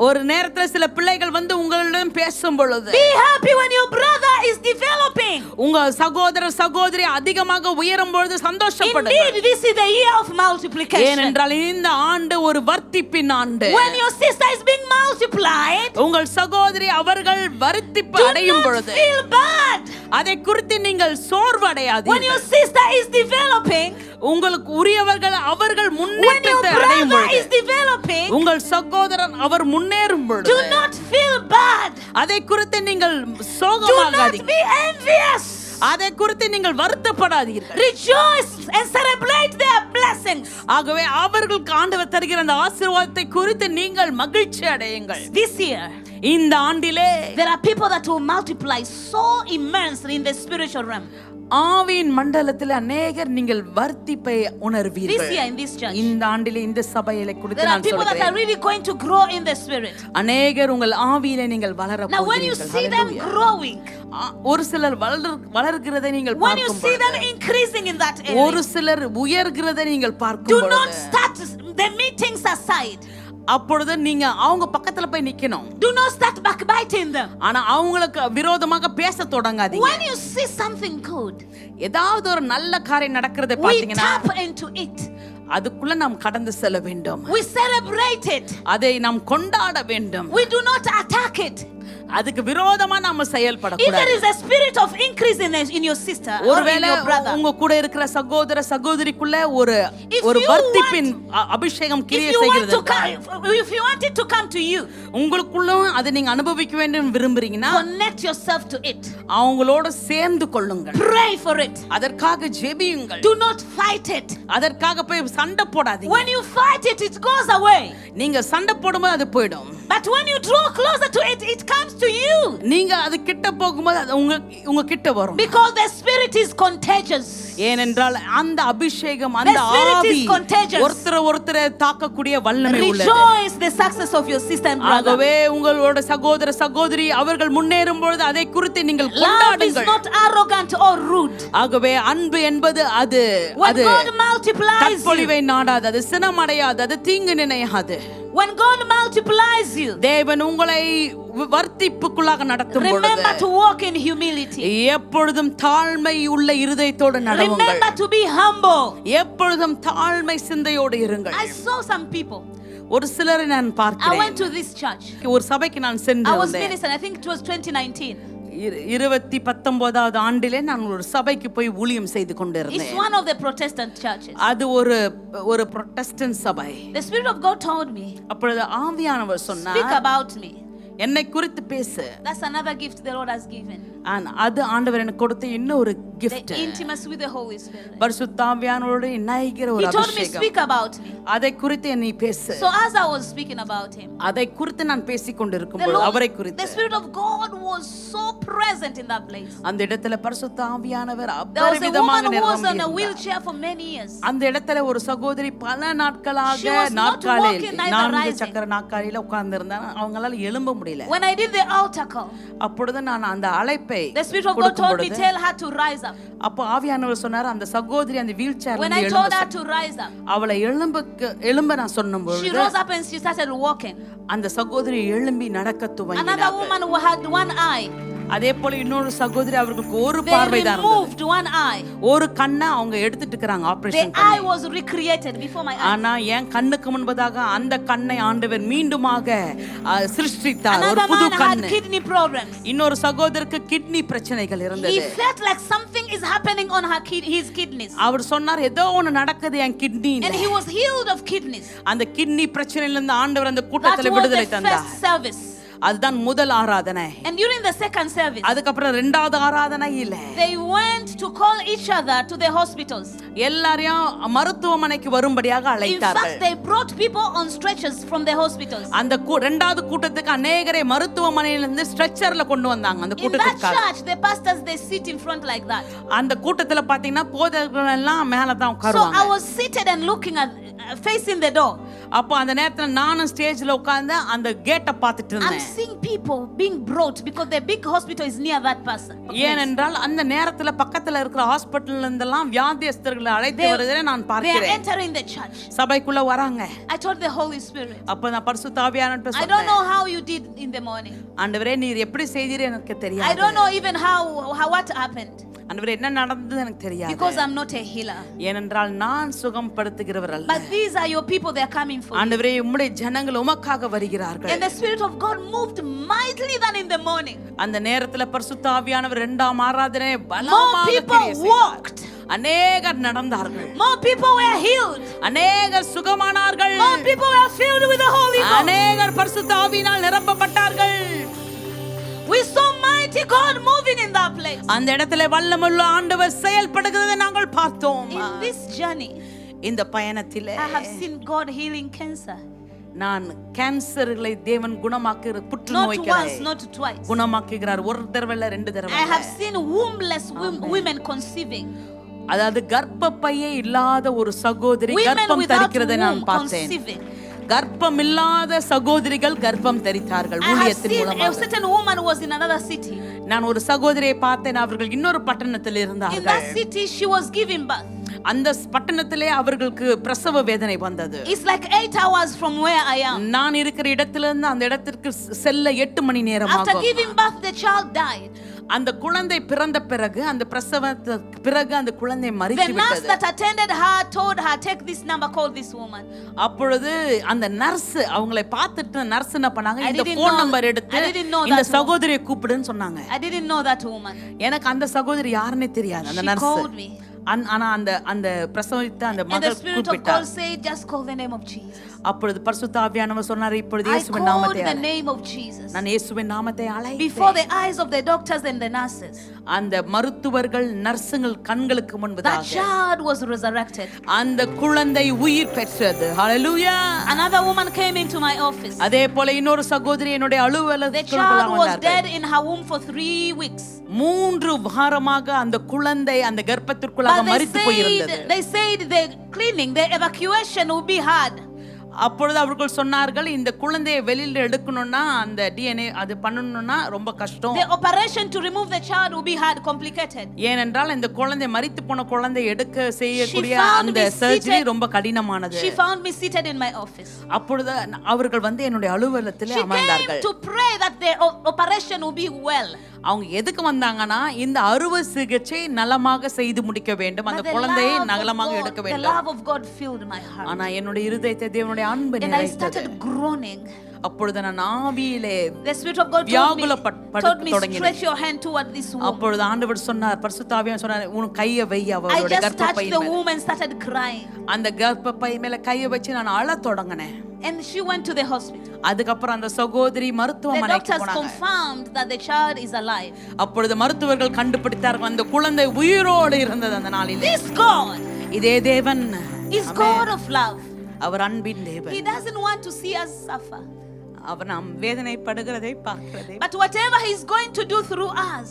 C: ஒரு நேரத்துல சில பிள்ளைகள் வந்து உங்களிடம் பேசும் பொழுது
F: Be happy when your brother is developing.
C: உங்க சகோதர சகோதரி அதிகமாக உயரும் பொழுது சந்தோஷப்படுங்க.
F: Indeed, this is the year of multiplication.
C: ஏனென்றால் இந்த ஆண்டு ஒரு வர்த்திப்பின் ஆண்டு.
F: When your sister is being multiplied,
C: உங்கள் சகோதரி அவர்கள் வர்த்திப்பு
F: do
C: அடையும்
F: not
C: பொழுது
F: feel bad.
C: அதை குறித்து நீங்கள் சோர்வு
F: When your
C: அடையாதீர்கள்.
F: sister is developing,
C: உங்களுக்கு உரியவர்கள் அவர்கள்
F: when your
C: முன்னேற்றத்தை அடையும்
F: brother is
C: பொழுது
F: developing,
C: உங்கள் சகோதரன் அவர் முன்னேறும் பொழுது
F: do not feel bad.
C: அதை குறித்து நீங்கள்
F: Do not
C: சோகமாகாதீர்கள்.
F: be envious.
C: அதை குறித்து நீங்கள் வருத்தப்படாதீர்கள்.
F: Rejoice and celebrate their blessings.
C: ஆகவே அவர்களுக்கு ஆண்டவர் தருகிற அந்த ஆசீர்வாதத்தை குறித்து நீங்கள் மகிழ்ச்சி அடையுங்கள்.
F: This year,
C: இந்த ஆண்டிலே
F: there are people that will multiply so immensely in the spiritual realm.
C: ஆவியின் மண்டலத்தில் அநேகர் நீங்கள் வர்த்திப்பை
F: This
C: உணர்வீர்கள்.
F: year in this church,
C: இந்த ஆண்டிலே இந்த சபையிலே குறித்து
F: there are
C: நான்
F: people that are
C: சொல்கிறேன்.
F: really going to grow in the spirit.
C: அநேகர் உங்கள் ஆவியிலே நீங்கள் வளர
F: Now, when you
C: போகிறீர்கள்.
F: see them
C: Hallelujah.
F: growing,
C: ஒரு சிலர் வளர்கிறதை நீங்கள்
F: when you
C: பார்க்கும்
F: see them
C: பொழுது,
F: increasing in that
C: ஒரு
F: area,
C: சிலர் உயர்கிறதை நீங்கள்
F: do
C: பார்க்கும்
F: not
C: பொழுது
F: start the meetings aside.
C: அப்பொழுது நீங்க அவங்க பக்கத்துல போய் நிக்கணும்.
F: Do not start backbiting them.
C: ஆனா அவங்களுக்கு விரோதமாக பேச தொடங்காதீங்க.
F: When you see something good,
C: ஏதாவது ஒரு நல்ல காரியம் நடக்கிறதை
F: we
C: பாத்தீங்கன்னா
F: tap into it.
C: அதுக்குள்ள நாம் கடந்து செல்ல வேண்டும்.
F: We celebrate it.
C: அதை நாம் கொண்டாட வேண்டும்.
F: We do not attack it.
C: அதுக்கு விரோதமா நாம
F: If there
C: செயல்படக்கூடாது.
F: is a spirit of increase in your sister or in
C: ஒருவேளை
F: your brother,
C: உங்க கூட இருக்கிற சகோதர சகோதரிக்குள்ள ஒரு
F: If
C: ஒரு
F: you
C: வர்த்திப்பின் அபிஷேகம்
F: if
C: கிரியை
F: you want
C: செய்கிறது
F: to come, if you want it to come to you,
C: உங்களுக்குள்ளும் அதை நீங்க அனுபவிக்க வேண்டும் விரும்புறீங்கன்னா
F: connect yourself to it.
C: அவங்களோட சேர்ந்து கொள்ளுங்கள்.
F: Pray for it.
C: அதற்காக ஜெபியுங்கள்.
F: Do not fight it.
C: அதற்காக போய் சண்டை போடாதீங்க.
F: When you fight it, it goes away.
C: நீங்க சண்டை போடும்போது அது போயிடும்.
F: But when you draw closer to it, it comes to you.
C: நீங்க அது கிட்ட போகும்போது அது உங்க கிட்ட வரும்.
F: Because the spirit is contagious.
C: ஏனென்றால் அந்த அபிஷேகம் அந்த
F: The spirit is
C: ஆவி
F: contagious.
C: ஒருத்தரை தாக்கக்கூடிய வல்லமை உள்ளது.
F: Rejoice the success of your sister and brother.
C: ஆகவே உங்களோட சகோதர சகோதரி அவர்கள் முன்னேறும் பொழுது அதை குறித்து நீங்கள்
F: Love is
C: கொண்டாடுங்கள்.
F: not arrogant or rude.
C: ஆகவே அன்பு என்பது அது
F: When
C: அது
F: God multiplies you,
C: தற்பொழிவை நாடாது, அது சினமடையாது, அது தீங்கு நினையாது.
F: when God multiplies you,
C: தேவன் உங்களை வர்த்திப்புக்குள்ளாக நடத்தும் பொழுது
F: remember to walk in humility.
C: எப்பொழுதும் தாழ்மை உள்ள இருதயத்தோடு நடவுங்கள்.
F: Remember to be humble.
C: எப்பொழுதும் தாழ்மை சிந்தையோடு இருங்கள்.
F: I saw some people.
C: ஒரு சிலரை நான்
F: I
C: பார்க்கிறேன்.
F: went to this church.
C: ஒரு சபைக்கு நான்
F: I
C: சென்று
F: was
C: வந்தேன்.
F: ministering. I think it was 2019.
C: 2019 ஆண்டிலே நான் ஒரு சபைக்கு போய் ஊழியம் செய்து
F: It's
C: கொண்டிருந்தேன்.
F: one of the Protestant churches.
C: அது ஒரு புரொட்டஸ்டன்ட் சபை.
F: The Spirit of God told me,
C: அப்பொழுது ஆவியானவர்
F: speak
C: சொன்னார்,
F: about me.
C: என்னை குறித்து பேசு.
F: That's another gift the Lord has given.
C: அது ஆண்டவர் எனக்கு கொடுத்த இன்னொரு gift.
F: The intimacy with the Holy Spirit.
C: பரிசுத்த ஆவியானவரோடு இணைகிற
F: He
C: ஒரு
F: told me,
C: அபிஷேகம்.
F: speak about me.
C: அதை குறித்து என்னை பேசு.
F: So as I was speaking about him,
C: அதை குறித்து நான் பேசிக் கொண்டிருக்கும்
F: the
C: பொழுது
F: Lord,
C: அவரை
F: the
C: குறித்து
F: Spirit of God was so present in that place.
C: அந்த இடத்துல பரிசுத்த ஆவியானவர்
F: There was a
C: அபரிவிதமாக
F: woman who was on a
C: நிரம்பியிருந்தார்.
F: wheelchair for many years.
C: அந்த இடத்துல ஒரு சகோதரி பல நாட்களாக
F: She was not
C: நாற்காலியில்
F: walking, neither
C: 4
F: rising.
C: சக்கர நாற்காலியில உட்கார்ந்து இருந்தாங்க. அவங்களால எழும்ப முடியல.
F: When I did the altar call,
C: அப்பொழுது நான் அந்த அழைப்பை
F: the Spirit of God
C: கொடுக்கும்
F: told me,
C: பொழுது
F: tell her to rise up.
C: அப்போ ஆவியானவர் சொன்னார், அந்த சகோதரி அந்த வீல் சேர்ல
F: When I
C: இருந்து
F: told her
C: எழும்ப
F: to rise up,
C: அவளை எழும்ப நான் சொன்னும்
F: she
C: பொழுது
F: rose up and she started walking.
C: அந்த சகோதரி எழும்பி நடக்க
F: Another
C: துவங்கினார்.
F: woman who had one eye,
C: அதே போல இன்னொரு சகோதரி அவர்களுக்கு ஒரு
F: they
C: பார்வை தான் இருந்தது.
F: removed one eye.
C: ஒரு கண்ணை அவங்க எடுத்துட்டு இருக்காங்க
F: The
C: ஆபரேஷன்
F: eye
C: பண்ணி.
F: was recreated before my eyes.
C: ஆனா என் கண்ணுக்கு முன்பதாக அந்த கண்ணை ஆண்டவர் மீண்டுமாக சிருஷ்டித்தார். ஒரு
F: Another
C: புது
F: man had
C: கண்ணு.
F: kidney problems.
C: இன்னொரு சகோதரருக்கு கிட்னி பிரச்சனைகள்
F: He
C: இருந்தது.
F: felt like something is happening on his kidneys.
C: அவர் சொன்னார், ஏதோ ஒண்ணு நடக்குது என் கிட்னில.
F: And he was healed of kidneys.
C: அந்த கிட்னி பிரச்சனையில இருந்து ஆண்டவர் அந்த
F: That
C: கூட்டத்துல
F: was
C: விடுதலை
F: the
C: தந்தார்.
F: first service.
C: அதுதான் முதல் ஆராதனை.
F: And during the second service,
C: அதுக்கப்புறம் இரண்டாவது ஆராதனையில
F: they went to call each other to the hospitals.
C: எல்லாரையும் மருத்துவமனைக்கு வரும்படியாக
F: In
C: அழைத்தார்கள்.
F: fact, they brought people on stretchers from the hospitals.
C: அந்த இரண்டாவது கூட்டத்துக்கு அநேகரை மருத்துவமனையிலிருந்து ஸ்ட்ரெச்சர்ல கொண்டு வந்தாங்க. அந்த
F: In that
C: கூட்டத்துக்கு
F: church, the pastors, they sit in front like that.
C: அந்த கூட்டத்துல பாத்தீங்கன்னா போதகர்கள் எல்லாம் மேல தான்
F: So
C: உட்காருவாங்க.
F: I was seated and looking at, facing the door.
C: அப்போ அந்த நேரத்துல நானும் ஸ்டேஜ்ல உட்கார்ந்து அந்த கேட்டை பார்த்துட்டு
F: I'm
C: இருந்தேன்.
F: seeing people being brought because the big hospital is near that person.
C: ஏனென்றால் அந்த நேரத்துல பக்கத்துல இருக்கிற ஹாஸ்பிடல்ல இருந்தெல்லாம் வியாதியஸ்தர்களை அழைத்து வருவதை நான்
F: They are
C: பார்க்கிறேன்.
F: entering the church.
C: சபைக்குள்ள வராங்க.
F: I told the Holy Spirit,
C: அப்ப நான் பரிசுத்த ஆவியானவர்ட்ட
F: I don't
C: சொன்னேன்,
F: know how you did in the morning.
C: ஆண்டவரே நீர் எப்படி செய்தீர் எனக்கு
F: I
C: தெரியாது.
F: don't know even how what happened
C: ஆண்டவரே என்ன நடந்தது எனக்கு தெரியாது.
F: because I'm not a healer.
C: ஏனென்றால் நான் சுகப்படுத்துகிறவர் அல்ல.
F: But these are your people, they are coming for you.
C: ஆண்டவரே உம்முடைய ஜனங்கள் உமக்காக வருகிறார்கள்.
F: And the Spirit of God moved mightily than in the morning.
C: அந்த நேரத்துல பரிசுத்த ஆவியானவர் இரண்டாம் ஆராதனை
F: More
C: பலமாக
F: people
C: கிரியை செய்தார்.
F: walked.
C: அநேகர் நடந்தார்கள்.
F: More people were healed.
C: அநேகர் சுகமானார்கள்.
F: More people were filled with the Holy Ghost.
C: அநேகர் பரிசுத்த ஆவியினால் நிரப்பப்பட்டார்கள்.
F: We saw mighty God moving in that place.
C: அந்த இடத்துல வல்லமையுள்ள ஆண்டவர் செயல்படுகிறதை நாங்கள் பார்த்தோம்.
F: In this journey,
C: இந்த பயணத்திலே
F: I have seen God healing cancer.
C: நான் கேன்சர்களை தேவன் குணமாக்குகிற
F: Not
C: புற்றுநோய்களை
F: once, not twice.
C: குணமாக்குகிறார். ஒரு தடவை இல்ல, ரெண்டு தடவை
F: I
C: இல்ல.
F: have seen wombless women conceiving.
C: அதாவது கர்ப்பப்பையே இல்லாத ஒரு சகோதரி
F: Women
C: கர்ப்பம்
F: without
C: தரிக்கிறதை நான்
F: womb
C: பார்த்தேன்.
F: conceiving.
C: கர்ப்பம் இல்லாத சகோதரிகள் கர்ப்பம் தரித்தார்கள்
F: I have
C: ஊழியத்தின்
F: seen a
C: மூலமாக.
F: certain woman who was in another city.
C: நான் ஒரு சகோதரியை பார்த்தேன். அவர்கள் இன்னொரு பட்டணத்தில்
F: In
C: இருந்தார்கள்.
F: that city, she was giving birth.
C: அந்த பட்டணத்திலே அவர்களுக்கு பிரசவ வேதனை வந்தது.
F: It's like 8 hours from where I am.
C: நான் இருக்கிற இடத்திலிருந்து அந்த இடத்திற்கு செல்ல 8 மணி நேரம்
F: After
C: ஆகும்.
F: giving birth, the child died.
C: அந்த குழந்தை பிறந்த பிறகு அந்த பிரசவத்துக்கு பிறகு அந்த குழந்தை
F: The
C: மரித்து
F: nurse
C: விட்டது.
F: that attended her told her, take this number, call this woman.
C: அப்பொழுது அந்த நர்ஸ் அவங்களை பார்த்துட்டு நர்ஸ் என்ன பண்ணாங்க,
F: I
C: இந்த
F: didn't
C: phone
F: know-
C: number
F: I
C: எடுத்து
F: didn't know
C: இந்த
F: that
C: சகோதரியை கூப்பிடுன்னு சொன்னாங்க.
F: I didn't know that woman.
C: எனக்கு அந்த சகோதரி யாருன்னே தெரியாது. அந்த
F: She
C: நர்ஸ்
F: called me.
C: ஆனா அந்த பிரசவித்த அந்த
F: And the
C: மகள்
F: Spirit of
C: கூப்பிட்டார்.
F: God said, just call the name of Jesus.
C: அப்பொழுது பரிசுத்த ஆவியானவர் சொன்னார், இப்பொழுது
F: I
C: இயேசுவின்
F: called
C: நாமத்தை
F: the
C: அழை.
F: name of Jesus.
C: நான் இயேசுவின் நாமத்தை
F: Before
C: அழைத்தேன்.
F: the eyes of the doctors and the nurses,
C: அந்த மருத்துவர்கள் நர்சுங்கள் கண்களுக்கு
F: that
C: முன்பதாக
F: child was resurrected.
C: அந்த குழந்தை உயிர் பெற்றது. ஹalleluya.
F: Another woman came into my office.
C: அதே போல இன்னொரு சகோதரி என்னுடைய
F: The
C: அலுவலகத்துக்கு
F: child was
C: வந்தார்கள்.
F: dead in her womb for 3 weeks.
C: 3 வாரமாக அந்த குழந்தை அந்த கர்ப்பத்திற்குள்ளாக
F: But
C: மரித்து போயிருந்தது.
F: they said the cleaning, the evacuation will be hard.
C: அப்பொழுது அவர்கள் சொன்னார்கள், இந்த குழந்தையை வெளியில எடுக்கணும்னா அந்த டிஎன்ஏ அது பண்ணணும்னா ரொம்ப கஷ்டம்.
F: The operation to remove the child will be hard, complicated.
C: ஏனென்றால் இந்த குழந்தை மரித்து போன குழந்தை எடுக்க செய்யக்கூடிய
F: She found
C: அந்த
F: me
C: சர்ஜரி
F: seated-
C: ரொம்ப கடினமானது.
F: She found me seated in my office.
C: அப்பொழுது அவர்கள் வந்து என்னுடைய அலுவலகத்திலே
F: She came
C: அமர்ந்தார்கள்.
F: to pray that the operation will be well.
C: அவங்க எதுக்கு வந்தாங்கன்னா இந்த அறுவை சிகிச்சை நலமாக செய்து முடிக்க வேண்டும், அந்த
F: But the
C: குழந்தையை
F: love of
C: நலமாக
F: God-
C: எடுக்க
F: the
C: வேண்டும்.
F: love of God filled my heart.
C: ஆனா என்னுடைய இருதயத்தை தேவனுடைய அன்பு
F: And I
C: நிறைத்தது.
F: started groaning.
C: அப்பொழுது நான் ஆவியிலே
F: The Spirit of God told me,
C: வியாகுலப்படுத்த தொடங்கினேன்.
F: stretch your hand toward this womb.
C: அப்பொழுது ஆண்டவர் சொன்னார், பரிசுத்த ஆவியானவர் சொன்னார், உன் கையை வை
F: I
C: அவளுடைய
F: just touched
C: கர்ப்பப்பை
F: the
C: மேல.
F: womb and started crying.
C: அந்த கர்ப்பப்பை மேல கையை வச்சு நான் அழத் தொடங்கினேன்.
F: And she went to the hospital.
C: அதுக்கப்புறம் அந்த சகோதரி
F: The
C: மருத்துவமனைக்கு
F: doctors
C: போனாங்க.
F: confirmed that the child is alive.
C: அப்பொழுது மருத்துவர்கள் கண்டுபிடித்தார்கள், அந்த குழந்தை உயிரோடு இருந்தது அந்த நாளில்.
F: This God
C: இதே தேவன்
F: is God of love.
C: அவர் அன்பின் தேவன்.
F: He doesn't want to see us suffer.
C: அவர் நாம் வேதனைப்படுகிறதை பார்க்கிறதை,
F: But whatever He's going to do through us,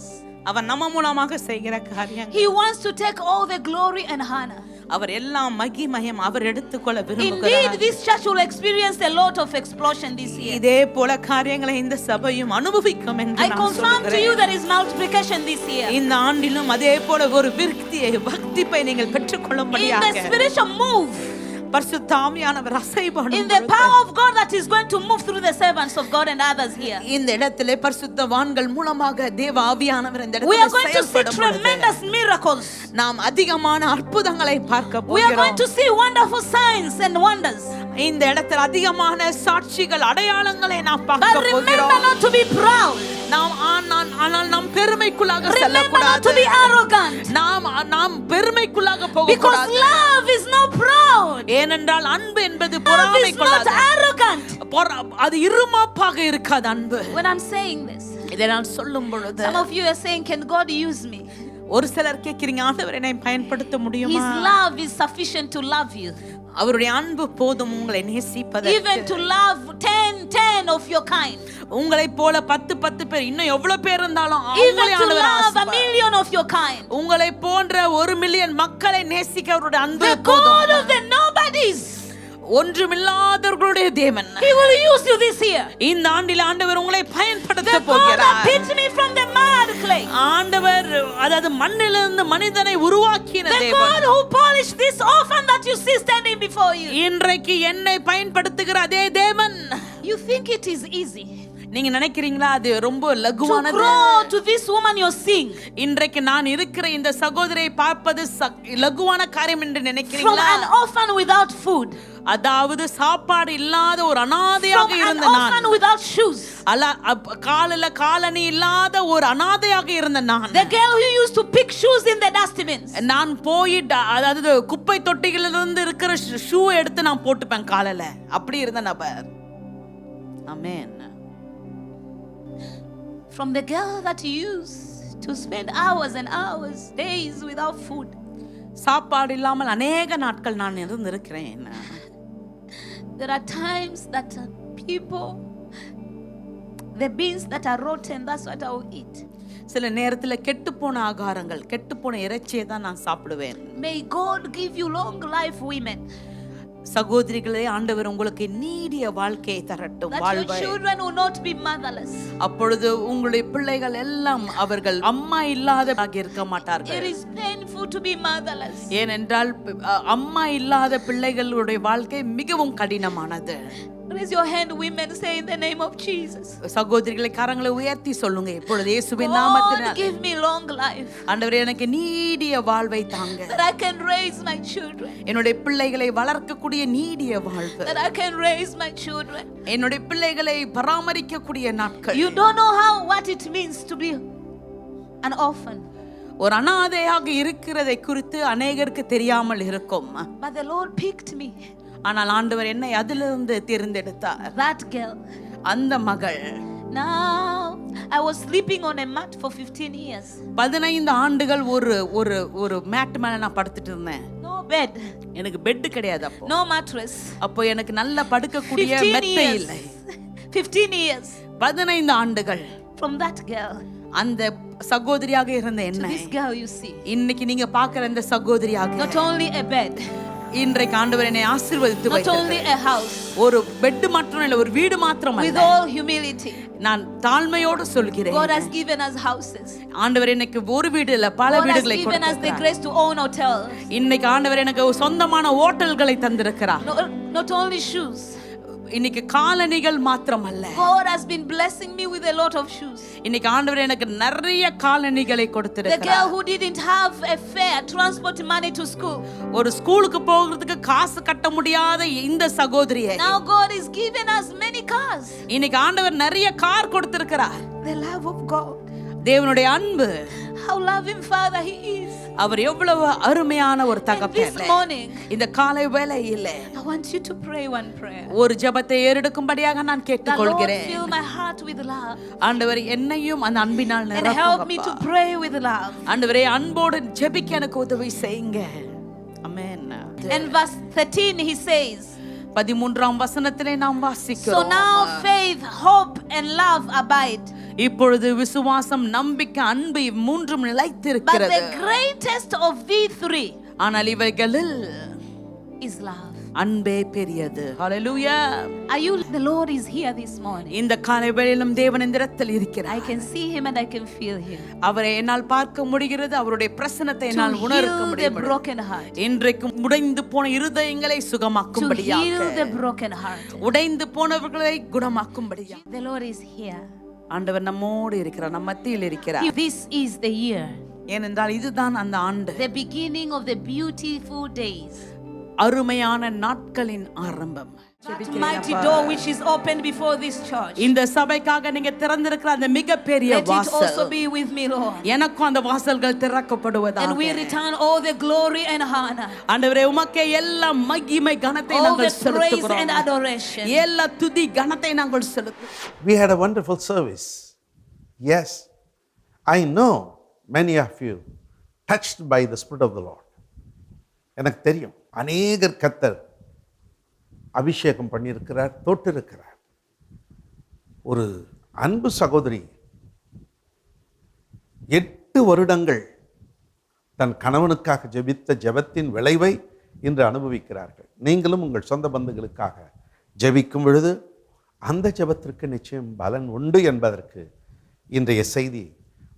C: அவர் நம்ம மூலமாக செய்கிற காரியங்கள்,
F: He wants to take all the glory and honor.
C: அவர் எல்லாம் மகிமையும் அவர் எடுத்துக்கொள்ள
F: Indeed,
C: விரும்புகிறார்.
F: this church will experience a lot of explosion this year.
C: இதே போல காரியங்களை இந்த சபையும் அனுபவிக்கும் என்று
F: I
C: நான்
F: confirm to you
C: சொல்கிறேன்.
F: there is multiplication this year.
C: இந்த ஆண்டிலும் அதே போல ஒரு விருத்தியை பக்திப்பை நீங்கள்
F: In
C: பெற்றுக்கொள்ளும்படியாக
F: the spiritual move,
C: பரிசுத்த ஆவியானவர் அசைபாடும்
F: in the
C: பொழுது,
F: power of God that is going to move through the servants of God and others here.
C: இந்த இடத்திலே பரிசுத்தவான்கள் மூலமாக தேவ ஆவியானவர் இந்த
F: We are
C: இடத்திலே
F: going to see
C: செயல்படும் பொழுது,
F: tremendous miracles.
C: நாம் அதிகமான அற்புதங்களை பார்க்க
F: We are going
C: போகிறோம்.
F: to see wonderful signs and wonders.
C: இந்த இடத்தில் அதிகமான சாட்சிகள் அடையாளங்களை நாம்
F: But
C: பார்க்க
F: remember
C: போகிறோம்.
F: not to be proud.
C: ஆனால் நாம் பெருமைக்குள்ளாக
F: Remember not
C: செல்லக்கூடாது.
F: to be arrogant.
C: நாம் பெருமைக்குள்ளாக
F: Because
C: போகக்கூடாது.
F: love is not proud.
C: ஏனென்றால் அன்பு என்பது
F: Love
C: பொறாமை
F: is not
C: கொள்ளாது.
F: arrogant.
C: அது இருமாப்பாக இருக்காது அன்பு.
F: When I'm saying this,
C: இதை நான் சொல்லும் பொழுது
F: some of you are saying, can God use me?
C: ஒரு சிலர் கேட்கிறீங்க, ஆண்டவர் என்னை பயன்படுத்த முடியுமா?
F: His love is sufficient to love you.
C: அவருடைய அன்பு போதும் உங்களை நேசிப்பதற்கு.
F: Even to love 10 of your kind.
C: உங்களை போல 10 பேர், இன்னும் எவ்வளவு பேர் இருந்தாலும்
F: Even to love 1,000,000 of your kind.
C: உங்களை போன்ற 1,000,000 மக்களை நேசிக்க அவருடைய அன்பு
F: The
C: போதும்.
F: God of the nobodies.
C: ஒன்றுமில்லாதவர்களுடைய தேவன்.
F: He will use you this year.
C: இந்த ஆண்டில் ஆண்டவர் உங்களை பயன்படுத்த
F: The God
C: போகிறார்.
F: that picked me from the mud clay.
C: ஆண்டவர் அதாவது மண்ணிலிருந்து மனிதனை உருவாக்கின
F: The
C: தேவன்.
F: God who polished this orphan that you see standing before you.
C: இன்றைக்கு என்னை பயன்படுத்துகிற அதே தேவன்.
F: You think it is easy
C: நீங்க நினைக்கிறீங்களா அது ரொம்ப
F: to
C: லகுவானது?
F: grow to this woman you're seeing
C: இன்றைக்கு நான் இருக்கிற இந்த சகோதரியை பார்ப்பது லகுவான காரியம் என்று
F: from
C: நினைக்கிறீங்களா?
F: an orphan without food,
C: அதாவது சாப்பாடு இல்லாத ஒரு
F: from
C: அனாதையாக
F: an
C: இருந்த
F: orphan
C: நான்,
F: without shoes,
C: காலில காலணி இல்லாத ஒரு அனாதையாக இருந்த நான்,
F: the girl who used to pick shoes in the dustbins,
C: நான் போயிட்டு அதாவது குப்பை தொட்டிகளிலிருந்து இருக்கிற ஷூ எடுத்து நான் போட்டுப்பேன் காலில, அப்படி இருந்த நபர். ஆமென்.
F: from the girl that you used to spend hours and hours, days without food.
C: சாப்பாடு இல்லாமல் அநேக நாட்கள் நான் இருந்திருக்கிறேன்.
F: There are times that people, the beans that are rotten, that's what I will eat.
C: சில நேரத்துல கெட்டுப்போன ஆகாரங்கள், கெட்டுப்போன இறைச்சியை தான் நான் சாப்பிடுவேன்.
F: May God give you long life, women.
C: சகோதரிகளே, ஆண்டவர் உங்களுக்கு நீடிய வாழ்க்கையை தரட்டும்,
F: That your
C: வாழ்வை.
F: children will not be motherless.
C: அப்பொழுது உங்களுடைய பிள்ளைகள் எல்லாம் அவர்கள் அம்மா இல்லாதவராக இருக்க
F: It
C: மாட்டார்கள்.
F: is painful to be motherless.
C: ஏனென்றால் அம்மா இல்லாத பிள்ளைகளுடைய வாழ்க்கை மிகவும் கடினமானது.
F: Raise your hand, women, say in the name of Jesus.
C: சகோதரிகளை கரங்களை உயர்த்தி சொல்லுங்க இப்பொழுது இயேசுவின்
F: God,
C: நாமத்தினால்,
F: give me long life
C: ஆண்டவரே எனக்கு நீடிய வாழ்வை தாங்க,
F: that I can raise my children,
C: என்னுடைய பிள்ளைகளை வளர்க்கக்கூடிய நீடிய வாழ்வு,
F: that I can raise my children.
C: என்னுடைய பிள்ளைகளை பராமரிக்கக்கூடிய நாட்கள்.
F: You don't know what it means to be an orphan,
C: ஒரு அனாதையாக இருக்கிறதை குறித்து அநேகருக்கு தெரியாமல் இருக்கும்.
F: but the Lord picked me.
C: ஆனால் ஆண்டவர் என்னை அதிலிருந்து தேர்ந்தெடுத்தார்.
F: That girl.
C: அந்த மகள்.
F: Now I was sleeping on a mat for 15 years.
C: 15 ஆண்டுகள் ஒரு ஒரு ஒரு மேட் மேல நான் படுத்துட்டு இருந்தேன்.
F: No bed,
C: எனக்கு பெட் கிடையாது அப்போ.
F: no mattress.
C: அப்போ எனக்கு நல்ல படுக்கக்கூடிய
F: 15
C: மெத்தை
F: years.
C: இல்லை.
F: 15 years
C: 15 ஆண்டுகள்
F: from that girl
C: அந்த சகோதரியாக இருந்த
F: to
C: என்ன
F: this girl you see.
C: இன்னைக்கு நீங்க பார்க்கிற இந்த சகோதரியாக,
F: Not only a bed,
C: இன்றைக்கு ஆண்டவர் என்னை ஆசீர்வதித்து
F: not only
C: வைத்தார்.
F: a house,
C: ஒரு பெட் மாத்திரம் இல்லை, ஒரு வீடு மாத்திரம்
F: with
C: அல்ல.
F: all humility.
C: நான் தாழ்மையோடு சொல்கிறேன்,
F: God has given us houses.
C: ஆண்டவர் எனக்கு ஒரு வீடு இல்ல பல
F: God has
C: வீடுகளை
F: given us the
C: கொடுத்திருக்கிறார்.
F: grace to own hotels.
C: இன்னைக்கு ஆண்டவர் எனக்கு சொந்தமான ஹோட்டல்களை தந்திருக்கிறார்.
F: Not only shoes.
C: இன்னைக்கு காலணிகள் மாத்திரம் அல்ல,
F: God has been blessing me with a lot of shoes.
C: இன்னைக்கு ஆண்டவர் எனக்கு நிறைய காலணிகளை
F: The
C: கொடுத்திருக்கிறார்.
F: girl who didn't have a fare, transport money to school.
C: ஒரு ஸ்கூலுக்கு போகிறதுக்கு காசு கட்ட முடியாத இந்த சகோதரியை
F: Now God is giving us many cars.
C: இன்னைக்கு ஆண்டவர் நிறைய கார் கொடுத்திருக்கிறார்.
F: The love of God.
C: தேவனுடைய அன்பு,
F: How loving Father He is.
C: அவர் எவ்வளவு அருமையான ஒரு
F: And
C: தகப்பன்.
F: this morning,
C: இந்த காலை வேளையில்
F: I want you to pray one prayer.
C: ஒரு ஜெபத்தை ஏறெடுக்கும்படியாக நான்
F: The Lord
C: கேட்டுக்கொள்கிறேன்.
F: fill my heart with love
C: ஆண்டவர் என்னையும் அந்த அன்பினால்
F: and help me to
C: நிரப்புங்கப்பா.
F: pray with love.
C: ஆண்டவரே அன்போடு ஜெபிக்க எனக்கு உதவி செய்யுங்க. ஆமென்.
F: And verse 13 he says,
C: 13ஆம் வசனத்திலே நாம்
F: so
C: வாசிக்கிறோம்,
F: now faith, hope and love abide.
C: இப்பொழுது விசுவாசம், நம்பிக்கை, அன்பு மூன்றும்
F: But
C: நிலைத்திருக்கிறது.
F: the greatest of these three
C: ஆனால் இவைகளில்
F: is love.
C: அன்பே பெரியது. ஹalleluya.
F: Are you? The Lord is here this morning.
C: இந்த காலை வேளையிலும் தேவன் இந்த இடத்தில்
F: I
C: இருக்கிறார்.
F: can see him and I can feel him.
C: அவரை என்னால் பார்க்க முடிகிறது, அவருடைய பிரசன்னத்தை
F: To
C: என்னால் உணர்க்க
F: heal the
C: முடிகிறது.
F: broken heart.
C: இன்றைக்கு உடைந்து போன இருதயங்களை
F: To
C: சுகமாக்கும்படியாக,
F: heal the broken heart.
C: உடைந்து போனவர்களை குணமாக்கும்படியாக
F: The Lord is here.
C: ஆண்டவர் நம்மோடு இருக்கிறார், நம் மத்தியில் இருக்கிறார்.
F: This is the year,
C: ஏனென்றால் இதுதான் அந்த ஆண்டு,
F: the beginning of the beautiful days.
C: அருமையான நாட்களின் ஆரம்பம்.
F: That mighty door which is opened before this church.
C: இந்த சபைக்காக நீங்க திறந்திருக்கிற அந்த மிகப்பெரிய
F: Let it also
C: வாசல்
F: be with me, Lord.
C: எனக்கும் அந்த வாசல்கள் திறக்கப்படுவதாக.
F: And we return all the glory and honor,
C: ஆண்டவரே உமக்கே எல்லா மகிமை கனத்தை
F: all the
C: நாங்கள்
F: praise
C: செலுத்துகிறோம்.
F: and adoration.
C: எல்லா துதி கனத்தை நாங்கள் செலுத்துகிறோம்.
E: We had a wonderful service. Yes, I know many of you touched by the Spirit of the Lord. எனக்கு தெரியும் அநேகர் கர்த்தர் அபிஷேகம் பண்ணியிருக்கிறார், தொட்டிருக்கிறார். ஒரு அன்பு சகோதரி 8 வருடங்கள் தன் கணவனுக்காக ஜெபித்த ஜெபத்தின் விளைவை இன்று அனுபவிக்கிறார்கள். நீங்களும் உங்கள் சொந்த பந்துகளுக்காக ஜெபிக்கும் பொழுது அந்த ஜெபத்திற்கு நிச்சயம் பலன் உண்டு என்பதற்கு இன்றைய செய்தி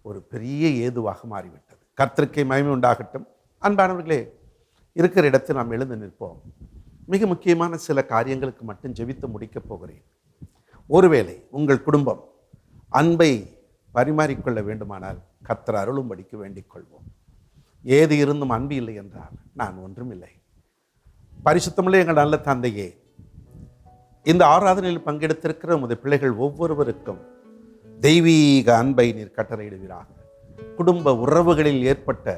E: ஒரு பெரிய ஏதுவாக மாறிவிட்டது. கர்த்தருக்கே மகிமை உண்டாகட்டும். அன்பானவர்களே, இருக்கிற இடத்தில் நாம் எழுந்து நிற்போம். மிக முக்கியமான சில காரியங்களுக்கு மட்டும் ஜெபித்து முடிக்கப் போகிறேன். ஒருவேளை உங்கள் குடும்பம் அன்பை பரிமாறிக்கொள்ள வேண்டுமானால் கர்த்தர் அருளும்படிக்கு வேண்டிக் கொள்வோம். ஏது இருந்தும் அன்பு இல்லை என்றால் நான் ஒன்றும் இல்லை. பரிசுத்தமுள்ள எங்கள் நல்ல தந்தையே, இந்த ஆராதனையில் பங்கெடுத்திருக்கிற உமது பிள்ளைகள் ஒவ்வொருவருக்கும் தெய்வீக அன்பை நீர் கட்டளையிடுவீராக. குடும்ப உறவுகளில் ஏற்பட்ட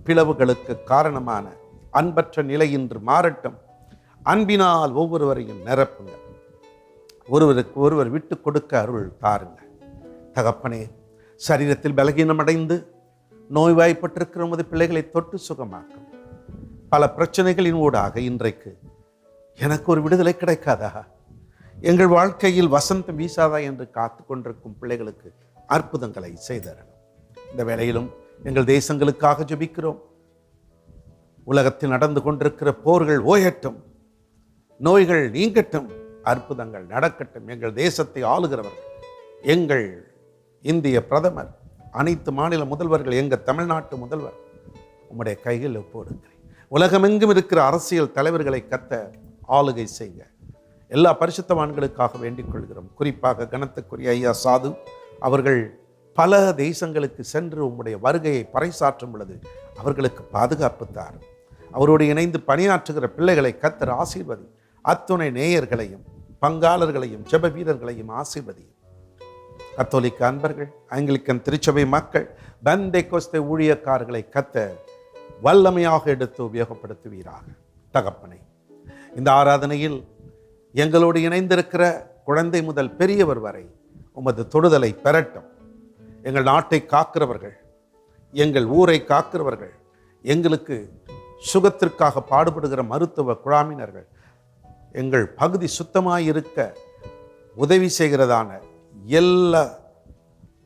E: பிளவுகளுக்கு காரணமான அன்பற்ற நிலை இன்று மாறட்டும். அன்பினால் ஒவ்வொருவரையும் நிரப்புங்க. ஒருவருக்கு ஒருவர் விட்டு கொடுக்க அருள் தாருங்க. தகப்பனே, சரீரத்தில் பலகீனமடைந்து நோய்வாய்ப்பட்டிருக்கிற உமது பிள்ளைகளை தொட்டு சுகமாக்கும். பல பிரச்சனைகளின் ஊடாக இன்றைக்கு எனக்கு ஒரு விடுதலை கிடைக்காதா, எங்கள் வாழ்க்கையில் வசந்தம் வீசாதா என்று காத்து கொண்டிருக்கும் பிள்ளைகளுக்கு அற்புதங்களை செய்தரணும். இந்த வேளையிலும் எங்கள் தேசங்களுக்காக ஜெபிக்கிறோம். உலகத்தில் நடந்து கொண்டிருக்கிற போர்கள் ஓயட்டும், நோய்கள் நீங்கட்டும், அற்புதங்கள் நடக்கட்டும். எங்கள் தேசத்தை ஆளுகிறவர்கள், எங்கள் இந்திய பிரதமர், அனைத்து மாநில முதல்வர்கள், எங்கள் தமிழ்நாட்டு முதல்வர் உம்முடைய கையில் ஒப்புக்கொடுக்கிறேன். உலகமெங்கும் இருக்கிற அரசியல் தலைவர்களை கத்த ஆளுகை செய்ய எல்லா பரிசுத்தவான்களுக்காக வேண்டிக் கொள்கிறோம். குறிப்பாக கனத்துக்குரிய ஐயா சாது அவர்கள் பல தேசங்களுக்கு சென்று உம்முடைய வருகையை பறைசாற்றும் பொழுது அவர்களுக்கு பாதுகாப்பு தாரும். அவரோடு இணைந்து பணியாற்றுகிற பிள்ளைகளை கர்த்தர் ஆசீர்வதி. அத்துணை நேயர்களையும் பங்காளர்களையும் ஜெப வீரர்களையும் ஆசீர்வதியும். கத்தோலிக்க அன்பர்கள், ஆங்கிலிக்கன் திருச்சபை மக்கள், பெந்தேகோஸ்தே ஊழியக்காரர்களை கர்த்தர் வல்லமையாக எடுத்து உபயோகப்படுத்துவீராக. தகப்பனை, இந்த ஆராதனையில் எங்களோடு இணைந்திருக்கிற குழந்தை முதல் பெரியவர் வரை உமது தொடுதலை பெறட்டும். எங்கள் நாட்டை காக்கிறவர்கள், எங்கள் ஊரை காக்கிறவர்கள், எங்களுக்கு சுகத்திற்காக பாடுபடுகிற மருத்துவ குழாமினர்கள், எங்கள் பகுதி சுத்தமாயிருக்க உதவி செய்கிறதான எல்லா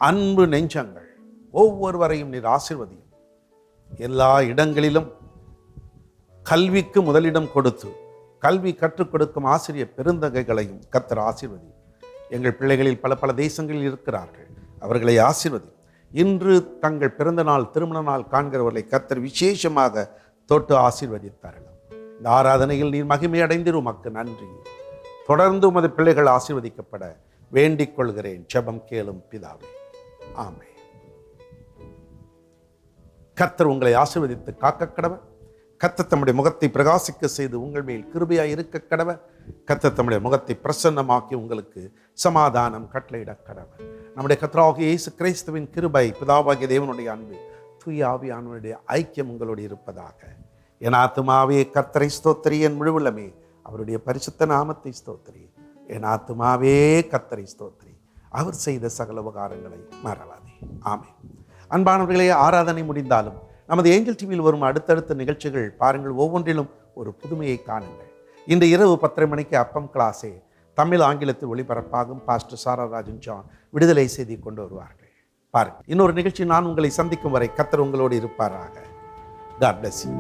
E: அன்பு நெஞ்சங்கள் ஒவ்வொருவரையும் நீர் ஆசீர்வதியும். எல்லா இடங்களிலும் கல்விக்கு முதலிடம் கொடுத்து கல்வி கற்றுக் கொடுக்கும் ஆசிரியர் பெருந்தகைகளையும் கர்த்தர் ஆசீர்வதி. எங்கள் பிள்ளைகளில் பல பல தேசங்களில் இருக்கிறார்கள், அவர்களை ஆசீர்வதி. இன்று தங்கள் பிறந்த நாள் திருமண நாள் காண்கிறவர்களை கர்த்தர் விசேஷமாக தொட்டு ஆசீர்வதித்தார்கள். இந்த ஆராதனையில் நீர் மகிமை அடைந்திரு, உமக்கு நன்றி. தொடர்ந்து உமது பிள்ளைகள் ஆசீர்வதிக்கப்பட வேண்டிக் கொள்கிறேன். ஜெபம் கேளும் பிதாவே, ஆமென். கர்த்தர் உங்களை ஆசீர்வதித்து காக்க கடவர். கர்த்தர் தம்முடைய முகத்தை பிரகாசிக்க செய்து உங்கள் மேல் கிருபையாய் இருக்க கடவர். கர்த்தர் தம்முடைய முகத்தை பிரசன்னமாக்கி உங்களுக்கு சமாதானம் கட்டளையிட கடவர். நம்முடைய கர்த்தராகிய இயேசு கிறிஸ்துவின் கிருபை, பிதாவாகிய தேவனுடைய அன்பு, தூய ஆவியானவருடைய ஐக்கியம் உங்களோடு இருப்பதாக. என் ஆத்துமாவே கர்த்தரை ஸ்தோத்திரி, என் முழுவலமே அவருடைய பரிசுத்த நாமத்தை ஸ்தோத்திரி. என் ஆத்துமாவே கர்த்தரை ஸ்தோத்திரி, அவர் செய்த சகல உபகாரங்களை மறவாதே. ஆமென். அன்பானவர்களே, ஆராதனை முடிந்தாலும் நமது ஏஞ்சல் டிவியில் வரும் அடுத்தடுத்த நிகழ்ச்சிகள் பாருங்கள், ஒவ்வொன்றிலும் ஒரு புதுமையை காணுங்கள். இன்று இரவு 10:30 மணிக்கு அப்பம் கிளாஸே தமிழ் ஆங்கிலத்தில் ஒளிபரப்பாகும். பாஸ்டர் சாரா ராஜன் ஜான் விடுதலை செய்தி கொண்டு வருவார்கள். பாருங்கள், இன்னொரு நிகழ்ச்சி நான் உங்களை சந்திக்கும் வரை கர்த்தர் உங்களோடு இருப்பாராக. God bless you.